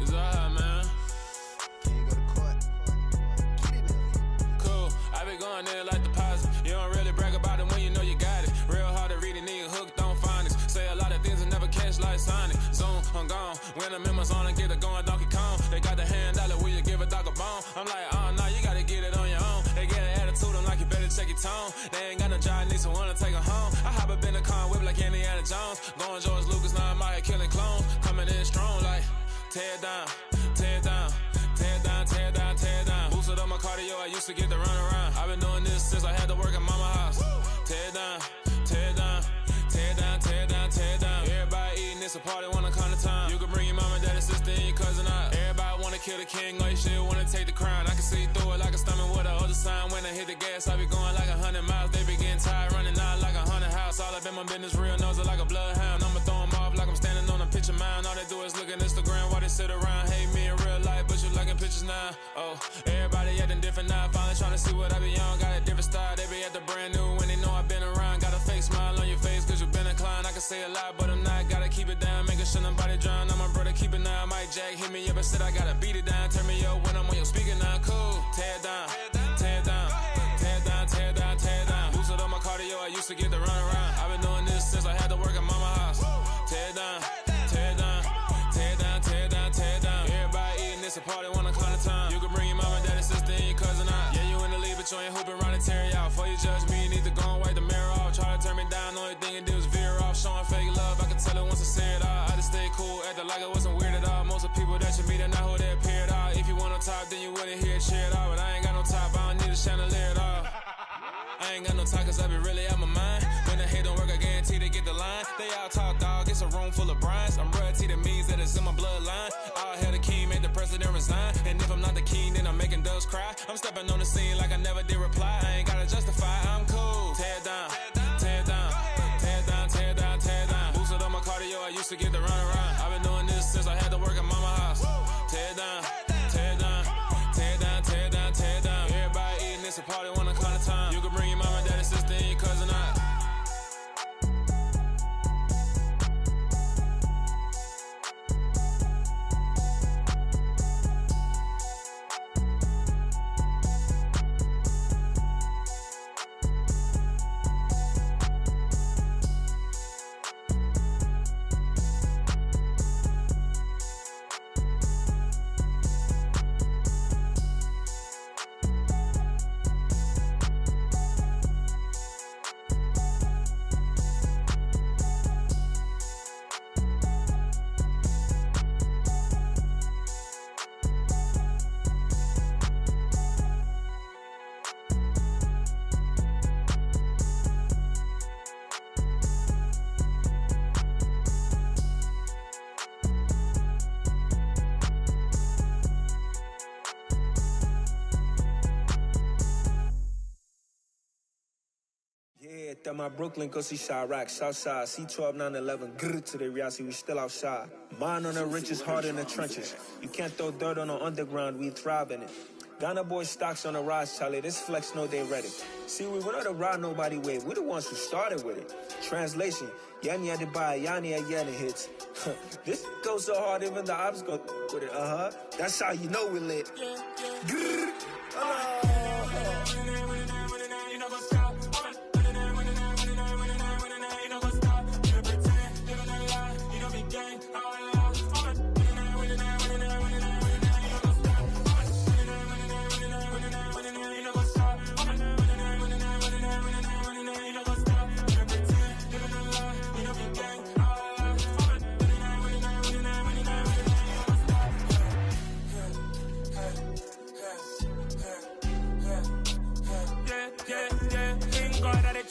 It's alright, man. Cool, I be going there like deposit. You don't really brag about it when you know you got it. Real hard to read a nigga hooked on phonics. Say a lot of things and never catch like Sonic. Zone, I'm gone. When I'm in my zone, I get it going Donkey Kong. They got the $100, will you give a dog a bone? I'm like, oh no, you gotta get it on your own. They get an attitude, I'm like, you better check your tone. They ain't got no job, need someone to take her home. I hop up in the car, whip like Indiana Jones. Going George Lucas, now I'm out here killing clones. Coming in strong like, tear down, tear down, tear down, tear down, tear down. Boosted up my cardio, I used to get to run around. I've been doing this since I had to work at mama house. Tear down, tear down, tear down, tear down, tear down. Everybody eating, it's a party, wanna come to time. You can bring your mama, daddy, sister, and your cousin out. Everybody wanna kill the king, or you shit wanna take the crown. I can see through it like a stomach with a other sign. When I hit the gas, I be going like 100 miles. They be getting tired, running out like 100 house. All up in my business, real nose like a bloodhound. I'ma throw 'em off like I'm standing on a picture mound. All they do is look at Instagram while they sit around. Hate me in real life, but you liking pictures now. Oh, everybody acting different now. Finally trying to see what I be on. Got a different style, they be at the brand new when they know I've been around. Got a fake smile on your face, cause you been inclined. I can say a lot, but I'm not. Gotta keep it down, making sure nobody drown. I'm my brother, keep it now. Mike Jack hit me up and said I gotta beat it down. Turn me up when I'm on your speaker now. Cool, tear down, tear down, tear down, tear down, tear down. Boosted up my cardio, I used to get to run around. I've been doing this since I had to work at mama house. Tear down, tear down, tear down, tear down, tear down. Everybody eating, it's a party, wanna come to time. You can bring your mama, daddy, sister, and your cousin out. Yeah, you in the lead, but you ain't hooping around and tear you out. Before you judge me, you need to go and wipe the mirror off. Try to turn me down, only thing it did was veer off. Showing fake love, I can tell it once I say it all. I just stay cool, acting like it wasn't weird at all. Most of the people that you meet are not who they appear at all. If you want on top, then you wouldn't hear it cheer at all. But I ain't got no top, I don't need a chandelier at all. I ain't got no time, cause I be really out my mind. When the hate don't work, I guarantee they get the line. They all talk, dog, it's a room full of brines. I'm royalty, that means that it's in my bloodline. All hail the king, made the president resign. And if I'm not the king, then I'm making doves cry. I'm stepping on the scene like I never did reply. I ain't gotta justify, I'm cool. Tear down, tear down, tear down, tear down, tear down. Boosted up my cardio, I used to get to run around. I've been doing this since I had to work at mama house. Tear down, tear down, tear down, tear down, tear down. Everybody eating, it's a party, wanna come to time. You can bring your mama, daddy, sister, and your cousin out. That my Brooklyn, go see Chirac, Southside, C12, 911, grrr to the reality, we still outside. Mine on the riches, hard in the trenches. You can't throw dirt on the underground, we thrive in it. Ghana boy stocks on the rise, Charlie, this flex know they ready. See, we not the ride nobody with, we the ones who started with it. Translation, Yani had to buy, Yani had Yanni hits. This goes so hard, even the ops go with it, That's how you know we lit. Grrr.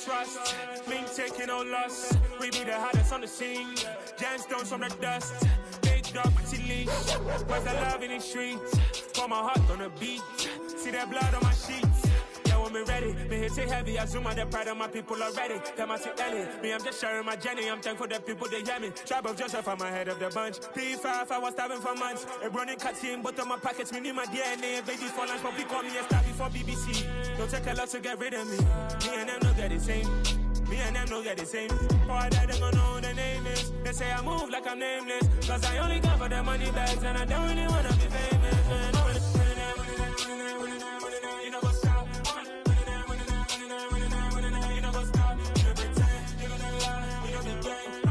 Trust, me taking no loss. We be the hottest on the scene. Gemstones from the dust. Big dog, pretty leash. Where's the love in the streets? Pour my heart on the beat. See that blood on my sheets. Yeah, when me ready, me hit it heavy. I zoom out the pride of my people already. Them I see Ellie. Me, I'm just sharing my journey. I'm thankful that people they hear me. Tribe of Joseph, I'm ahead of the bunch. P5, I was starving for months. A running cuts in, but on my pockets, me need my DNA. Babies for lunch, but we call me a star before BBC. Don't take a lot to get rid of me. Me and them know that the same. Me and them know that the same. Boy, that they gon' know who the name is. They say I move like I'm nameless. Cause I only come for the money bags and I don't really wanna be famous. Man. You know what's up? You know what's up? You pretend, you gonna lie, you know the game.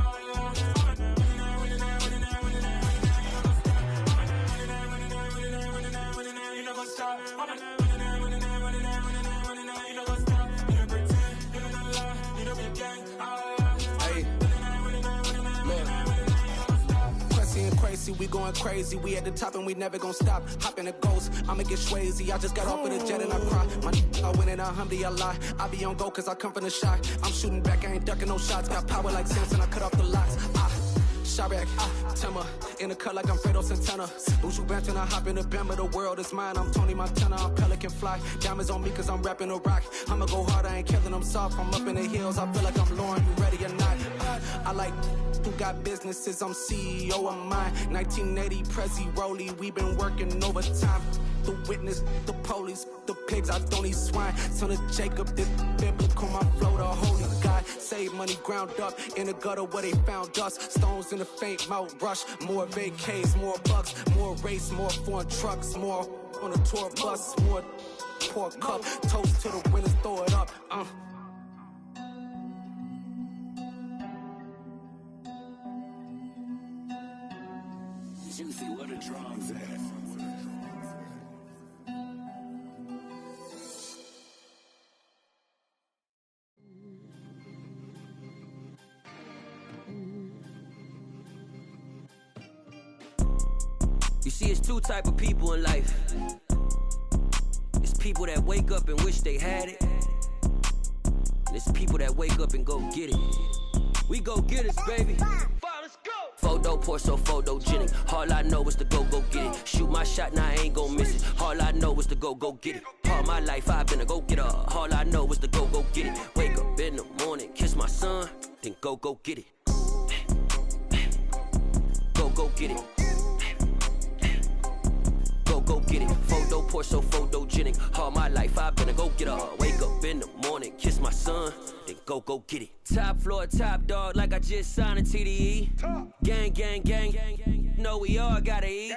You know what's up? Crazy, we going crazy. We at the top and we never gon' stop. Hop in the ghost, I'ma get swayzy. I just got off of the jet and I cry. I win in a Humvee, I lie. I be on go cause I come from the shot. I'm shooting back, I ain't ducking no shots. Got power like Samson, I cut off the locks. Chirac, Timmer, in the cut like I'm Fredo Santana. Buju Banton, I hop in the Bama, the world is mine. I'm Tony Montana, I'm Pelican Fly. Diamonds on me cause I'm rapping a rock. I'ma go hard, I ain't killing them soft. I'm up in the hills, I feel like I'm Lauren, you ready or not? I like who got businesses, I'm CEO of mine. 1980 Prezi Rollie, we been working overtime. The witness, the police, the pigs, I don't eat swine. Son of Jacob, this biblical, my flow, the holy God. Save money ground up in the gutter where they found us. Stones in the faint mouth rush. More vacays, more bucks, more race, more foreign trucks, more on a tour bus, more pork cup. Toast to the winners, throw it up. Juicy, where the drums at? You see, it's two type of people in life. It's people that wake up and wish they had it. And it's people that wake up and go get it. We go get it, baby. Photo pour so photogenic. All I know is to go get it. Shoot my shot, now I ain't gon' miss it. All I know is to go get it. All my life I've been a go getter. All I know is to go get it. Wake up in the morning, kiss my son, then go get it. Go get it. Go get it. Photo pour so photogenic. All my life I've been a go getter. Wake up in the morning, kiss my son, then go get it. Top floor, top dog, like I just signed a TDE. Gang, gang, gang, gang, gang. Know we all gotta eat.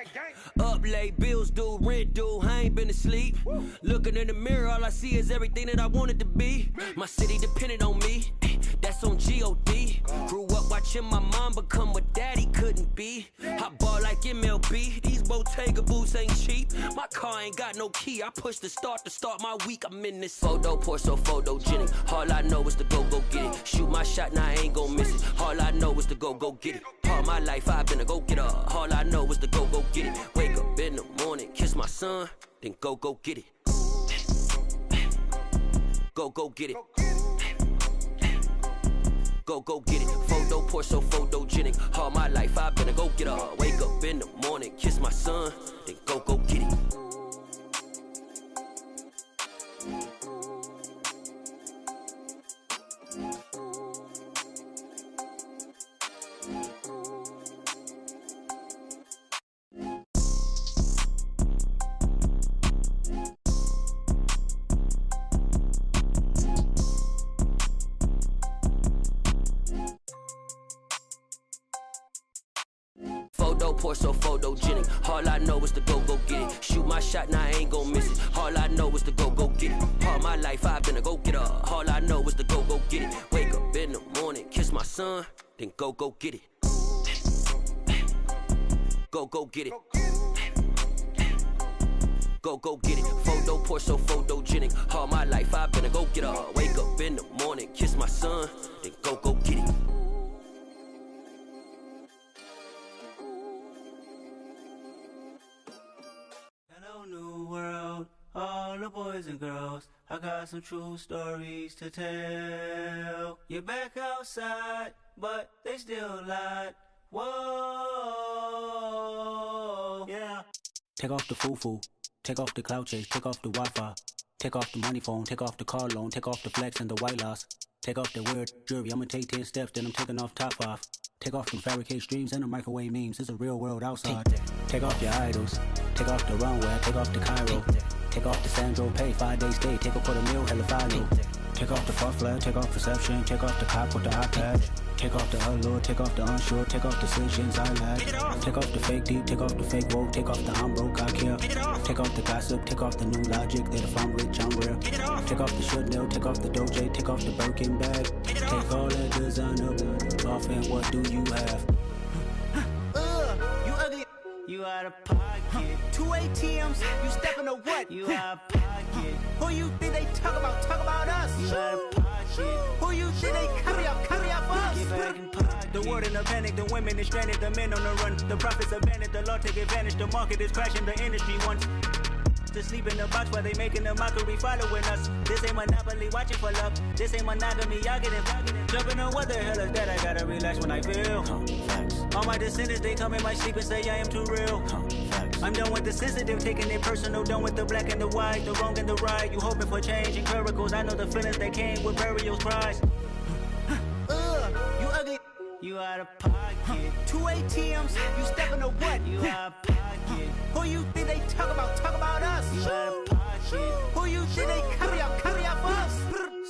Up late, bills due, rent due. I ain't been asleep. Looking in the mirror, all I see is everything that I wanted to be. My city depended on me. That's on G.O.D. Grew up watching my mom become what daddy couldn't be. I ball like MLB. These Bottega boots ain't cheap. My car ain't got no key. I push the start to start my week. I'm in this photo pour so photogenic. All I know is to go get it. Shoot my shot, now I ain't gon' miss it. All I know is to go get it. All my life I've been a go getter. All I know is to go get it. Wake up in the morning, kiss my son, then go get it. Go get it. Go get it. Photo pour so photogenic. All my life I've been a go getter. Wake up in the morning, kiss my son, then go get it. Photo poor, so photogenic. All I know is to go get it. Shoot my shot, now I ain't gon' miss it. All I know is to go get it. All my life I've been a go-getter. All I know is to go get it. Wake up in the morning, kiss my son, then go get it. Go get it. Go get it. Photo poor, so photogenic. All my life I've been a go-getter. Wake up in the morning, kiss my son, then go get it. Hello, new world, all the boys and girls. I got some true stories to tell. You're back outside, but they still lied. Whoa, yeah. Take off the foo-foo, take off the cloud chase, take off the Wi-Fi, take off the money phone, take off the car loan, take off the flex and the white loss. Take off the weird jewelry, I'ma take 10 steps, then I'm taking off top off. Take off them fabricate streams and the microwave memes, it's a real world outside. Take off your idols, take off the runway, take off the Cairo. Take off the Sandro Pay, 5-day stay, take off for the meal, hella follow. Take off the fuffler, take off perception, take off the cop with the iPad. Take off the allure, take off the unsure, take off decisions I lack. Take off the fake deep, take off the fake woke, take off the I'm broke, I care. Take off the gossip, take off the new logic, that if I'm rich, I'm real. Take off the Chanel, take off the Doja, take off the Birkin bag. Take all that designer off and what do you have? You ugly, you out of pocket. 2 ATMs, you stepping to what? You out of pocket. Who you think they talk about us? You out of pocket. Who you think they carry up us? Get back in pocket. The world in a panic, the women is stranded, the men on the run. The profits abandoned, the law take advantage, the market is crashing, the industry wants to sleep in the box while they making a mockery following us. This ain't Monopoly, watching for love. This ain't monogamy, y'all get it. Jumping on what the hell is that? I gotta relax when I feel. All my descendants, they come in my sleep and say I am too real. I'm done with the sensitive, taking it personal. Done with the black and the white, the wrong and the right. You hoping for change and miracles. I know the feelings that came with burial cries. You ugly, you out of pocket. 2 ATMs, you stepping to what? You out of pocket. Who you think they talk about us? You out of pocket. Who you think they carry up us?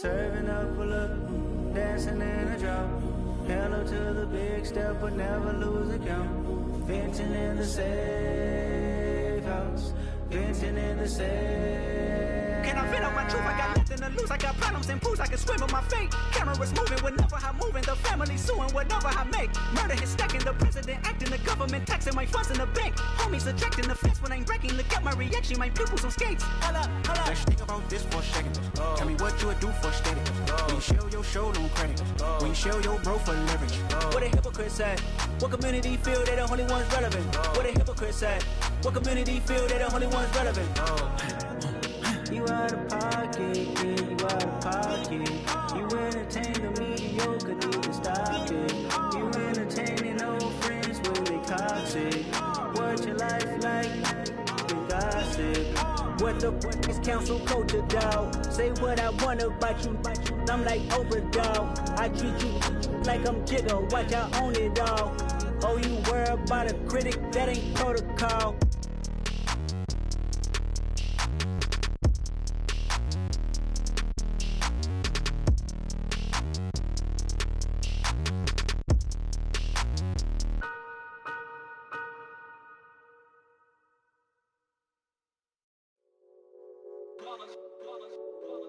Serving up a look, dancing in a drop. Hello to the big step, but never lose a count. Venting in the safe house, venting in the safe. Can I vent out my truth? I got nothing to lose. I got problems and pools. I can swim with my fate. Cameras moving whenever I'm moving. The family suing whatever I make. Murder is stacking. The president acting. The government taxing my funds in the bank. Homies ejecting the fence when I'm breaking. Look at my reaction. My pupils on skates. Hold up. Let's think about this for a second. Tell me what you would do for steady. When you show your show no credit. When you show your bro for leverage. What a hypocrite said. What community feel they the only ones relevant? What a hypocrite said. What community feel they the only ones relevant? You out of pocket, yeah, you out of pocket. You entertain the mediocre, need to stop it. You entertaining old friends when they toxic. What your life like? The gossip. What the fuck is council culture, dog? Say what I want about you, I'm like overdog. I treat you like I'm Jigga, watch I own it all. Oh, you worry about a critic, that ain't protocol.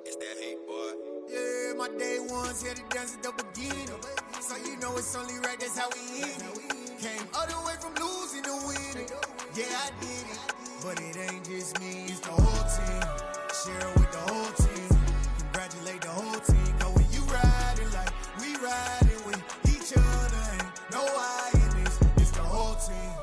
It's that hate, boy. Yeah, my day ones here to dance at the beginning. So you know it's only right, that's how we end it. Came all the way from losing to winning. Yeah, I did it. But it ain't just me, it's the whole team. Share it with the whole team. Congratulate the whole team. Cause when you riding like we riding with each other, ain't no I in this. It's the whole team.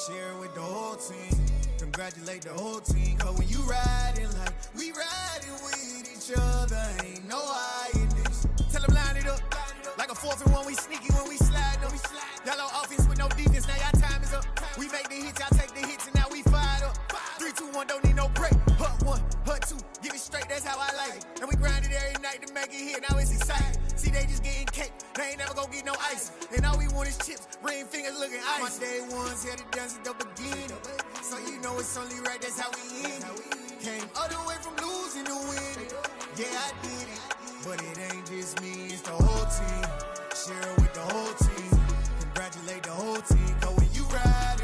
Share it with the whole team. Congratulate the whole team. Cause when you riding like we riding with each other, ain't no I in this. Tell them line it up. Like a 4th and 1, we sneaky when we slide them. Y'all on offense with no defense, now y'all time is up. We make the hits, y'all take the hits, and now we fired up. 3, 2, 1, don't need no break. Hut 1, hut 2, give it straight, that's how I like it. And we grind it every night to make it hit, now it's exciting. See, they just getting cake, they ain't never gonna get no ice. And all we want is chips, ring fingers looking ice. My day ones here to dance at the beginning. So you know it's only right, that's how we end it. Came all the way from losing to winning. Yeah, I did it. But it ain't just me, it's the whole team. Share it with the whole team. Congratulate the whole team. Cause when you ride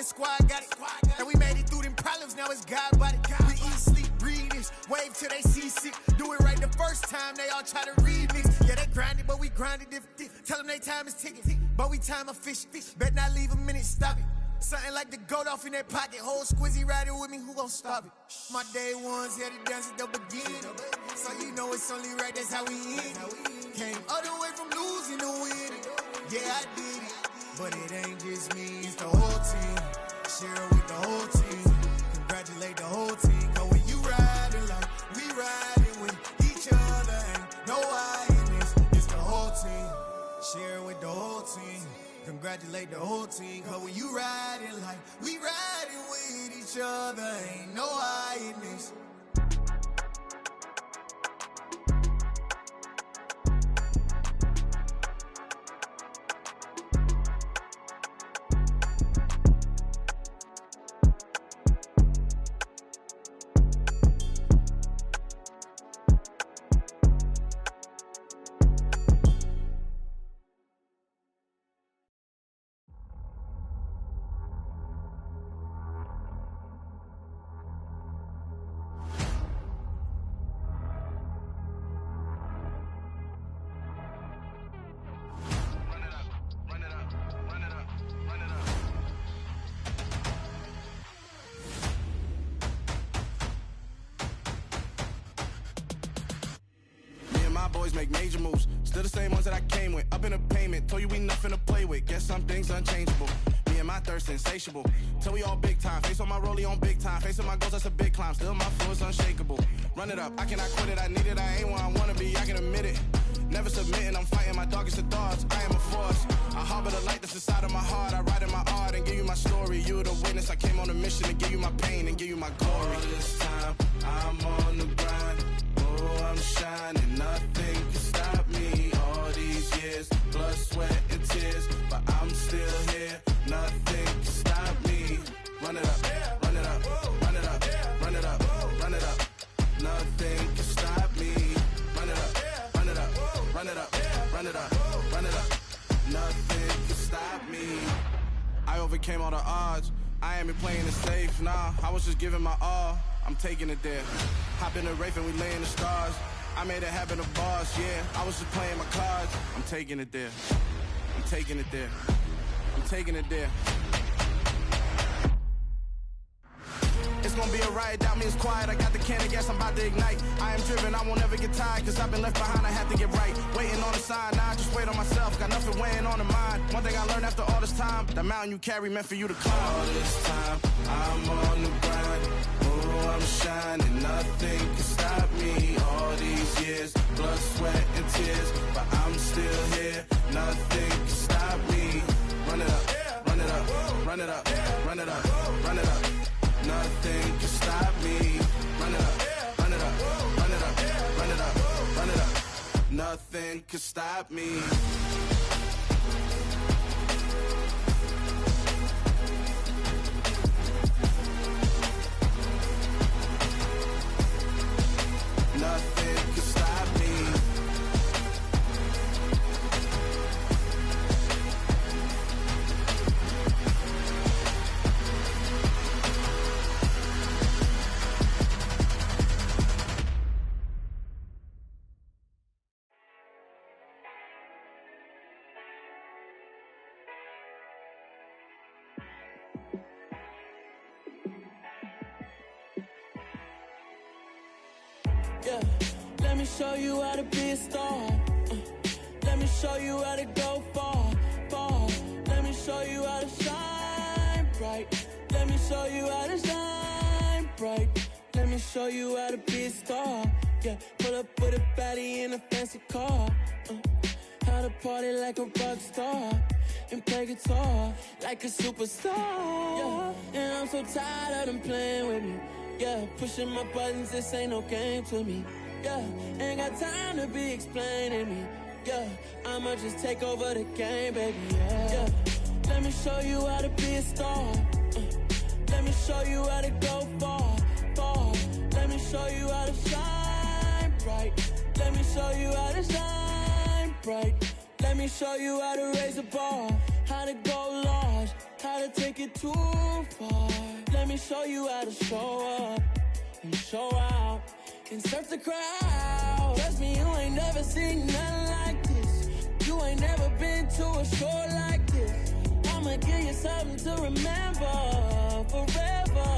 squad got it. And we made it through them problems, now it's God body. We eat, sleep, breathe this, wave till they see sick. Do it right the first time, they all try to remix. Yeah, they grinded, but we grinded different. Tell them they time is ticking, but we time efficient. Bet not leave a minute, stop it. Something like the goat off in that pocket. Whole squizzy riding with me, who gon' stop it? My day ones here to dance at the beginning. So you know it's only right, that's how we end. Came all the way from losing to winning. Yeah, I did it, but it ain't just me, it's the whole team. Share it with the whole team. Congratulate the whole team. Cause when you riding like we riding with each other, ain't no I in this, it's the whole team. Share it with the whole team. Congratulate the whole team. Cause when you riding like we riding with each other, ain't no I in this. Boys make major moves, still the same ones that I came with. Up in a payment, told you we nothing to play with. Guess some things unchangeable. Me and my thirst insatiable. Till we all big time. Face on my rollie on big time. Facing my goals, that's a big climb. Still my flow is unshakable. Run it up, I cannot quit it. I need it, I ain't where I wanna be. I can admit it. Never submitting, I'm fighting my darkest of thoughts. I am a force. I harbor the light that's inside of my heart. I write in my art and give you my story. You the witness. I came on a mission to give you my pain and give you my glory. All this time, I'm on the grind. Oh, I'm shining. Nothing can stop me. All these years, blood, sweat, and tears, but I'm still here. Nothing can stop me. Run it up, run it up, run it up, run it up, run it up. Nothing can stop me. Run it up, run it up, run it up, run it up, run it up. Nothing can stop me. I overcame all the odds. I ain't been playing it safe, nah. I was just giving my all. I'm taking it there. Hop in the Wraith and we lay in the stars. I made it happen to bars, yeah. I was just playing my cards. I'm taking it there. I'm taking it there. I'm taking it there. It's gonna be a riot, doubt me it's quiet. I got the can of gas, I'm about to ignite. I am driven, I won't ever get tired, cause I've been left behind, I have to get right. Waiting on the sign, now I just wait on myself. Got nothing weighing on the mind. One thing I learned after all this time, the mountain you carry meant for you to climb. All this time, I'm on the grind. Oh, I'm shining, nothing can stop me. All these years, blood, sweat, and tears, but I'm still here. Nothing can stop me. Run it up, run it up, run it up, run it up, run it up. Nothing can stop me. Run it up, run it up, run it up, run it up, run it up. Nothing can stop me. Nothing can stop me. Yeah, let me show you how to be a star. Let me show you how to go far, far. Let me show you how to shine bright. Let me show you how to shine bright. Let me show you how to be a star. Yeah, pull up with a baddie in a fancy car. How to party like a rock star and play guitar like a superstar. Yeah, and I'm so tired of them playing with me. Yeah, pushing my buttons, this ain't no game to me. Yeah, ain't got time to be explaining me. Yeah, I'ma just take over the game, baby. Yeah, let me show you how to be a star. Let me show you how to go far, far. Let me show you how to shine bright. Let me show you how to shine bright. Let me show you how to raise a bar, how to go large, how to take it too far. Let me show you how to show up and show out and surf the crowd. Trust me, you ain't never seen nothing like this. You ain't never been to a show like this. I'ma give you something to remember forever.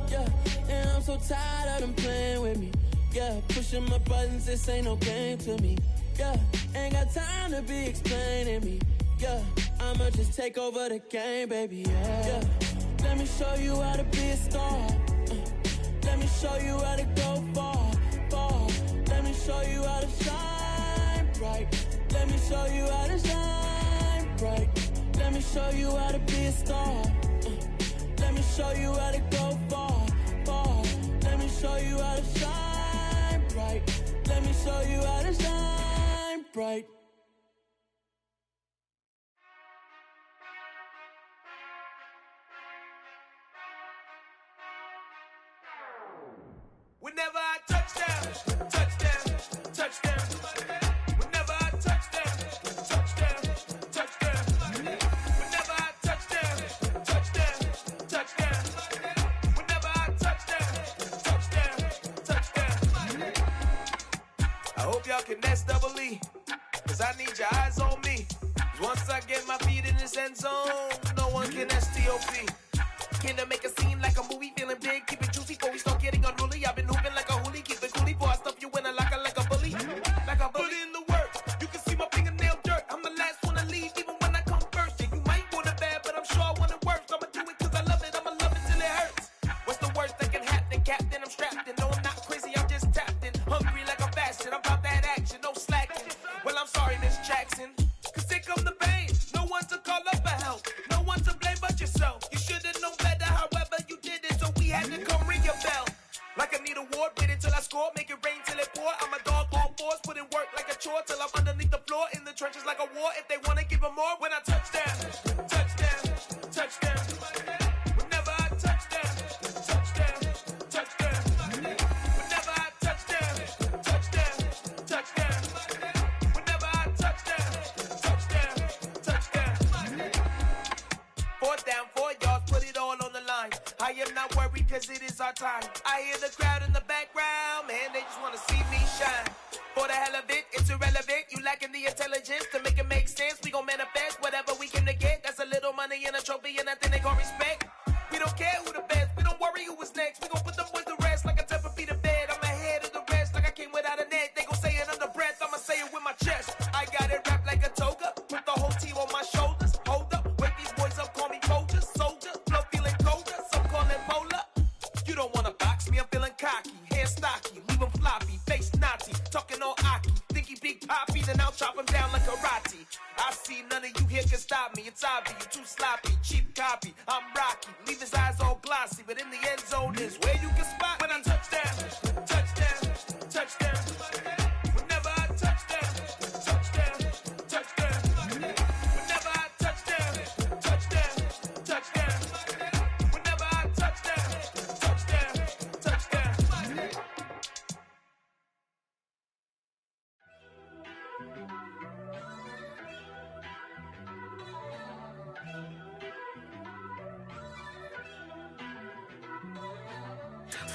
Yeah, and I'm so tired of them playing with me. Yeah, pushing my buttons, this ain't no game to me. Yeah, ain't got time to be explaining me. Yeah, I'ma just take over the game, baby. Yeah, let me show you how to be a star. Let me show you how to go far, far. Let me show you how to shine bright. Let me show you how to shine bright. Let me show you how to be a star. Let me show you how to go far, far. Let me show you how to shine bright. Let me show you how to shine bright. Whenever I touch down, touchdown, touchdown. Whenever I touch down, touchdown, touchdown. Whenever I touch down, touchdown, touchdown. Whenever I touch down, touchdown, touchdown. I hope y'all can nest double E, cause I need your eyes on me. Cause once I get my feet in this end zone, no one can STOP. Can I make a scene like a movie, feeling big, keep it juicy before we start getting unruly. I've been hooping like a hoolie, keep it coolie before I stuff you in a locker like a bully. Like a bully. Put in the work, you can see my fingernail dirt. I'm the last one to leave, even when I come first. Yeah, you might want it bad, but I'm sure I want it worse. I'ma do it cause I love it, I'ma love it till it hurts. What's the worst that can happen, Captain? I'm strapped in, no I'm not crazy, I'm just tapped in. Hungry like I'm fasting, I'm about that action, no slacking. Well, I'm sorry, Miss Jackson, cause here come the pain. No one to call up for help, no one to blame but yourself. You should've known better, however you did it, so we had to come ring your bell. Like I need a ward, wait until I score, make it rain till it pour. I'm a dog on fours, put in work like a chore till I'm underneath the floor, in the trenches like a war. If they wanna give them more, when I touch down, touchdown, touchdown. Whenever I touch down, touchdown, touchdown. Whenever I touch down, touchdown, touchdown. Whenever I touch down, touchdown, touchdown. 4th down, 4 yards, put it all on the line. I am not worried cause it is our time. I hear the crowd in the background, man, they just wanna see me shine. For the hell of it, it's irrelevant. You lacking the intelligence to make it make sense. We gon' manifest whatever we came to get. That's a little money and a trophy and nothing they gon' respect. We don't care who the best, we don't worry who was next. We gon' put them boys to rest like a 10-feet of bed. I'm ahead of the rest like I came without a net. They gon' say it under breath, I'ma say it with my chest. I got it wrapped like a toga, put the whole team on my shoulders. Hold up, wake these boys up, call me soldier, soldier. Flow feeling colder, some call it polar. You don't wanna box me, I'm feeling cocky. Hair stocky, leave him floppy, face naughty. Talking all aki, think he big poppy, then I'll chop him down like karate. I see none of you here can stop me. It's obvious, you too sloppy, cheap copy. I'm Rocky, leave his eyes all glossy, but in the end zone is where you can spot when I touch down, touchdown, touchdown. Whenever I touch down, touchdown, touchdown. Whenever I touch down, touchdown, touchdown. Whenever I touch down, touchdown, touchdown.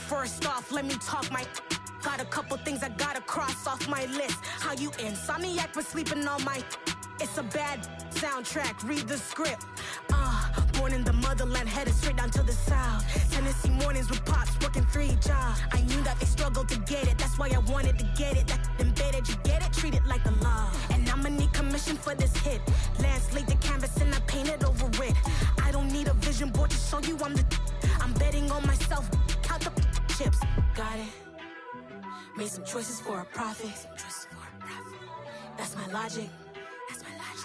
First off, let me talk my. Got a couple things I gotta cross off my list. How you insomniac for sleeping on my. It's a bad soundtrack, read the script. Born in the motherland, headed straight down to the south. Tennessee mornings with pops, working 3 jobs. I knew that they struggled to get it, that's why I wanted to get it. That embedded, you get it, treat it like a law. And I'ma need commission for this hit. Lance laid the canvas and I painted over it. I don't need a vision board to show you I'm the. I'm betting on myself, count the chips. Got it. Made some choices for a profit. That's my logic.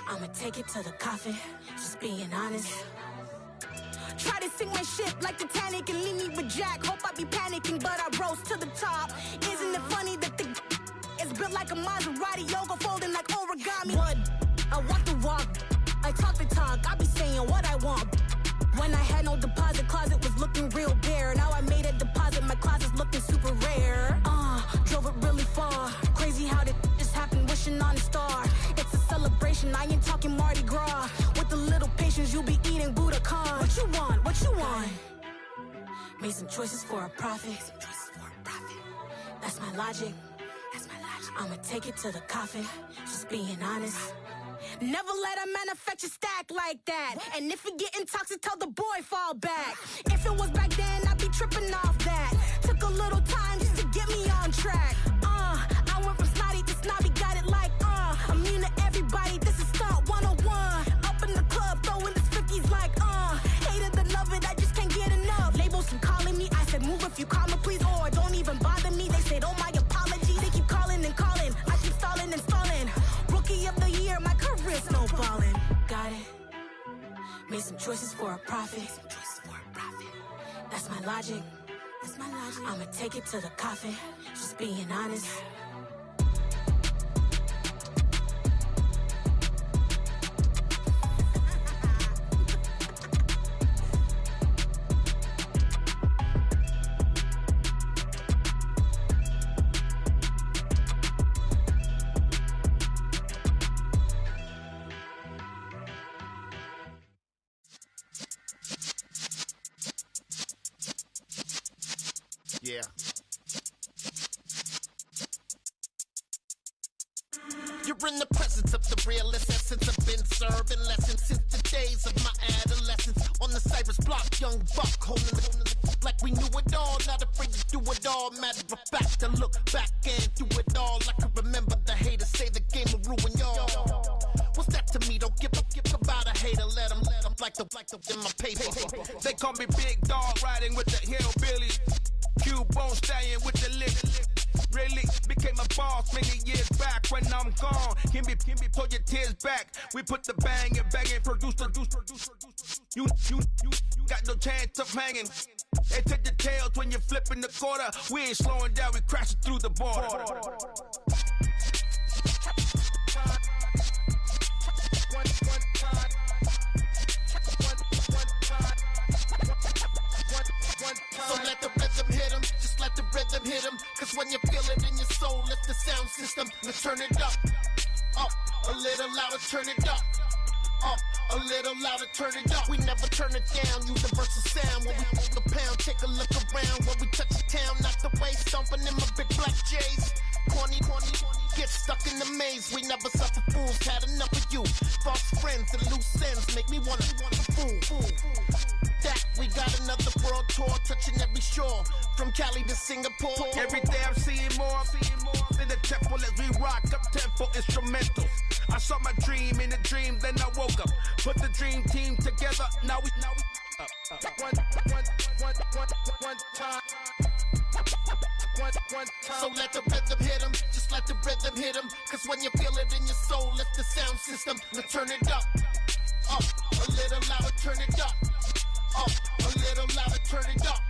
I'ma take it to the coffin. Just being honest. Try to sink my ship like Titanic and leave me with Jack. Hope I be panicking, but I rose to the top. Isn't it funny that the is built like a Maserati, yoga folding like origami? What? I walk the walk. I talk the talk. I be saying what I want. When I had no deposit, closet was looking real bare. Now I made a deposit, my closet's looking super rare. Drove it really far. Crazy how did this happen, wishing on a star. It's a celebration, I ain't talking Mardi Gras. With a little patience. Made some choices for a profit. That's my logic. I'ma take it to the coffin. Just being honest. Never let a manufacture stack like that. And if you getting toxic, tell the boy fall back. If it was back then, I'd be tripping off that. Took a little time just to get me on track. I went from snotty to snobby, got it like immune to everybody. This is stunt 101. Up in the club, throwing the 50s like hated the love it, I just can't get enough. Labels from calling me, I said move if you call me please, or don't even bother me. They said oh my apology. They keep calling and calling, I keep stalling and stalling. Rookie of the year, my career snowballing. Got it. Made some choices for a profit. That's my logic. I'ma take it to the coffin. Just being honest. Yeah. You're in the presence of the realest essence. I've been serving lessons since the days of my adolescence. On the Cypress block, young buck holding the like we knew it all. Not afraid to do it all. Matter of fact, to look back and do it all. I can remember the haters say the game will ruin y'all. What's that to me? Don't give about a hater. Let them like the in my paper. They call me Big Dog, riding with the hillbillies. Cubone staying with the lick. Really became a boss many years back. When I'm gone, can be pull your tears back. We put the bang and produce. You got no chance of hanging. They take the tails when you're flipping the quarter. We ain't slowing down, we crashing through the border. So let the rhythm hit him, just let the rhythm hit him. Cause when you feel it in your soul, lift the sound system. Now turn it up, a little louder, turn it up. A little louder, turn it up. We never turn it down, universal sound. When we hold the pound, take a look around. When we touch the town, knock the way, stomping in my big black J's. Corny, get stuck in the maze. We never suffer fools, had enough of you. False friends and loose ends make me wanna fool. That we got another world tour, touching every shore, from Cali to Singapore. Every day I'm seeing more in the temple as we rock up tempo instrumentals. I saw my dream in a dream, then I woke up. Put the dream team together, now we one time. So let the rhythm hit him, just let the rhythm hit him. Cause when you feel it in your soul, lift the sound system. Now turn it up, a little louder, turn it up. A little louder, turn it up.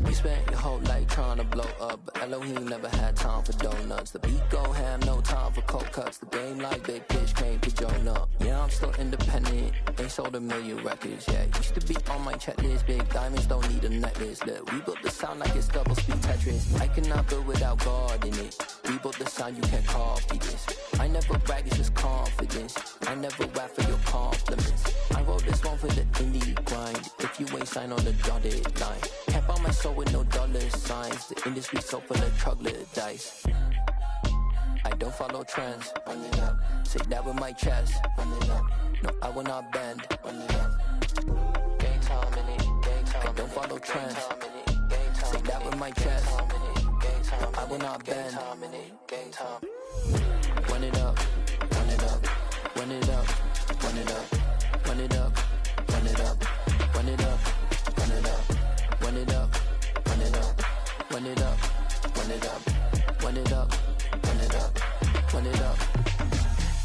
You spent your whole life trying to blow up, but Elohim never had time for donuts. The beat go ham, no time for cold cuts. The game like Big Pitch came to Jonah. Yeah, I'm still independent, ain't sold a million records yet. Used to be on my checklist, big diamonds don't need a necklace. Look, we built the sound like it's double speed Tetris. I cannot build without God in it. We built the sound, you can't copy this. I never brag, it's just confidence. I never rap for your compliments. I wrote this one for the indie grind. If you ain't signed on the dotted line, can't buy my soul with no dollar signs. The industry so full of troglodytes. I don't follow trends. Run it up. Say that with my chest. Run it up. No, I will not bend. Run it up. Gang time in it. Gang time. I don't follow trends. Say that with my chest. No, I will not bend. Gang time. Run it up. Run it up. Run it up. Run it up. Run it up. Run it up. Run it up. Run it up. Run it up. Run it up. Run it up. Run it up. Run it up. Run it up. Run it up.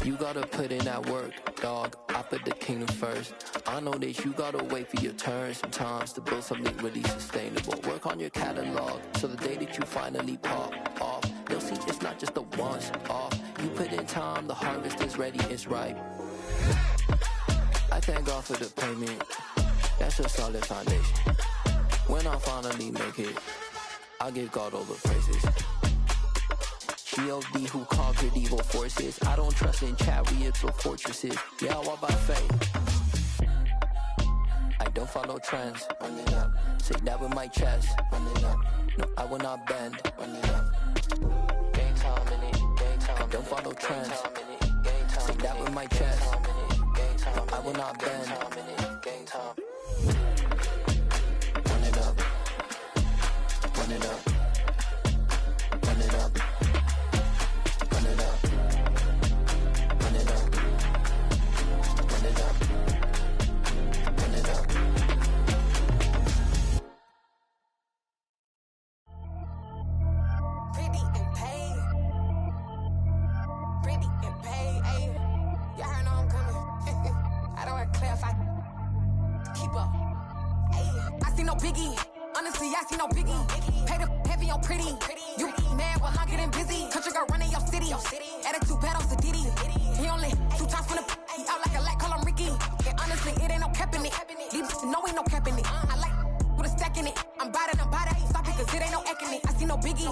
You gotta put in that work, dog. I put the kingdom first. I know that you gotta wait for your turn sometimes to build something really sustainable. Work on your catalog, so the day that you finally pop off, you'll see it's not just a once off. You put in time, the harvest is ready, it's ripe. I thank God for the payment. That's a solid foundation. When I finally make it, I give God all the praises. G.O.D. who conquered evil forces. I don't trust in chariots or fortresses. Yeah, I walk by faith. I don't follow trends. Run it up. Say that with my chest. Run it up. No, I will not bend. Run it up. Game time in it. Game time. I don't follow trends. Say that with my chest. No, I will not bend. Game time. Run it up. Run it up. Run it up. Run it up. Run it up. Run it up. Run it up. Pretty and paid. Pretty and paid. Ayy. Y'all heard I'm coming. I don't want to clarify. Keep up. Ayy. I see no biggie. Honestly, I see no biggie. Pay the heavy on pretty. You mad while I'm getting busy. Country girl running your city. Attitude bad on Diddy. He only 2 times from the he out like a light, call him Ricky. And honestly, it ain't no cap in it. Leave no ain't no cap in it. I like with a stack in it. I'm bad. Stop it, cause it ain't no eck in it. I see no biggie.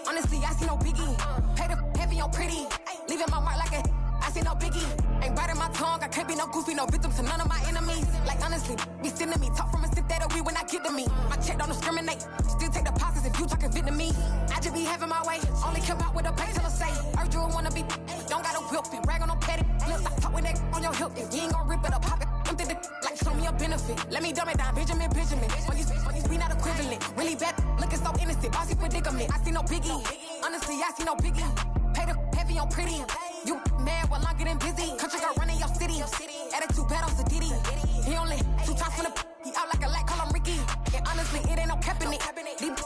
Honestly, I see no biggie. Pay the heavy on pretty. Leaving my mark like a I see no biggie. Ain't biting my tongue. I can't be no goofy, no victim to none of my enemies. Like honestly, be sending me talk from a sip that we when I get to me. My check don't discriminate. Still take deposits if you talking Vietnamese. I just be having my way. Only come out with a pay till I say. Urge you wanna be. Don't gotta whip it. Brag on no petty. Look, I talk with that on your hip. If you ain't gon' rip it up, pop it. I'm thinking like show me a benefit. Let me dumb it down, Benjamin. When you we not equivalent. Really bad, looking so innocent. Bossy predicament. I see no biggie. Honestly, I see no biggie. Pay the heavy on pretty. You mad while I'm getting busy. Country girl running your city. Attitude bad on Diddy. He only 2 times from the he out like a light, call him Ricky. And honestly, it ain't no cap in it.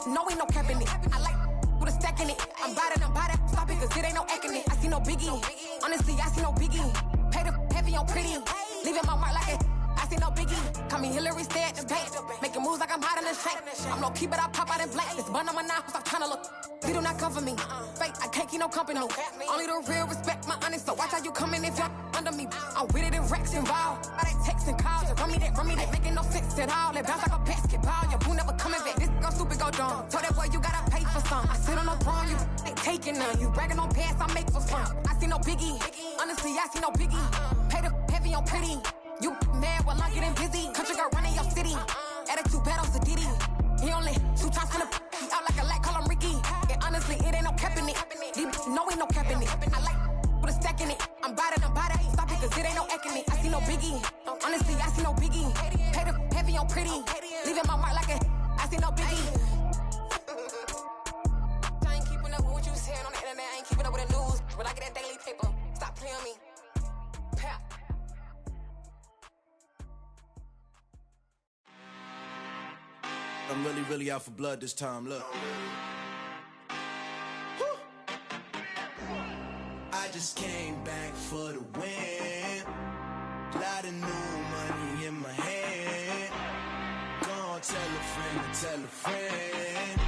No ain't no cap in it. I like with a stack in it. I'm bad. Stop it, cause it ain't no eck in it. I see no biggie. Honestly, I see no biggie. Pay the heavy on pretty. Leaving my mark like it. I see no biggie. Call me Hillary, stay at the bank. Making moves like I'm hot in the shank. I'm low key, but I pop out in blank. This bun on my knife, stop trying to look. They do not come for me. Fake, I can't keep no company. Only the real respect my honest. So watch how you coming if y'all under me. I'm with it and Rex involved. I they text and calls. Run me that making no sense at all. They bounce like a basketball. Your boo never coming back. This go stupid, go dumb. Told that boy you gotta pay for some. I sit on the throne, you they taking none. You bragging on past, I make for fun. I see no biggie. Honestly, I see no biggie. Pay the heavy on pretty. You mad while I'm getting busy. Country girl running your city. Attitude bad on Diddy. He only 2 times from the he out like a light, call him Ricky. And honestly, it ain't no cap in it. No ain't no cap in it. I like with a stack in it. I'm bad. Stop it, cause it ain't no eck in it. I see no biggie. Honestly, I see no biggie. Pay the heavy on pretty. Leaving my mark like a I see no biggie. I ain't keeping up with what you saying on the internet. I ain't keeping up with the news. But I get that daily paper. Stop playing me. Pap. I'm really out for blood this time, look. I just came back for the win. Lot of new money in my hand. Gonna tell a friend.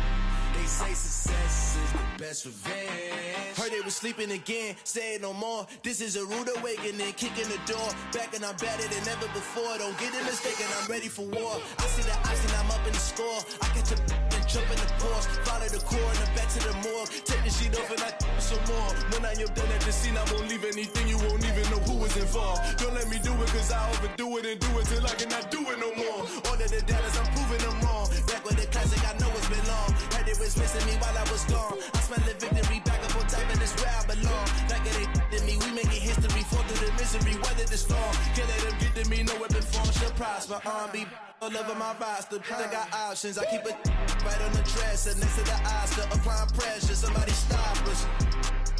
They say success is the best revenge. Heard they was sleeping again, say it no more. This is a rude awakening, kicking the door. Back and I'm better than ever before. Don't get it mistaken, I'm ready for war. I see the oxygen, I'm up in the score. I catch a and jump in the course. Follow the core and back to the morgue. Take the sheet off and I some more. When I am done at the scene, I won't leave anything. You won't even know who was involved. Don't let me do it, cause I overdo it and do it till I cannot do it no more. All of the doubters, I'm proving them wrong. Back with the classic, I know it's been long. Heard it was missing me while I was gone. I smell the victory back up on top, and it's where I belong. Like it ain't to me, we making history. Fall through the misery, weather the storm. Can't let them get to me, no weapon form shall prosper. R&B all over my roster, I got options. I keep it right on the dresser, next to the Oscar. Applying pressure, somebody stop us.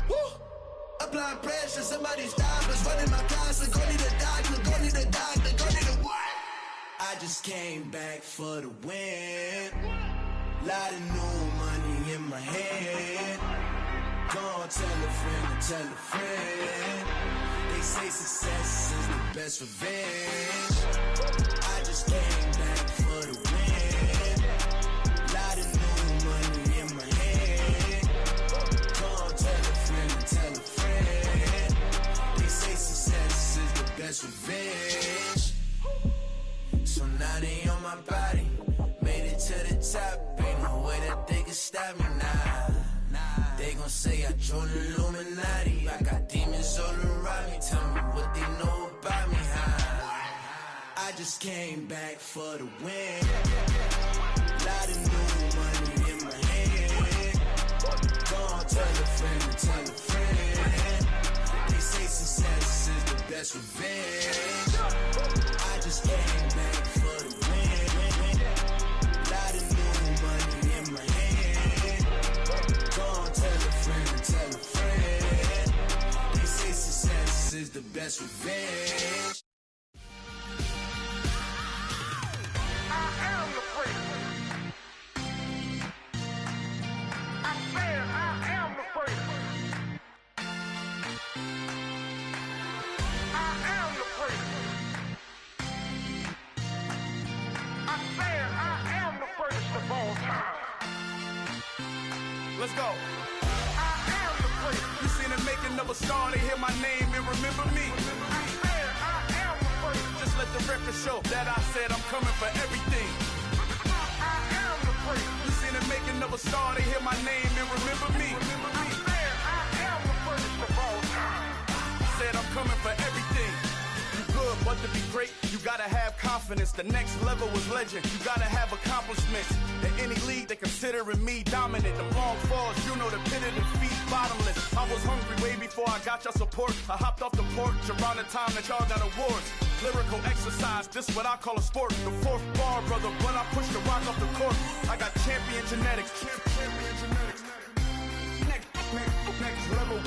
Woo! Applying pressure, somebody stop us. Running my closet, go need a doctor, go need a doctor, go need a what? I just came back for the win. Lot of new money in my hand. Gonna tell a friend. They say success is the best revenge. I just came back for the win. Lot of new money in my hand. Gonna tell a friend. They say success is the best revenge. So now they top, ain't no way that they can stop me now. They gon' say I joined the Illuminati. I got demons all around me. Tell me what they know about me, huh? I just came back for the win. Lot of new money in my hand. Gonna tell a friend to tell a friend. They say success is the best revenge. I just came back for the win. Lot of new money in my hand. Gonna tell a friend to tell a friend. They say success is the best revenge. Let's go. You seen the making of a star, they hear my name and remember me. Just let the record show that I said I'm coming for everything. You seen the making of a star, they hear my name and remember me. Said I'm coming for everything. You good, but to be great, you gotta have confidence. The next level was legend. You gotta have accomplishments. In any league, they considering me dominant. The long falls, you know the pit of defeat, bottomless. I was hungry way before I got your support. I hopped off the porch around the time that y'all got awards. Lyrical exercise, this what I call a sport. The fourth bar, brother, when I push the rock off the court. I got champion genetics. Champion genetics. Next level.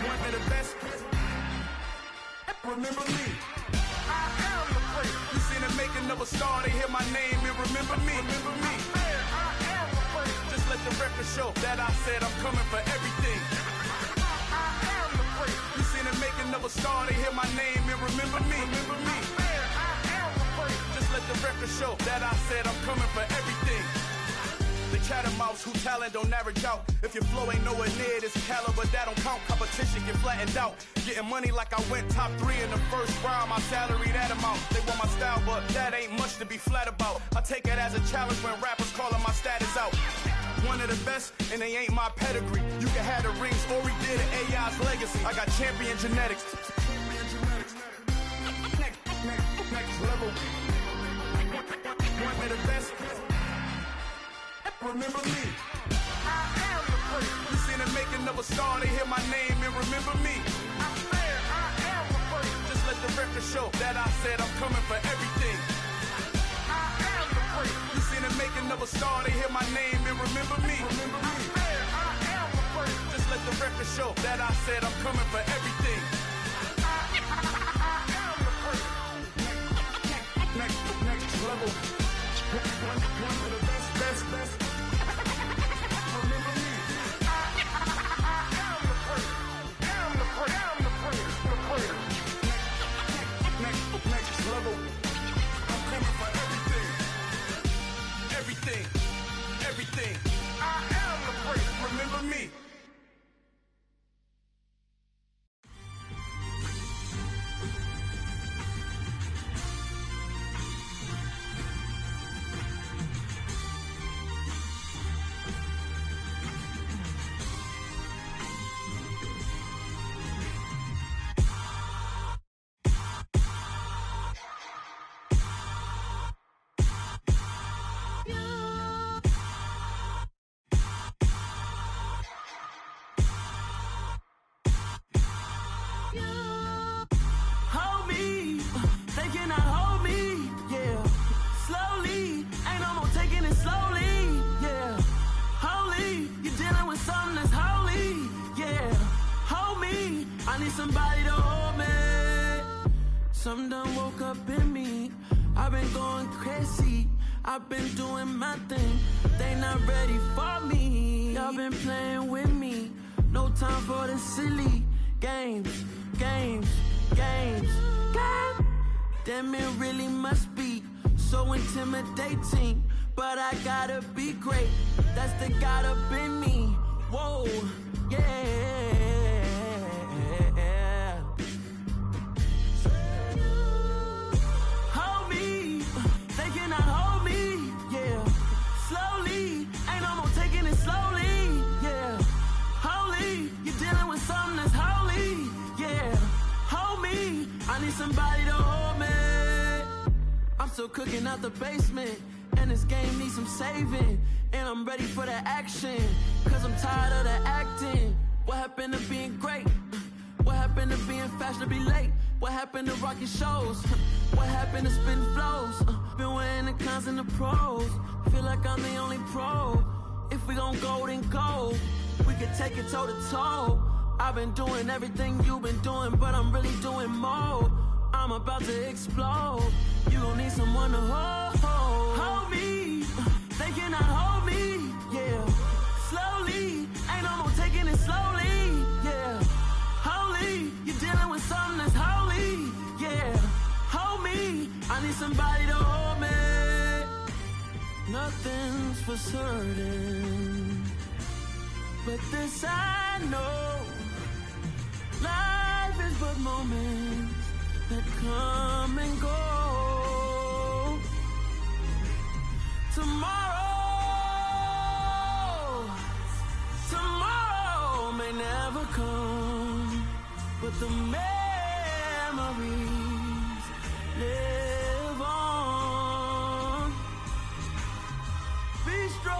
One of the best. Remember me. I am the place. You seen the making of a star, they hear my name and remember me. Remember me. I am the place. Just let the record show that I said I'm coming for everything. I am the place. You seen the making of a star, they hear my name and remember me. Remember me. I am the place. Just let the record show that I said I'm coming for everything. The chattermouths who talent don't average out. If your flow ain't nowhere near this caliber, that don't count. Competition get flattened out. Getting money like I went top 3 in the first round. My salary that amount. They want my style, but that ain't much to be flat about. I take it as a challenge when rappers calling my status out. One of the best, and they ain't my pedigree. You can have the rings, or we did it, AI's legacy. I got champion genetics. Next level. One of the best. Remember me. I am the place. You seen the making of a star, they hear my name and remember me. I said I am the place. Just let the record show that I said I'm coming for everything. I am the place. You seen the making of a star, they hear my name and remember me. Remember me. I said I am the place. Just let the record show that I said I'm coming for everything. I am the place. Next level. One of the best. Next level. I'm coming for everything. Everything. I am the place. Remember me. Somebody to hold me. Something done woke up in me. I've been going crazy. I've been doing my thing. They not ready for me. Y'all been playing with me. No time for the silly games. Damn, it really must be so intimidating. But I gotta be great. That's the God up in me. Whoa, yeah. Hold me. They cannot hold me. Yeah. somebody to hold me. I'm still cooking out the basement, and this game needs some saving. And I'm ready for the action, cause I'm tired of the acting. What happened to being great? What happened to being fashionably late? What happened to rocking shows? What happened to spitting flows? Been weighing the cons and the pros. Feel like I'm the only pro. If we gon' go, then go. We can take it toe to toe. I've been doing everything you've been doing, but I'm really doing more. I'm about to explode. You gon' need someone to hold me. They cannot hold me, yeah. Slowly, ain't no more taking it slowly, yeah. Holy, you're dealing with something that's holy, yeah. Hold me, I need somebody to hold me. Nothing's for certain, but this I know. Life is but moments that come and go. Tomorrow may never come, but the memories live on. Be strong,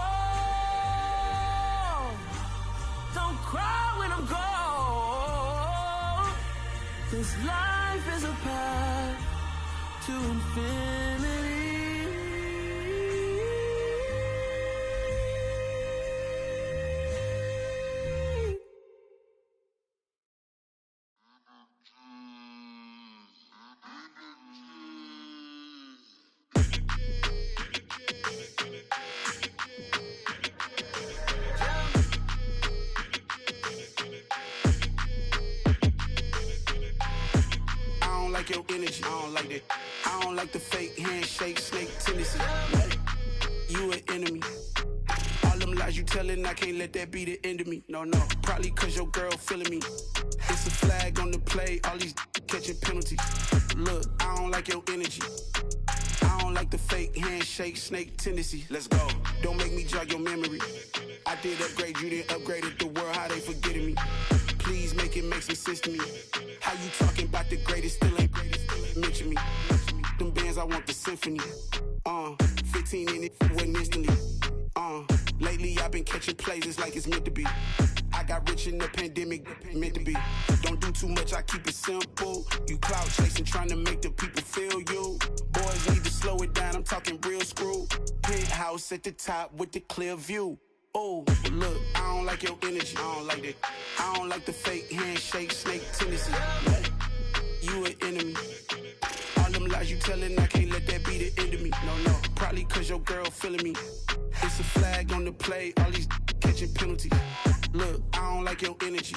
don't cry when I'm gone. This life is a path to infinity. Your energy, I don't like that. I don't like the fake handshake, snake tendency. You an enemy. All them lies you telling, I can't let that be the end of me. No, probably cause your girl feeling me. It's a flag on the play, all these catching penalties. Look, I don't like your energy. I don't like the fake handshake, snake tendency. Let's go. Don't make me jog your memory. I did upgrade, you didn't upgrade it. The world, how they forgetting me. Please make it make some sense to me. How you talking about the greatest, still ain't mention me. Them bands, I want the symphony. 15 in it, wasn't instantly. Lately I've been catching plays, it's like it's meant to be. I got rich in the pandemic, meant to be. Don't do too much, I keep it simple. You clout chasing, trying to make the people feel you. Boys need to slow it down, I'm talking real screw. Penthouse at the top with the clear view. Oh, look, I don't like your energy, I don't like that. I don't like the fake handshake, snake tendency. You an enemy. All them lies you telling, I can't let that be the end of me. No, probably cause your girl feeling me. It's a flag on the play, all these catching penalties. Look, I don't like your energy.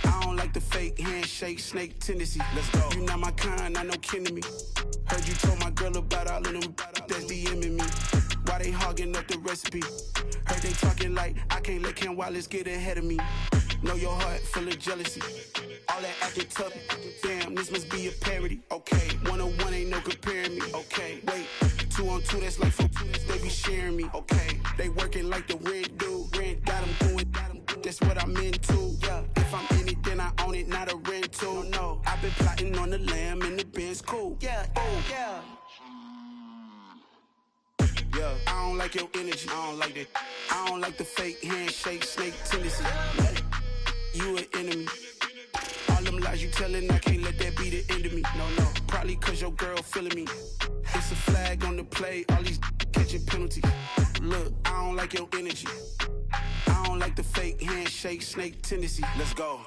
I don't like the fake handshake, snake tendency. Let's go. You not my kind, I know kin to me. Heard you told my girl about all of them that's DMing me. Why they hogging up the recipe? Heard they talking like I can't let Ken Wallace get ahead of me. Know your heart full of jealousy. All that acting tough, damn, this must be a parody. Okay, 101 ain't no comparing me. Okay, wait, 2 on 2, that's like 4 they be sharing me. Okay, they working like the rent do. Rent got them going, that's what I'm into. Yeah, if I'm in it, then I own it, not a rental. No, I've been plotting on the lamb and the Benz cool. Yeah, yeah. Yeah, I don't like your energy, I don't like that. I don't like the fake handshake, snake tendency. You an enemy. All them lies you telling, I can't let that be the end of me. No, probably cause your girl feeling me. It's a flag on the play, all these catching penalties. Look, I don't like your energy. I don't like the fake handshake, snake tendency. Let's go.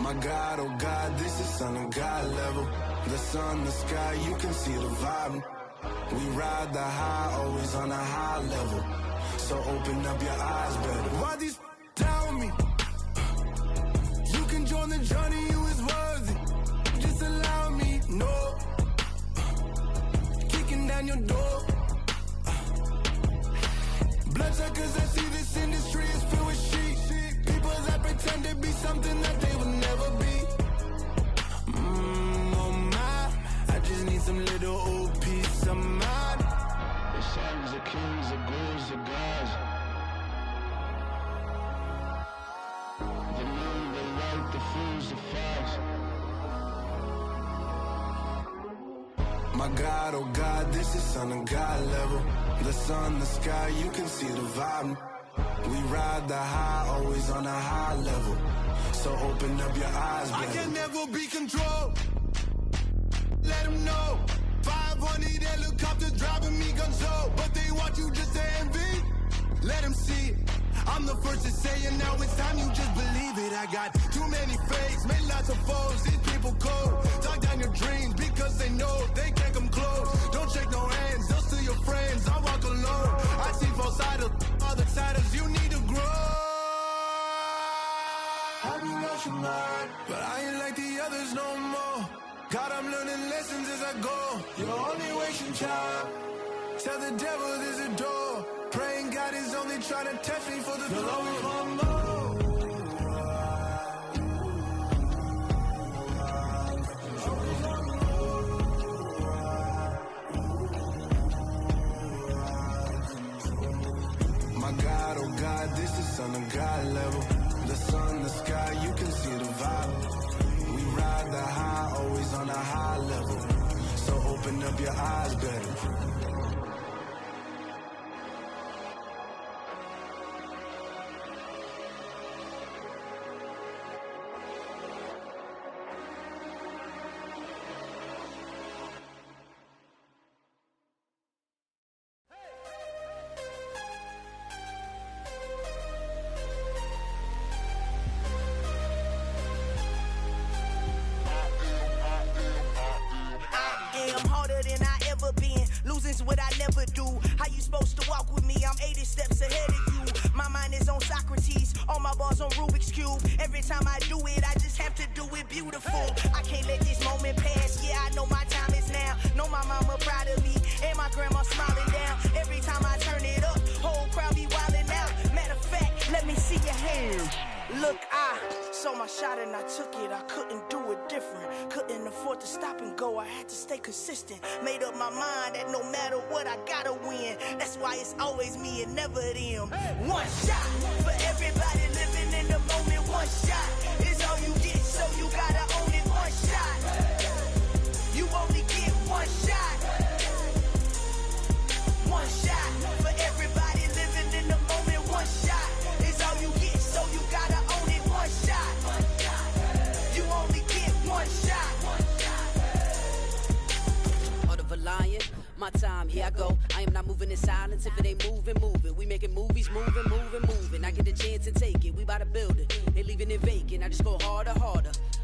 My God, oh God, this is Son of God level. The sun, the sky, you can see the vibe. We ride the high, always on a high level. So open up your eyes better. Why these tell me? You can join the journey, you is worthy. Just allow me, no. Kicking down your door. Bloodsuckers confused the facts. My God, oh God, this is on a God level. The sun, the sky, you can see the vibe. We ride the high, always on a high level. So open up your eyes, baby. I can never be controlled. Let them know. 500 helicopters driving me gonzo. But they want you just to envy. Let them see it. I'm the first to say it, now it's time you just believe it. I got too many fakes, made lots of foes. These people cold. Talk down your dreams because they know they can't come close. Don't shake no hands, they'll steal your friends. I walk alone. I see false idols, other siders. You need to grow. Have you lost your mind? But I ain't like the others no more. God, I'm learning lessons as I go. You're only wasting time. Tell the devil there's a door. Praying God is only trying to test me for the You'll always flow. want more. My God, oh God, this is on a God level. The sun, the sky, you can see the vibe. We ride the high, always on a high level. So open up your eyes, better. Losing's what I never do. How you supposed to walk with me? I'm 80 steps ahead of you. My mind is on Socrates, all my bars on Rubik's Cube. Every time I do it, I just have to do it beautiful. I can't let this moment pass. Yeah, I know my time is now. Know my mama proud of me, and my grandma smiling down. Every time I turn it up, whole crowd be wildin' out. Matter of fact, let me see your hands. Look, I saw my shot and I took it. I couldn't do it different. Couldn't afford to stop and go. I had to stay consistent. Made up my mind that no matter what, I gotta win. That's why it's always me and never them. One shot for everybody living in the moment. One shot is all you get, so you gotta own it. One shot. You only get one shot. One shot for everybody living in the moment. One shot is all you get, so you gotta own it. One shot. You only get one shot. Heart of a lion, my time, here I go. I am not moving in silence. If it ain't moving, moving. We making movies, moving. I get a chance to take it. We bout to build it. They leaving it vacant. I just go harder.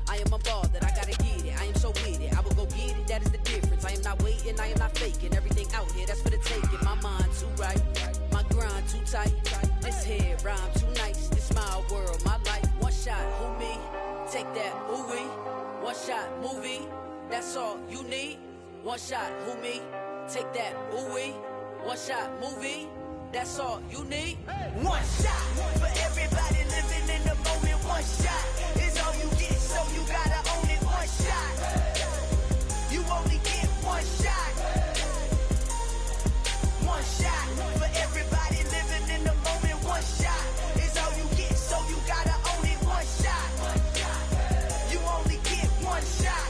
I am a ball that I gotta get it. I am so with it. I will go get it. That is the difference. I am not waiting. I am not faking. Everything out here, that's for the taking. My mind too right. My grind too tight. This head rhyme too nice. This my world, my life. One shot, who me? Take that, who we? One shot, movie. That's all you need. One shot, who me? Take that, who we? One shot, movie. That's all you need. One shot for everybody living in the moment. One shot is all you get, so you gotta own it. One shot. You only get one shot. One shot for everybody living in the moment. One shot is all you get, so you gotta own it. One shot. You only get one shot.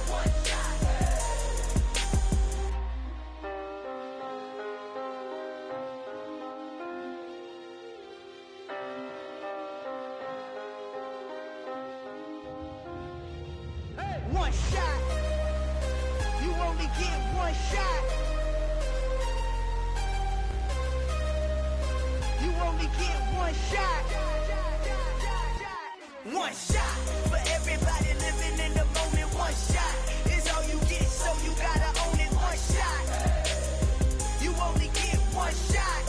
One shot. You only get one shot. You only get one shot. One shot for everybody living in the moment. One shot is all you get, so you gotta own it. One shot. You only get one shot.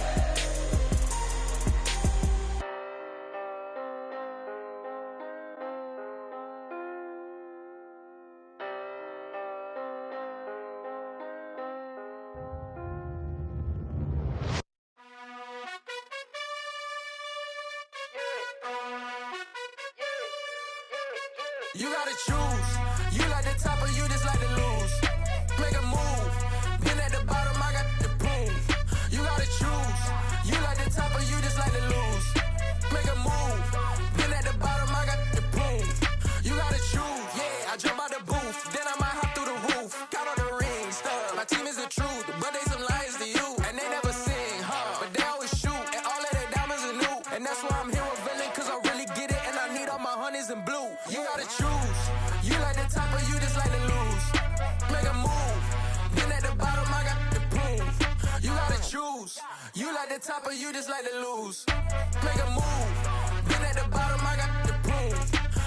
You gotta choose. You like the top or you just like to lose. Make a move. Been at the bottom, I got the proof. You gotta choose. You like the top or you just like to lose. Make a move. Been at the bottom, I got the proof. You gotta oranges and blue. You gotta choose. You like the top or you just like to lose. Make a move. Then at the bottom, I got the prove. You gotta choose. You like the top or you just like to lose. Make a move. Then at the bottom, I got the prove.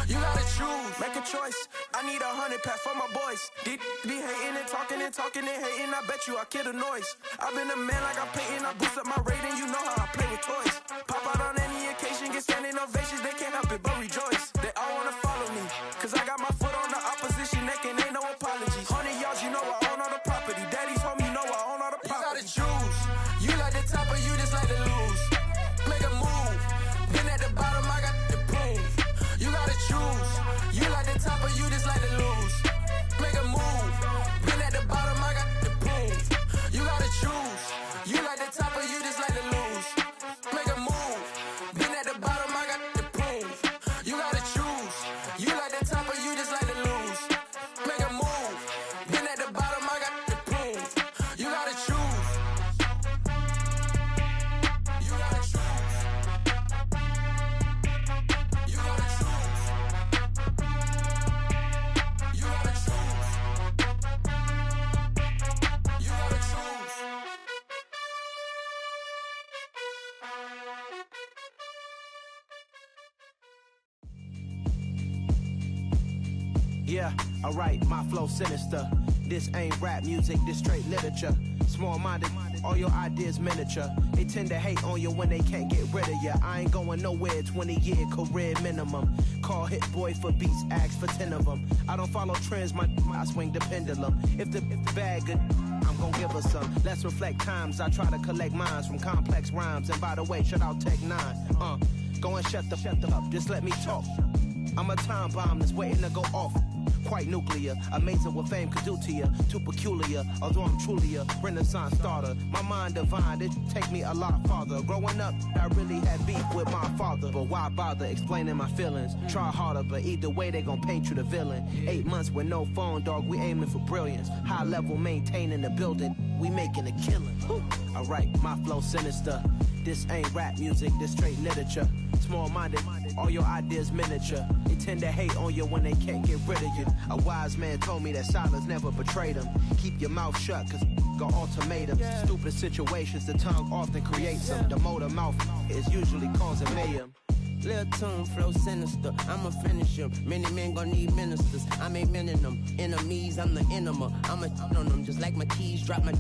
You gotta choose. Make a choice. I need 100 pack for my boys. Be hating and talking and hating. I bet you I kill the noise. I've been a man like I'm Peyton. I boost up my rating. You know how I play with toys. Pop out on any occasion, get standing ovations. They can't help it but rejoice. They all wanna follow me, cause I got my foot on the opposition neck and ain't no apologies. 100 yards, you know I own all the property. Daddy's home, you know I own all the property. You gotta choose. You like the top or you just like to lose. Make a move. Then at the bottom, I got the proof. You gotta choose. You like the top or you just like to lose. Make a move. Then at the bottom, I got the proof. You gotta choose. You like the top or you just like to lose. Make a move. Then at the bottom, I got the proof. You gotta choose. You like the top or you just like to lose. Make a move. Then at the bottom, I got the proof. You gotta choose. You gotta choose. You gotta choose. You gotta choose. You gotta choose. Yeah, alright, my flow sinister. This ain't rap music, this straight literature. Small-minded, all your ideas miniature. They tend to hate on you when they can't get rid of you. I ain't going nowhere, 20-year career minimum. Call Hit Boy for beats, ask for 10 of them. I don't follow trends, I swing the pendulum. If the bag good, I'm gon' give her some. Let's reflect times, I try to collect minds from complex rhymes. And by the way, shout out Tech 9. Go and shut the up, just let me talk. I'm a time bomb that's waiting to go off. Quite nuclear, amazing what fame could do to you. Too peculiar, although I'm truly a renaissance starter. My mind divine, it take me a lot farther. Growing up, I really had beef with my father. But why bother explaining my feelings? Try harder, but either way they gon' paint you the villain. 8 months with no phone, dog, we aiming for brilliance. High level maintaining the building, we making a killing. Alright, my flow sinister. This ain't rap music, this straight literature. Small-minded, all your ideas miniature. They tend to hate on you when they can't get rid of you. A wise man told me that silence never betrayed him. Keep your mouth shut, cause got ultimatums. Stupid situations, the tongue often creates them. The motor mouth is usually causing mayhem. Lil' tune, flow sinister, I'ma finish him. Many men gon' need ministers, I make men in them. Enemies, I'm the enema, I'ma on them. Just like my keys, drop my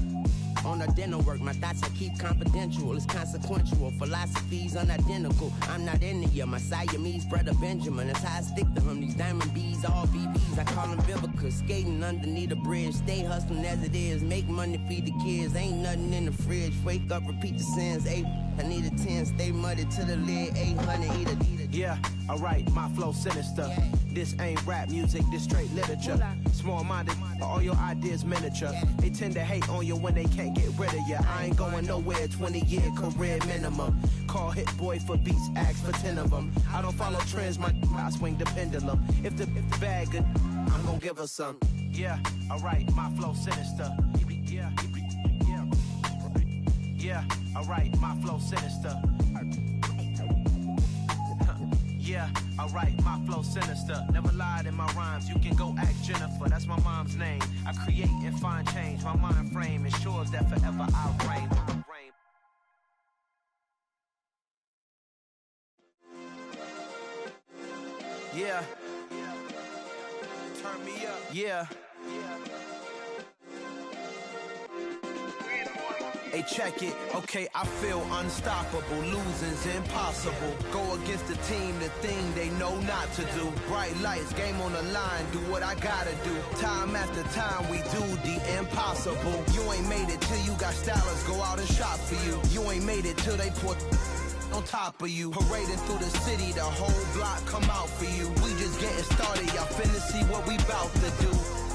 on the dental work. My thoughts I keep confidential, it's consequential. Philosophies unidentical, I'm not into you. My Siamese brother Benjamin, that's how I stick to him. These diamond bees, all BBs, I call them Vivica. Skating underneath the bridge, stay hustling as it is. Make money, feed the kids, ain't nothing in the fridge. Wake up, repeat the sins, I need a 10, stay muddy to the lid, 800, eat a. Yeah, alright, my flow sinister. This ain't rap music, this straight literature. Small-minded, all your ideas miniature. They tend to hate on you when they can't get rid of you. I ain't going nowhere, 20-year career minimum. Call Hit Boy for beats, ask for 10 of them. I don't follow trends, I swing the pendulum. If the bag good, I'm gon' give her some. Yeah, alright, my flow sinister. Yeah, alright, my flow sinister. Yeah, alright, my flow sinister. Never lied in my rhymes, you can go ask Jennifer. That's my mom's name. I create and find change. My mind frame ensures that forever I'll reign. Yeah. Turn me up. Yeah. Hey, check it. Okay, I feel unstoppable. Losing's impossible. Go against the team, the thing they know not to do. Bright lights, game on the line, do what I gotta do. Time after time, we do the impossible. You ain't made it till you got stylists go out and shop for you. You ain't made it till they put on top of you. Parading through the city, the whole block come out for you. We just getting started, y'all finna see what we bout to do.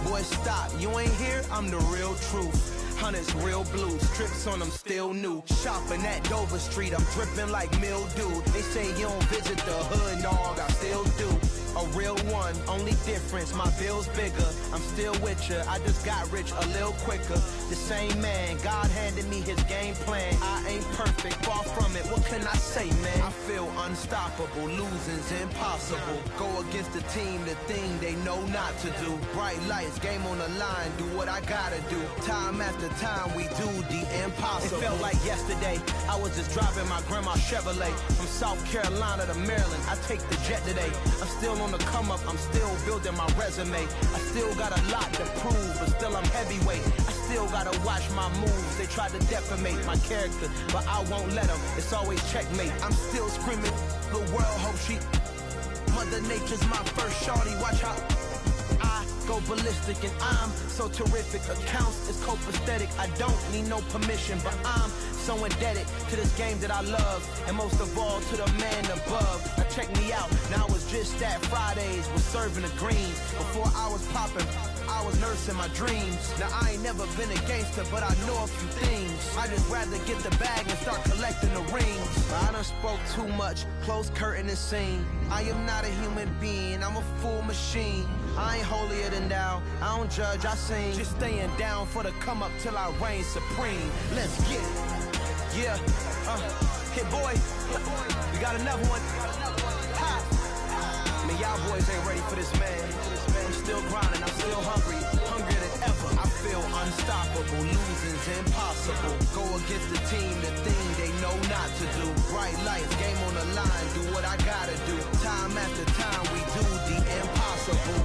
Boy, stop, you ain't here, I'm the real truth. Hunters, real blues, strips on them still new. Shopping at Dover Street, I'm dripping like mildew. They say you don't visit the hood, dog, I still do. A real one, only difference, my bill's bigger. I'm still with ya, I just got rich a little quicker. The same man, God handed me his game plan. I ain't perfect, far from it, what can I say, man? I feel unstoppable, losing's impossible. Go against the team, the thing they know not to do. Bright lights, game on the line, do what I gotta do. Time after time, we do the impossible. It felt like yesterday, I was just driving my grandma's Chevrolet. From South Carolina to Maryland, I take the jet today. I'm still on the come up, I'm still building my resume. I still got a lot to prove, but still I'm heavyweight. I still gotta watch my moves. They tried to defamate my character, but I won't let them. It's always checkmate. I'm still screaming, the world hope she. Mother Nature's my first shorty, watch how I go ballistic and I'm so terrific. Accounts is copacetic, I don't need no permission, but I'm so indebted to this game that I love, and most of all to the man above. Now check me out, now I was just at Fridays, was serving the greens. Before I was popping, I was nursing my dreams. Now I ain't never been a gangster, but I know a few things. I just rather get the bag and start collecting the rings. I done spoke too much, close curtain and scene. I am not a human being, I'm a full machine. I ain't holier than thou, I don't judge, I sing. Just staying down for the come up till I reign supreme. Let's get it. Yeah, Hit Boy, we got another one. I mean, y'all boys ain't ready for this, man. I'm still grinding, I'm still hungry, hungrier than ever. I feel unstoppable, losing's impossible. Go against the team, the thing they know not to do. Bright lights, game on the line, do what I gotta do. Time after time, we do the impossible.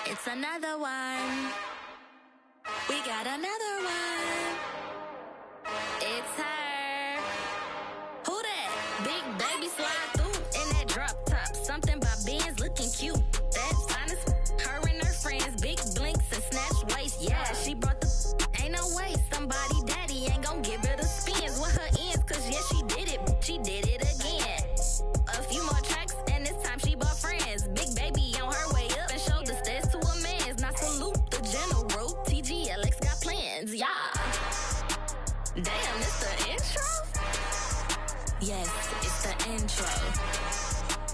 It's another one. We got another one. It's her. Who that? Big baby slide through in that drop top. Something about Benz looking cute. That's honest. Her and her friends, big blinks and snatch waist. Yeah, she brought the. Ain't no way somebody daddy ain't gon' give her the spins with her ends. Cause yeah, she did it. She did it again. A few more tracks and this time she bought friends. Big baby on her way up and showed the stairs to a man's. Now salute the general. TGLX got plans, yeah. Damn, it's the intro? Yes, it's the intro.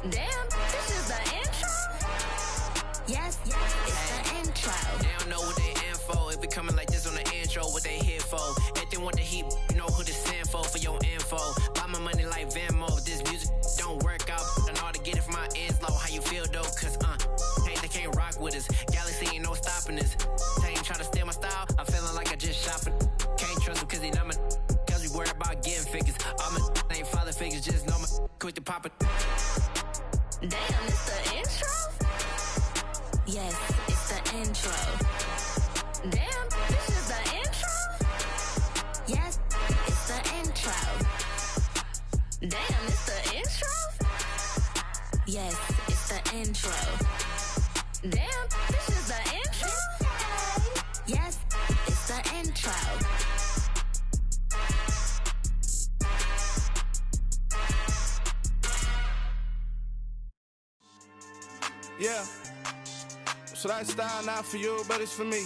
Damn, this is the intro? Yes, it's the intro. They don't know what they in for. If we coming like this on the intro, what they here for? Anything want the heat, you know who to send for your info. Buy my money like Venmo. If this music don't work out, I know how to get it from my ends low. How you feel though? Cause hey, they can't rock with us. Galaxy ain't no stopping this. They ain't trying to steal my style. I'm feeling like I just shopping. Can't trust them cause they not my. Cause we worried about getting figures. All my ain't father figures, just know my quick to pop it. Damn, it's the intro? Yes, it's the intro. Damn, this is the intro? Yes, it's the intro. Damn, it's the intro? Yes, it's the intro. Damn, this is the intro? Yes, it's the intro. Yeah. So that style not for you, but it's for me.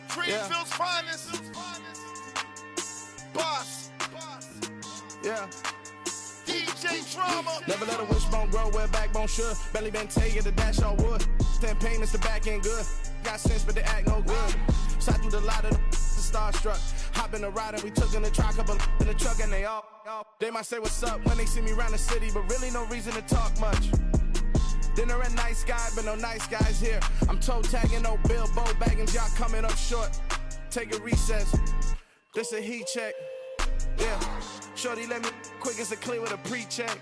Greenfield's finest. Boss. Yeah. DJ Drama. Never let a wishbone grow where backbone should. Belly been taking the dash on wood. 10 payments, the back end good. Got sense, but they act no good. Shot through the lot of the starstruck. Hop in the ride and we took in the truck, couple in the truck and they all. They might say what's up when they see me around the city, but really no reason to talk much. Dinner at Nice Guy, but no nice guys here. I'm toe tagging, no Bilbo Baggins, y'all coming up short. Take a recess. This a heat check. Yeah. Shorty let me quick as a clear with a pre-check.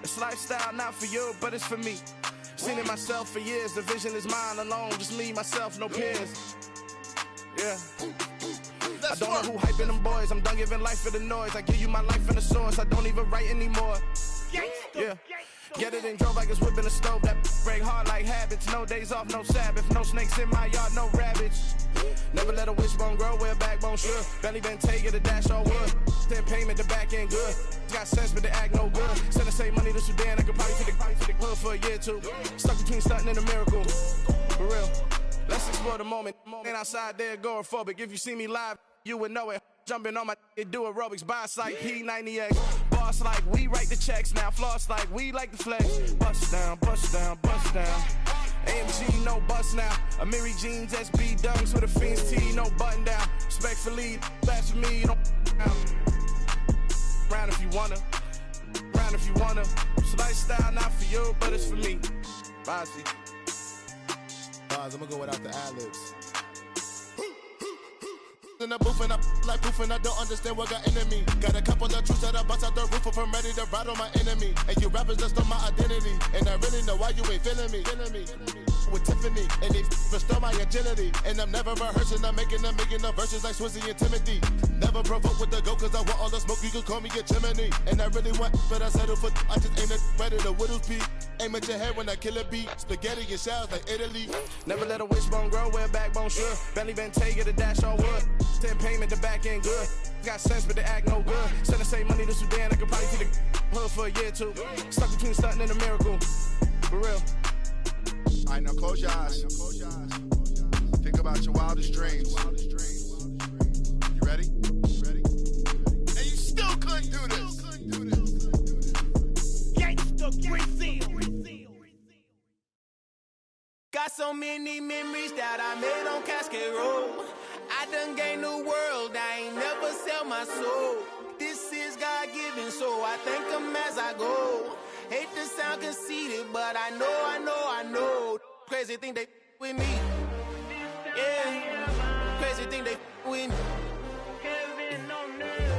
It's lifestyle not for you, but it's for me. Seen it myself for years. The vision is mine alone. Just me, myself, no peers. Yeah. I don't know who hyping them boys. I'm done giving life for the noise. I give you my life in the source. I don't even write anymore. Yeah. Get it and drove like it's whipping the stove. That break hard like habits. No days off, no Sabbath. No snakes in my yard, no rabbits. Never let a wishbone grow where a backbone should. Belly been taking a dash all wood. Then payment, the back end good. Got sense, but they act no good. Send the same money to Sudan, I could probably take the hood for a year or two. Stuck between stunting and a miracle. For real. Let's explore the moment. Ain't outside there agoraphobic. If you see me live, you would know it. Jumping on my do aerobics, boss like P90X. Boss like we write the checks now. Floss like we like the flex. Bust down, bust down, bust down. AMG, no bust now. Amiri jeans, SB dunks with a Fiends T, no button down. Respectfully, that's for me, you don't down. Round if you wanna, round if you wanna. It's lifestyle, not for you, but it's for me. Bossy. Bars, I'm gonna go without the ad-libs. In the booth and I like proof and I don't understand what got into me. Got a couple of truths that I bust out the roof if I'm ready to ride on my enemy. And you rappers just on my identity. And I really know why you ain't feeling me. With Tiffany, and they restore my agility. And I'm never rehearsing, I'm making the verses like Swizzy and Timothy. Never provoke with the go, cause I want all the smoke, you can call me a chimney. And I really want, but I settle for, I just ain't ready to Whittles Peak. Aim at your head when I kill a beat. Spaghetti and shells like Italy. Never let a wishbone grow where a backbone should. Belly been taking a dash all wood. Then payment, the back end good. Got sense, but they act no good. Send the same money to Sudan, I could probably take the hood for a year or two. Stuck between stunting and a miracle. For real. Alright, now close your eyes. Think about your wildest dreams. You ready? And you still couldn't do this. Gangsta Brazil. Got so many memories that I made on Cascade Road. I done gained the world, I ain't never sell my soul. This is God-given, so I thank him as I go. Hate to sound conceited, but I know. Crazy thing they with me. Yeah, crazy thing they with me.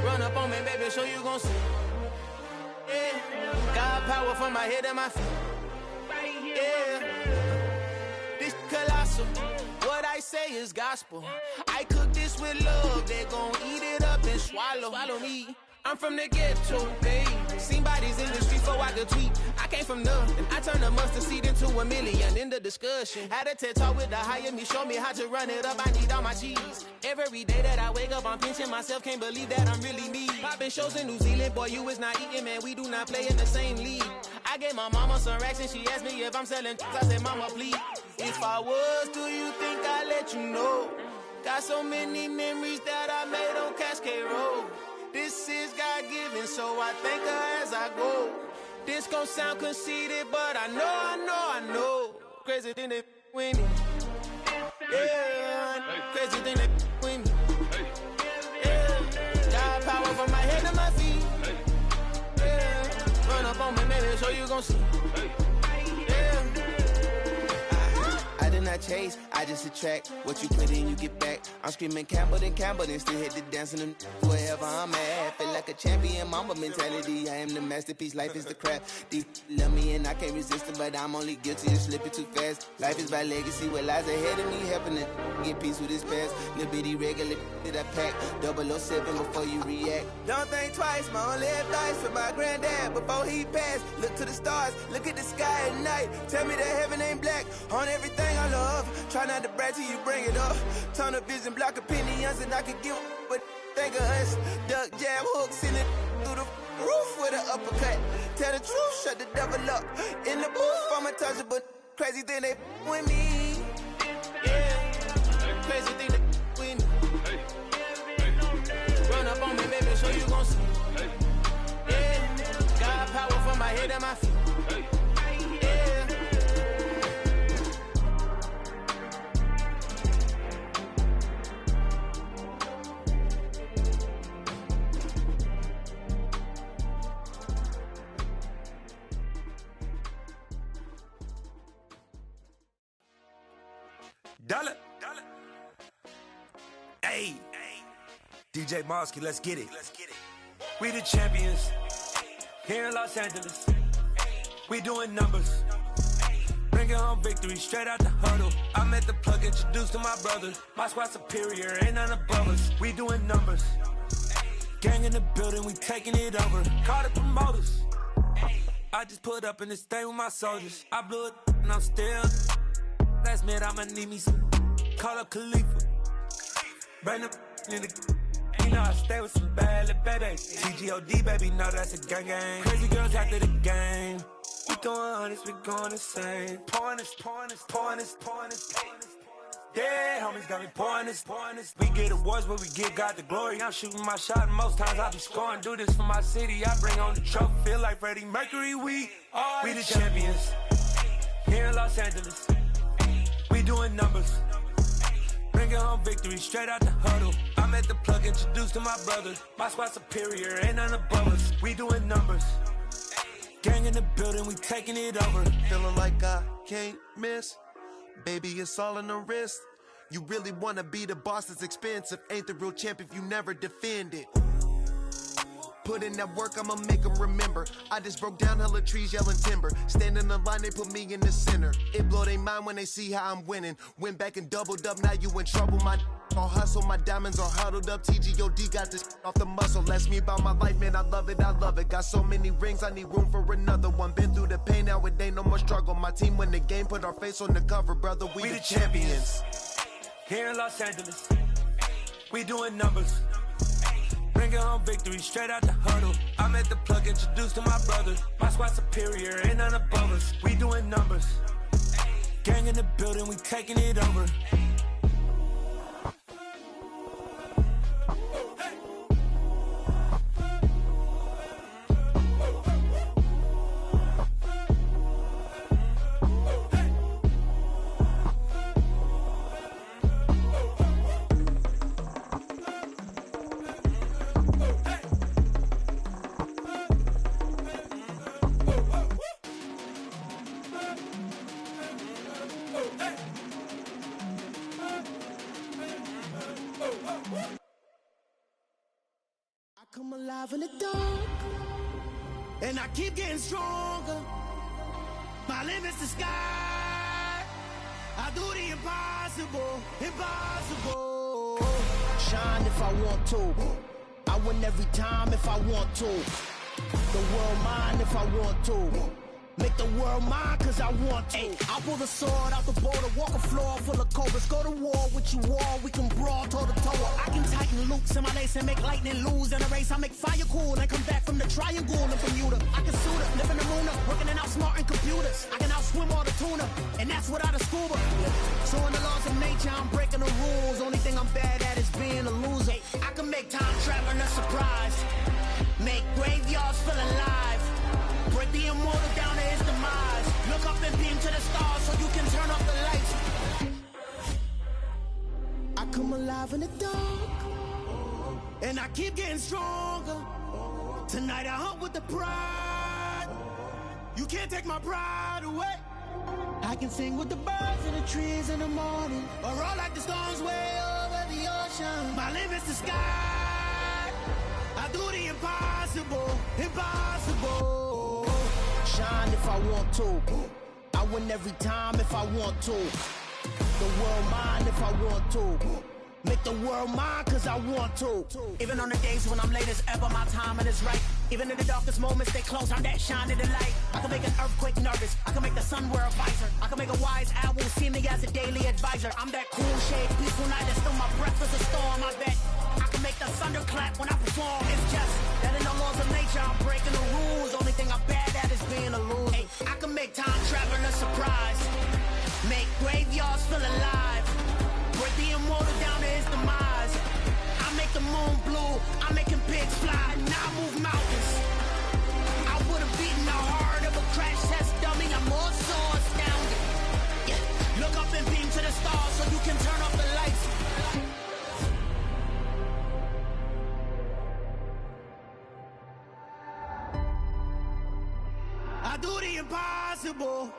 Run up on me, baby, show you gon' see. Yeah, God power from my head and my feet. Yeah, this colossal. What I say is gospel. I cook this with love, they gon' eat it up and swallow me. I'm from the ghetto, babe. Seen bodies in the streets so I could tweet. I came from nothing. I turned a mustard seed into a million in the discussion. Had a TED talk with the higher me, show me how to run it up. I need all my cheese. Every day that I wake up, I'm pinching myself. Can't believe that I'm really me. Popping shows in New Zealand, boy, you is not eating, man. We do not play in the same league. I gave my mama some racks and she asked me if I'm selling. I said, mama, please. If I was, do you think I'd let you know? Got so many memories that I made on Cascade Road. This is God-given, so I thank her as I go. This gon' sound conceited, but I know. Crazy thing they with me. Yeah, crazy thing they with me. Yeah, God power from my head to my feet. Yeah, run up on me, baby, so you gon' see. I did not chase, I just attract. What you put in, you get back. I'm screaming Campbell, then still hit the dancing and wherever I'm at. Feel like a champion, mama mentality. I am the masterpiece, life is the crap. Deep love me and I can't resist it, but I'm only guilty of slipping too fast. Life is by legacy, what lies ahead of me, helping to get peace with this past. Little bitty regular that I pack, 007 before you react. Don't think twice, my only advice for my granddad before he passed. Look to the stars, look at the sky at night. Tell me that heaven ain't black on everything I love. Try not to brag till you bring it up. Tunnel vision, block opinions, and I could give but think of us. Duck, jab, hook, send it through the roof with an uppercut. Tell the truth, shut the devil up. In the booth, I'm untouchable. Crazy thing they with me. Yeah, crazy thing they with me. Run up on me, baby, so you gon' see. Yeah, God power from my head and my feet. Dollar. Hey, DJ Mosky, let's get it. We the champions here in Los Angeles. We doing numbers. Bringing home victory straight out the huddle. I met the plug, introduced to my brothers. My squad superior, ain't none above us. We doing numbers. Gang in the building, we taking it over. Call the promoters. I just put up in this thing with my soldiers. I blew it and I'm still. Last minute I'ma need me some. Call up Khalifa. Bring the in the. You know I stay with some bad little baby. TGOD, baby, know that's a gang gang. Crazy girls after the game. We throwing hundreds, we going insane. Pouring this. Yeah, homies got me pouring this. We get awards, but we give God the glory. I'm shooting my shot, and most times I be scoring. Do this for my city, I bring on the trophy. Feel like Freddie Mercury, we the champions. Here in Los Angeles, we doing numbers. Bringing home victory straight out the huddle. I'm at the plug, introduced to my brothers. My squad superior, ain't none above us. We doing numbers. Gang in the building, we taking it over. Feeling like I can't miss. Baby, it's all in the wrist. You really wanna be the boss, it's expensive. Ain't the real champ if you never defend it. Put in that work, I'ma make them remember. I just broke down hella trees, yelling timber. Stand in the line, they put me in the center. It blow their mind when they see how I'm winning. Went back and doubled up, now you in trouble. My all hustle, my diamonds are huddled up. TGOD got this off the muscle. That's me about my life, man, I love it. Got so many rings, I need room for another one. Been through the pain, now it ain't no more struggle. My team win the game, put our face on the cover, brother. We the champions. Here in Los Angeles, we doing numbers. Bringing home victory straight out the huddle. I'm at the plug, introduced to my brothers. My squad superior, ain't none above us. We doing numbers. Gang in the building, we taking it over. Come alive in the dark, and I keep getting stronger. My limit's the sky. I do the impossible. Shine if I want to. I win every time if I want to. The world mine if I want to. Make the world mine cause I want to. I pull the sword out the border, walk a floor full of cobras. Go to war with you all, we can brawl toe to toe. I can tighten loops in my lace and make lightning lose in a race. I make fire cool and come back from the triangle in Bermuda. I can suit up, live in the moon up, working and outsmarting computers. I can outswim all the tuna, and that's without a scuba. So in the laws of nature, I'm breaking the rules. Only thing I'm bad at is being a loser. I can make time traveling a surprise. Make graveyards feel alive. Break the immortal down to his demise. Look up and beam to the stars so you can turn off the lights. I come alive in the dark, and I keep getting stronger. Tonight I hunt with the pride. You can't take my pride away. I can sing with the birds and the trees in the morning, or roll like the storms way over the ocean. My limit's the sky. I do the impossible. Shine if I want to. I win every time if I want to. The world mine if I want to. Make the world mine cause I want to. Even on the days when I'm late as ever, my timing is right. Even in the darkest moments, stay close, I'm that shining the light. I can make an earthquake nervous, I can make the sun wear a visor. I can make a wise owl see me as a daily advisor. I'm that cool shade, peaceful night, and still my breath is a storm, I bet. I can make the thunder clap when I perform. It's just that in the laws of nature, I'm breaking the rules. Only thing I'm bad at is being a loser. Hey, I can make time traveling a surprise. Make graveyards feel alive. Break the immortal down to his demise. I make the moon blue, I'm making pigs fly. Now I move mountains. I would've beaten the heart of a crash test dummy. I'm more so astounded. Yeah. Look up and beam to the stars so you can turn off the lights. I do the impossible.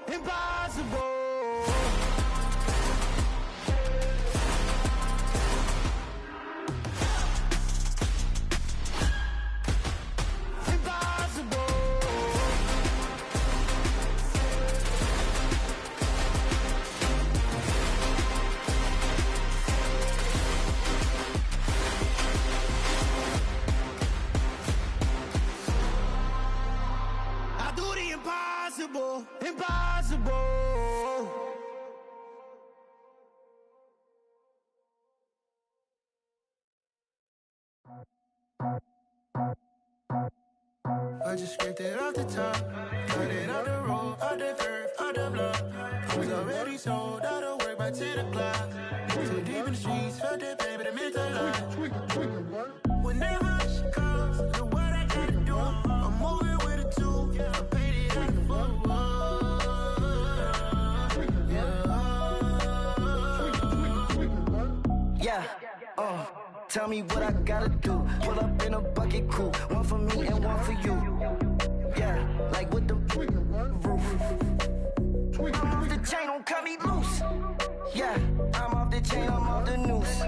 I just scraped it off the top, cut it off the road, off the curve, off the block. I was already sold out of work by 10 o'clock. Too deep in the streets, felt that pain, but it meant a lot. Whenever she calls, know what I gotta do. I'm moving with a two, I paid it out the full. Yeah, tell me what I gotta do. Pull up in a bucket crew, one for me and one for you. Yeah, like with the roof. I'm off the chain, don't cut me loose. Yeah, I'm off the chain, I'm off the noose.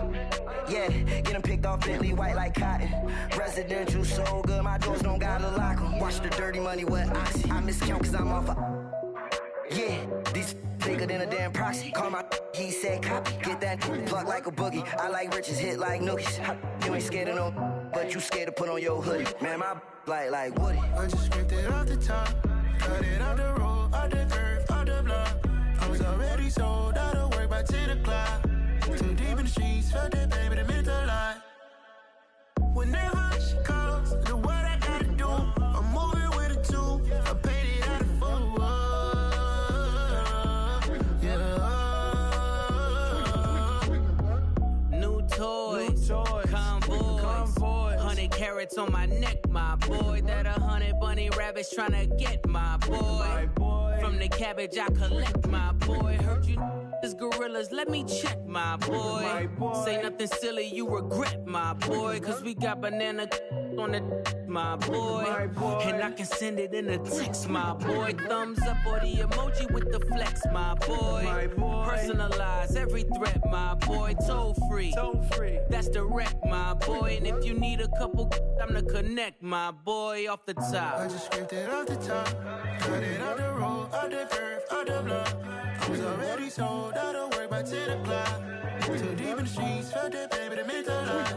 Yeah, getting picked off Bentley white like cotton. Residential so good, my doors don't gotta lock 'em. Watch the dirty money with Oxy. I miscount cause I'm off a... Yeah, these bigger than a damn proxy. Call my he said copy. Get that plug like a boogie. I like riches, hit like nookies. You ain't scared of no, but you scared to put on your hoodie. Man, my like Woody. I just scraped it off the top, cut it off the road, off the curve, off the block. I was already sold out of work by 10 o'clock. Too deep in the streets, felt that pain, but it meant a lot. Whenever she calls, know what I gotta do. I'm moving with a two, I paid it out of full. Toys, convoy, 100 carats on my neck, my boy. That 100 bunny rabbits tryna get my boy. From the cabbage I collect, my boy. Heard you gorillas, let me check, my boy. Say nothing silly, you regret, my boy. Cause we got banana on the my boy. And I can send it in a text, my boy. Thumbs up or the emoji with the flex, my boy. Personalize every threat, my boy. Toll free, that's direct, my boy. And if you need a couple, I'm the connect, my boy. Off the top, I just scraped it off the top, cut it off the road, off the curve, off the block. I was already sold out of work by 10 o'clock. Too deep in the streets, felt that pain, but it meant a lot.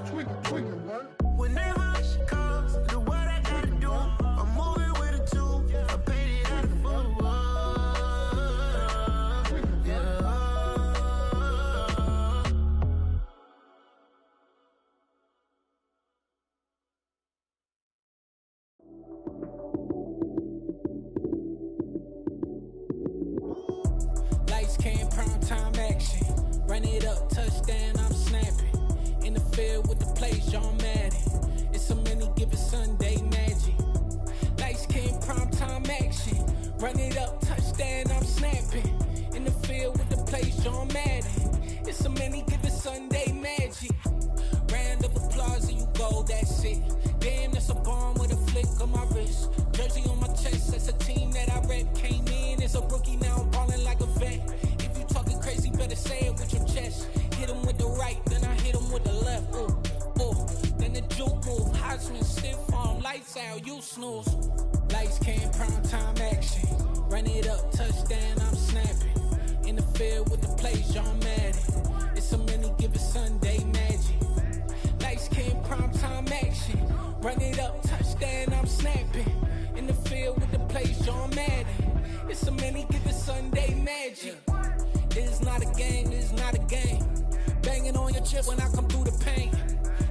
Whenever she calls, know what I gotta do. I'm moving with a two, I paid it out of full. Lights came, prime time action. Run it up, touchdown, I'm snapping. In the field with the plays, John Madden. It's a many given Sunday magic. Lights came, prime time action. Run it up, touchdown, I'm snapping. In the field with the plays, John Madden. It's a many given Sunday magic. Round of applause and you go, that's it. Damn, that's a bomb with a flick on my wrist. Jersey on my chest, that's a team that I rep. Came in as a rookie, now I'm ballin' like a vet. If you talking crazy, better say it with your chest. Hit him with the right, then I hit him with the left. Ooh, ooh, then the juke move. Heisman stiff arm, lights out, you snooze. Lights came, prime time action. Run it up, touchdown, I'm snapping. In the field with the plays, John Madden. It's a many given Sunday magic. Lights came, prime time action. Run it up, touchdown, I'm snapping. In the field with the plays, John Madden. It's a many given Sunday magic. This is not a game, this is not a game. Banging on your chip when I come through the pain.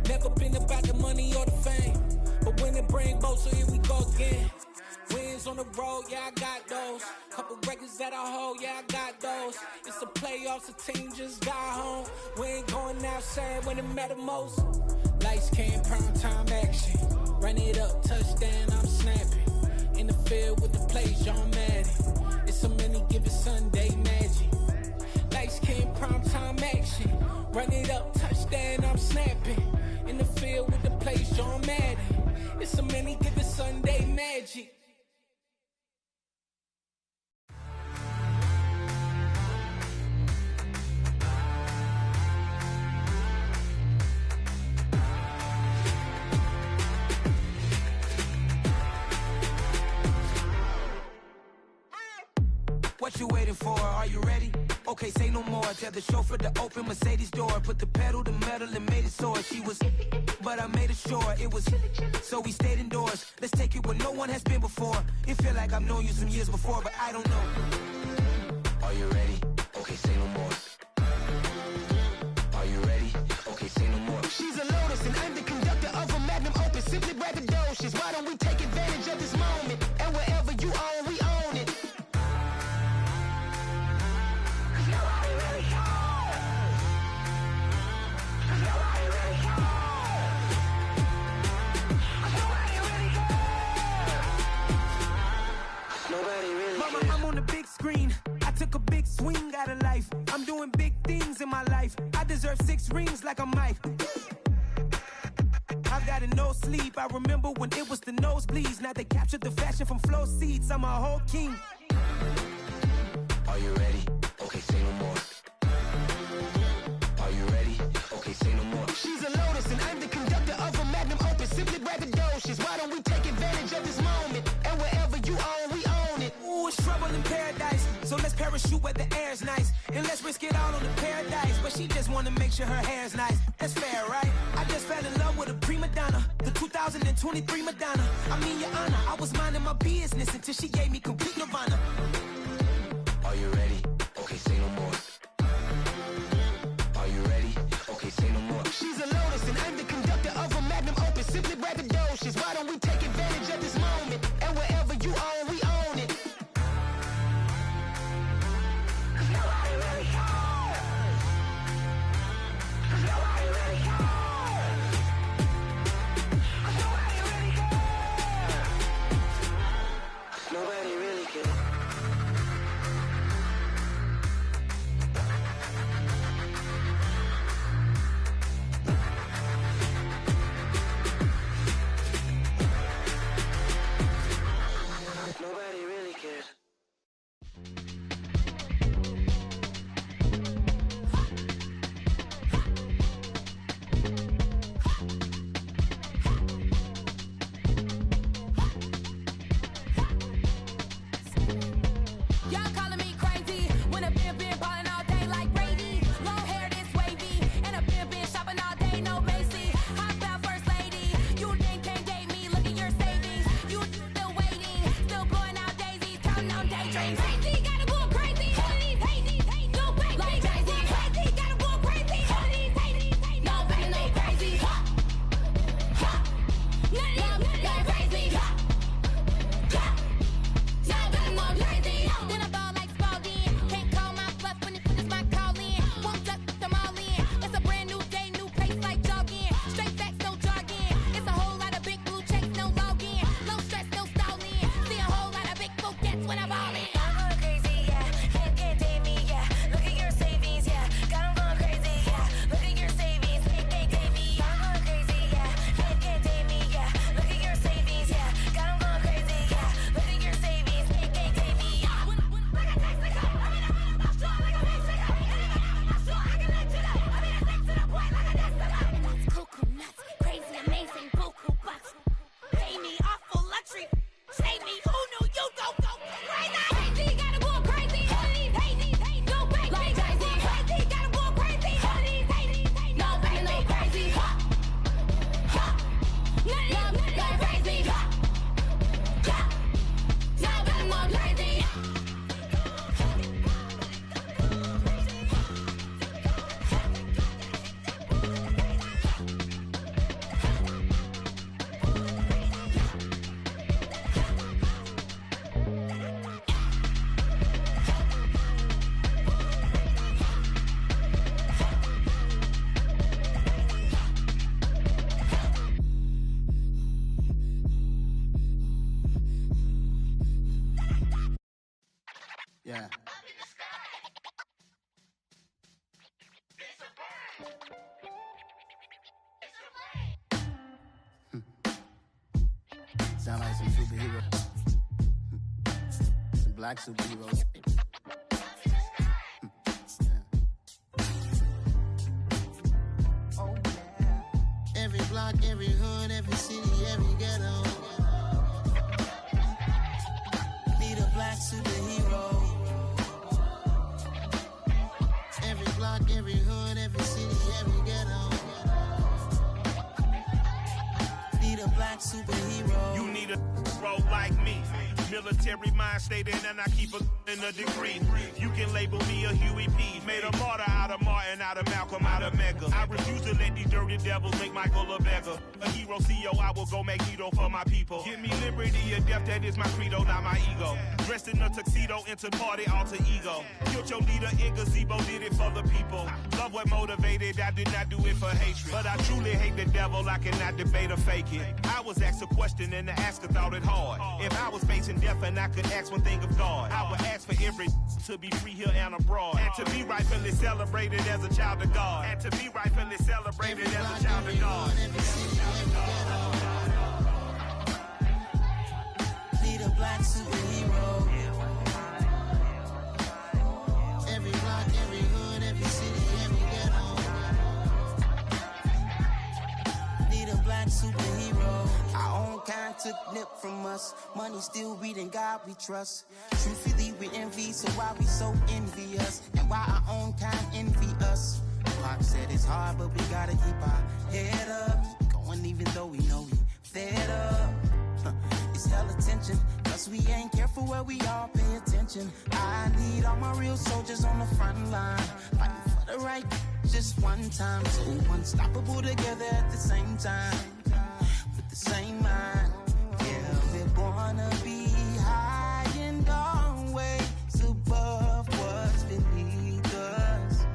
Never been about the money or the fame. But when it bring both, so here we go again. Wins on the road, yeah, I got those. Couple records that I hold, yeah, I got those. It's the playoffs, the team just got home. We ain't going outside when it matter most. Lights came, prime time action. Run it up, touchdown, I'm snapping. In the field with the plays, John Madden. It's a many given Sunday magic. Lights came, prime time action. Run it up, touchdown, I'm snapping. In the field with the plays, John Madden. It's a many given Sunday magic. What you waiting for? Are you ready? Okay, say no more. Tell the chauffeur to open Mercedes door. Put the pedal to metal and made it soar. She was, but I made it sure it was. So we stayed indoors. Let's take it where no one has been before. It feel like I've known you some years before, but I don't know. Are you ready? Okay, say no more. Are you ready? Okay, say no more. She's a Lotus and I'm the conductor of a magnum opus. Simply braggadocious. Why don't we take advantage of this moment? big screen. I took a big swing out of life. I'm doing big things in my life. I deserve 6 rings like I'm Mike. I've got a no sleep. I remember when it was the nosebleeds. Now they captured the fashion from flow seats. I'm a whole king. Are you ready? Okay, say no more. Are you ready? Okay, say no more. She's a lotus and I'm the conductor of a magnum opus. Simply braggadocious. Why don't we take advantage of this moment? And wherever you own, we own it. Ooh, it's trouble in paradise. So let's parachute where the air's nice. And let's risk it all on the paradise. But she just wanna make sure her hair's nice. That's fair, right? I just fell in love with a prima donna. The 2023 Madonna. I mean, your honor, I was minding my business until she gave me complete nirvana. Are you ready? Okay, say no more. Are you ready? Okay, say no more. She's a lotus and I'm the conductor of a magnum opus. Simply braggadocious. Why don't we take advantage of this moment? And wherever you own, we own it. Cause nobody really cares. Cause nobody really cares. Cause nobody really cares. Nobody really cares. Nobody really cares. Y'all calling me crazy when a been ballin' all day like Brady. Long hair this wavy, and a been shopping all day, no Macy. Hot about first lady, you think can't date me? Look at your savings, you still waiting, still blowing out daisies, counting on daydreams. Crazy, gotta go crazy. All of these hate, no crazy. Like Jay-Z, crazy, gotta go crazy. All of these hate, no crazy, no crazy. None of these crazy. Then I ball like Spalding. Can't call my bluff when it's my call in. Won't duck them all in. It's a brand new day, new pace like jogging. Straight facts, no jargon. It's a whole lot of big blue checks, no login. Low stress, no stalling. See a whole lot of big focus when I ball in. I'm going crazy, yeah. Can't date me, yeah. Look at your savings, yeah. Got 'em going crazy, yeah. Look at your savings, can't date me. I'm going crazy, yeah. Can't date me, yeah. Look at your savings, yeah. Got 'em going crazy, yeah. Look at your savings, can't date me. Coconuts, crazy, amazing, buku bucks. Pay me awful luxury. Save me, who knew you go crazy? Crazy, gotta go crazy. All of these hate, no crazy. Like Jay-Z, crazy, gotta go crazy. All of these hate, no crazy, no crazy. None of these crazy. No crazy. Yeah. Sound like some superheroes. Some black superheroes. Every block, every hood, every city, every ghetto. Need a black superhero. Every block, every hood, every city, every ghetto. Need a black superhero. You need a role like me. Military mind state and I keep in a degree. You can label me a Huey P. Made a martyr out of Martin, out of Malcolm, out of Mega. I refuse to let these dirty devils make Michael a beggar. A hero CEO, I will go Magneto for my people. Give me liberty or death, that is my credo, not my ego. Dressed in a tuxedo, into party, alter ego. Killed your leader in gazebo, did it for the people. Love what motivated, I did not do it for hatred. But I truly hate the devil, I cannot debate or fake it. I was asked a question and the asker thought it hard. If I was facing deaf and I could ask one thing of God. I would ask for every to be free here and abroad, and to be rightfully celebrated as a child of God, and to be rightfully celebrated as a child of God. Need a black superhero. Every block, every hood, every city, every ghetto. Need a black superhero. Our own kind took nip from us. Money still reading God we trust. Truthfully we envy, so why we so envious? And why our own kind envy us? Pac said it's hard, but we gotta keep our head up. Going even though we know we fed up. It's hell attention, cause we ain't careful where we all pay attention. I need all my real soldiers on the front line, fighting for the right just one time. So unstoppable together at the same time, with the same mind. Yeah, we're gonna be high and always above what's beneath us.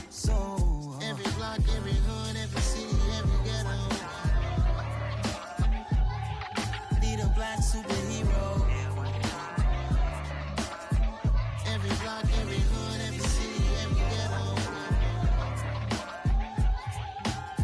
So every block, every hood, every city, every ghetto. Need a black superhero. Every block, every hood, every city, every ghetto.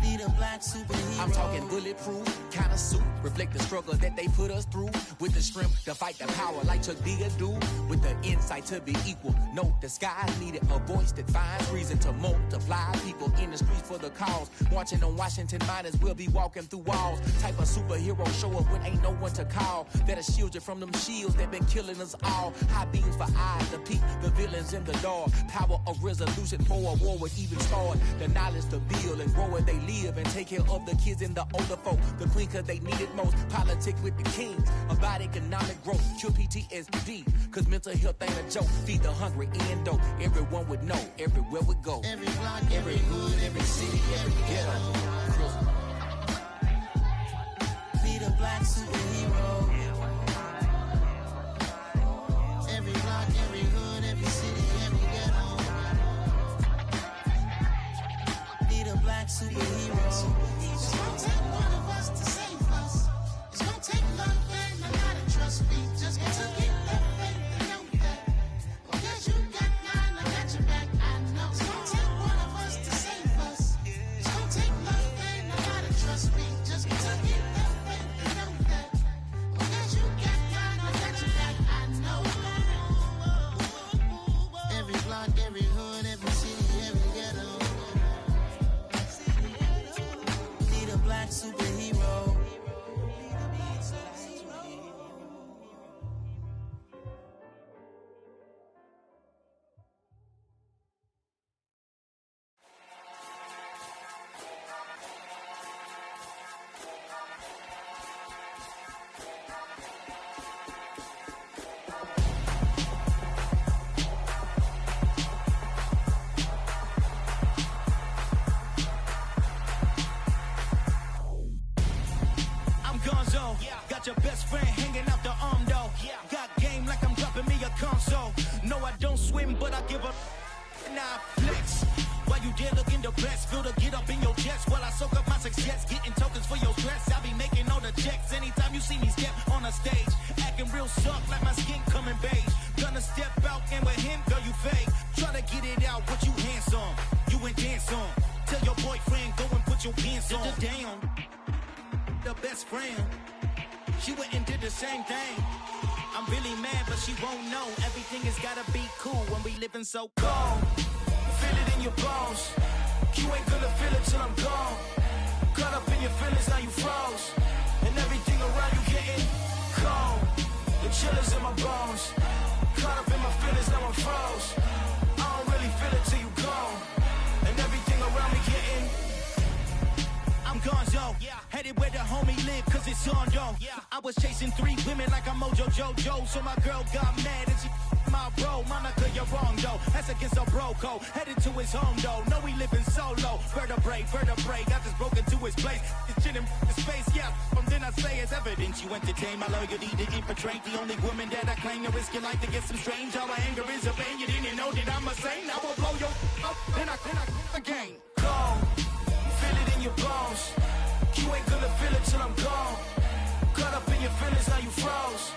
Need a black superhero. I'm talking bulletproof kind of suit, reflect the struggle that they put us through, with the strength to fight the power like Chuck D do, with the insight to be equal. No disguise needed, a voice that finds reason to multiply. People in the streets for the cause, marching on Washington might as well be walking through walls. Type of superhero show up when ain't no one to call, that'll shield you from them shields that been killing us all. High beams for eyes to peek the villains in the dark. Power of resolution for a war would even start. The knowledge to build and grow where they live and take care of the kids and the older folk. The queen cause they need it most. Politic with the kings about economic growth. Cure PTSD cause mental health ain't a joke. Feed the hungry and dope. Everyone would know everywhere we go. Every block, every hood, every city, every ghetto. Need a black superhero. Every block, every hood, every city, every ghetto. Need a black superhero. It's gonna take one of us to save us. It's gonna take love and a lot of trust. We just got to get that faith and know that. Because you got mine, I got your back, I know. It's gonna take one of us to save us. It's gonna take love and a lot of trust. We just got to get that faith and know that. Because you got mine, I got your back, I know. Every block, every hood, every city, every ghetto. Need a black superhero. I'm Gonzo, got your best friend hanging out the arm though. Got game like I'm dropping me a console. No, I don't swim, but I give a nah flex. While you there looking the best, feel to get up in your chest while I soak up my success, getting tokens for your stress. I be making all the checks anytime you see me step on a stage, acting real soft like my skin coming beige. Gonna step out and with him, girl, you fake. Try to get it out, what you handsome, you ain't dance on. Tell your boyfriend, go and put your pants on. Down, the best friend, she went and did the same thing. I'm really mad, but she won't know. Everything has gotta be cool when we living so cold. Feel it in your bones. You ain't gonna feel it till I'm gone. Caught up in your feelings, now you froze. And everything around you getting cold. The chill is in my bones. Caught up in my feelings, now I'm froze. I don't really feel it till you gone. And everything around me getting. I'm Gonzo, headed where the homie live, cause it's on though. I was chasing 3 women like I'm Mojo Jojo, so my girl got mad and she my bro. Monica, you're wrong though, that's against a bro code. Headed to his home though, no we living solo. Vertebrae, got this broken to his place. It's chin in the space, from then I say it's evidence. You entertain my loyalty to infiltrate the only woman that I claim to risk your life to get some strange. How my anger is a pain, you didn't know that I'm a saint. I will blow your up, then I again. Go. Feel it in your bones. You ain't gonna feel it till I'm gone. Caught up in your feelings, now you froze.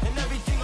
And everything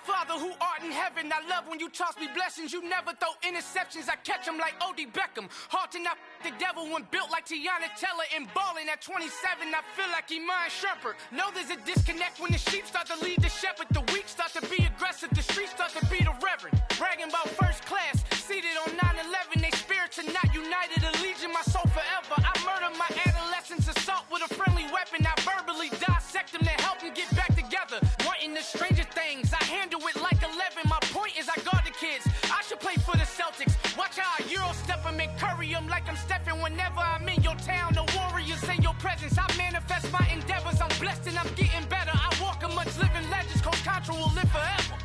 Father who art in heaven, I love when you toss me blessings. You never throw interceptions, I catch them like O.D. Beckham. Hard to not the devil when built like Tiana Teller and balling at 27. I feel like Iman Shumpert. Know there's a disconnect when the sheep start to lead the shepherd. The weak start to be aggressive, the streets start to be the reverend. Bragging about first class, seated on 9/11. They spirits are not united, a legion, my soul forever. I murder my adolescence, assault with a friendly weapon. I verbally dissect them to help them get back together. Wanting the stranger things, I handle it like 11. My point is I guard the kids. I should play for the Celtics. Watch how I Euro step them and curry them like I'm stepping. Whenever I'm in your town, the warriors in your presence. I manifest my endeavors. I'm blessed and I'm getting better. I walk amongst living legends. Coach Contra will live forever.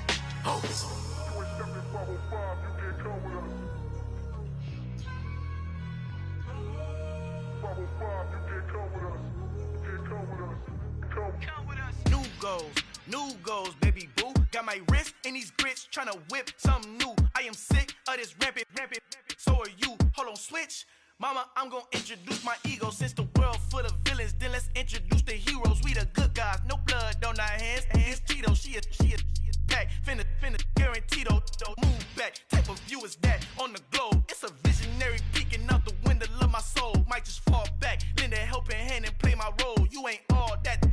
New goals, baby boo. Got my wrist in these grits, tryna whip something new. I am sick of this rampant. So are you. Hold on, switch. Mama, I'm gonna introduce my ego. Since the world full of villains, then let's introduce the heroes. We the good guys, no blood on our hands. It's Tito, she a back. Finna guarantee though. Move back. Type of view is that on the globe? It's a visionary peeking out the window of my soul. Might just fall back, lend a helping hand and play my role. You ain't all that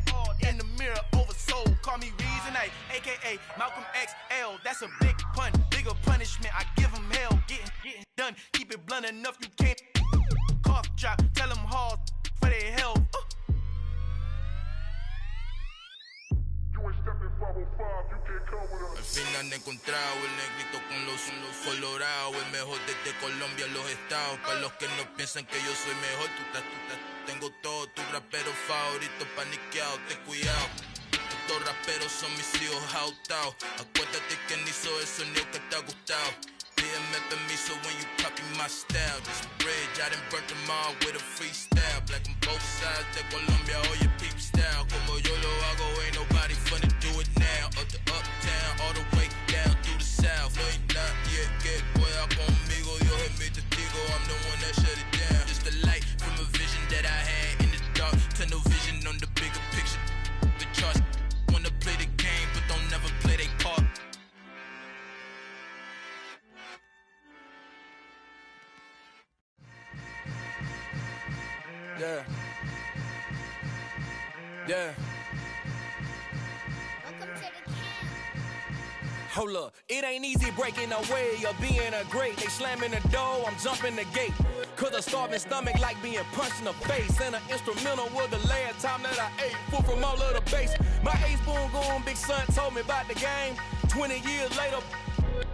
in the mirror oversold. Call me Reason A, aka Malcolm XL. That's a big pun, bigger punishment. I give him hell, getting done. Keep it blunt enough, you can't cough drop. Tell them hard for their health. Al fin han encontrado el negrito con los colorados, el mejor desde Colombia, los estados. Para los que no piensan que yo soy mejor, tengo todos tus raperos favoritos paniqueados, ten cuidado. Estos raperos son mis hijos jautados. Acuérdate que ni hizo el sonido que te ha gustado. Pídeme permiso when you copy my style. This bridge, I done burnt them all with a freestyle. Black on both sides de Colombia, oye peep style. Como yo lo hago, ain't nobody finna do it now. Up to uptown, all the way down through the south. No hay nadie que pueda conmigo. Dios es mi testigo, I'm the one that shut it down. Just the light from a vision that I had in the dark. Tunnel vision on the bigger picture. The charts wanna play the game, but don't never play their part. Yeah. Yeah. Hold up, it ain't easy breaking away or being a great. They slamming the door, I'm jumping the gate. Cause a starving stomach like being punched in the face. And an instrumental was the last time that I ate. Full from all of the bass. My ace boom going big son told me about the game. 20 years later,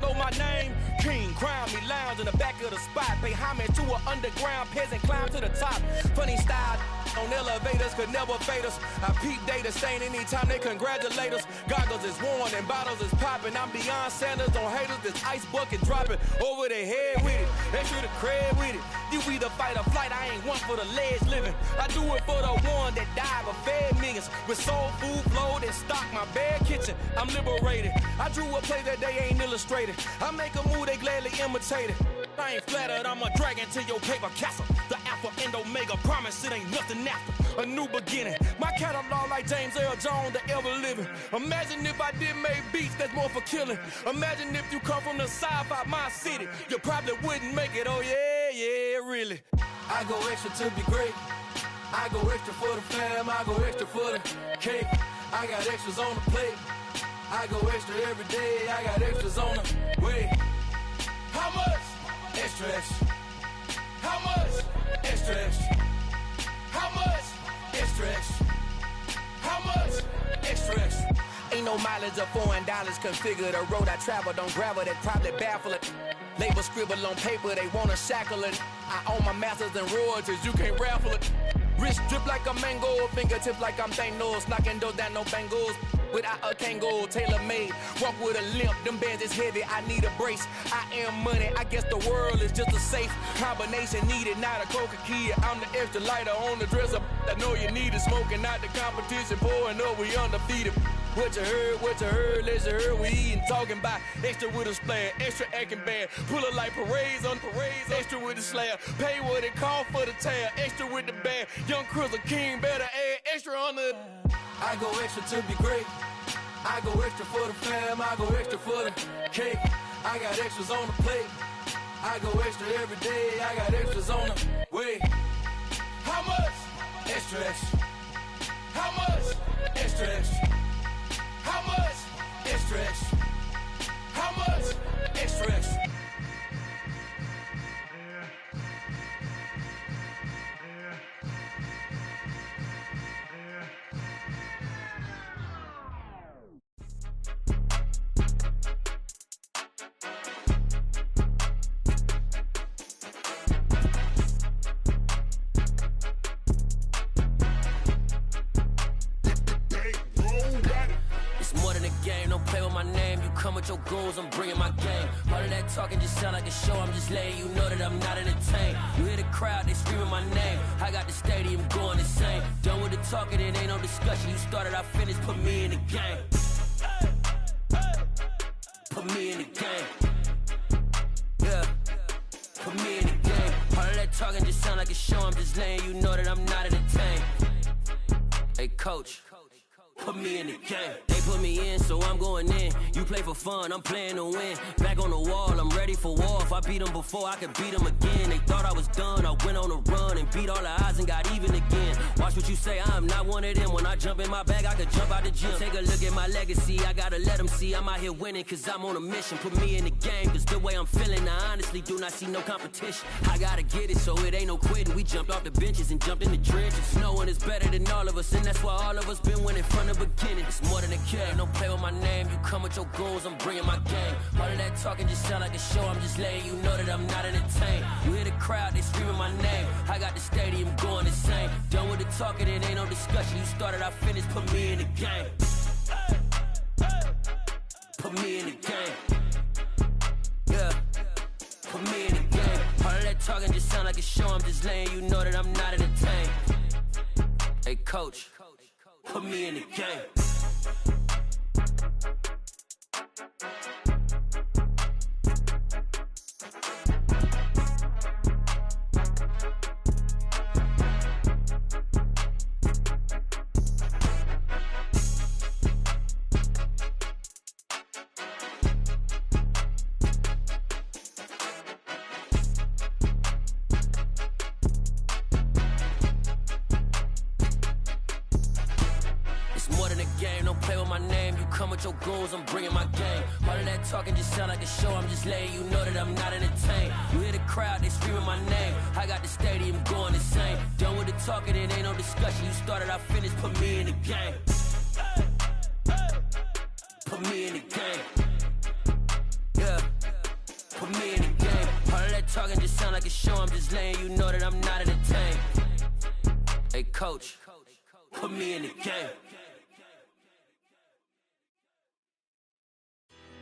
know my name. King, crown me, lounge in the back of the spot. Pay homage to an underground peasant, climb to the top. Funny style on elevators could never fade us. I peep data stain anytime they congratulate us. Goggles is worn and bottles is popping. I'm beyond Sanders on haters. This ice bucket dropping over their head with it. Extra the cred with it. You either fight or flight. I ain't one for the ledge living. I do it for the one that died but fed millions. With soul food flowed and stock my bad kitchen. I'm liberated. I drew a play that they ain't illustrated. I make a move they gladly imitate it. I ain't flattered, I'm a dragon to your paper castle. The Alpha and Omega, promise it ain't nothing after. A new beginning. My catalog like James Earl Jones, the ever living. Imagine if I did make beats that's more for killing. Imagine if you come from the sci-fi my city. You probably wouldn't make it, oh yeah, really. I go extra to be great. I go extra for the fam, I go extra for the cake. I got extras on the plate. I go extra every day, I got extras on the way. How much? Extra, extra. How much? Extra, extra. How much? Extra, extra. How much? Extra, extra. Ain't no mileage of $4 configure the road I travel. Don't gravel that probably baffle it. Label scribble on paper, they wanna shackle it. I own my masters and royalties, you can't raffle it. Wrist drip like a mango, fingertips like I'm Thanos. Knocking doors down, no bangles. Without a Kango, tailor-made. Walk with a limp, them bands is heavy, I need a brace. I am money, I guess the world is just a safe combination needed, not a coca key. I'm the extra lighter on the dresser. I know you need it, smoking out the competition, pouring up, we undefeated. What you heard, let's hear we eatin', talking about extra with a splash, extra acting bad. Pull it like parades on parades, extra with the slab. Pay what it cost for the tab, extra with the bag. Young Chris a king, better add extra on the. I go extra to be great. I go extra for the fam, I go extra for the cake. I got extras on the plate. I go extra every day, I got extras on the way. How much? Extra, extra. How much? Extra, extra. How much? Extra, extra. How much? Extra, extra. Come with your goons, I'm bringing my game. All of that talking just sound like a show. I'm just letting you know that I'm not entertained. You hear the crowd, they screaming my name. I got the stadium going insane. Done with the talking, it ain't no discussion. You started, I finished, put me in the game. Put me in the game. Yeah, put me in the game. All of that talking just sound like a show. I'm just letting you know that I'm not entertained. Hey, coach. Put me in the game. They put me in, so I'm going in. You play for fun, I'm playing to win. Back on the wall, I'm ready for war. If I beat them before, I could beat them again. They thought I was done, I went on a run and beat all the odds and got even again. Watch what you say, I'm not one of them. When I jump in my bag, I could jump out the gym. Take a look at my legacy, I gotta let them see I'm out here winning, cause I'm on a mission. Put me in the game, cause the way I'm feeling, I honestly do not see no competition. I gotta get it, so it ain't no quitting. We jumped off the benches and jumped in the trenches. No one is better than all of us, and that's why all of us been winning from the beginning. It's more than a game, don't play with my name. You come with your goons, I'm bringing my game. All of that talking just sound like a show. I'm just letting you know that I'm not entertained. You hear the crowd, they screaming my name. I got the stadium going insane. Done with the talking, it ain't no discussion. You started, I finished, put me in the game. Put me in the game. Yeah, put me in the game. All of that talking just sound like a show. I'm just letting you know that I'm not entertained. Hey, coach. Put me in the game. Your goons, I'm bringing my game. All of that talking just sound like a show. I'm just letting you know that I'm not entertained. You hear the crowd, they screaming my name. I got the stadium going insane. Done with the talking, it ain't no discussion. You started, I finished, put me in the game. Put me in the game. Yeah, put me in the game. All of that talking just sound like a show. I'm just letting you know that I'm not entertained. Hey, coach, put me in the game.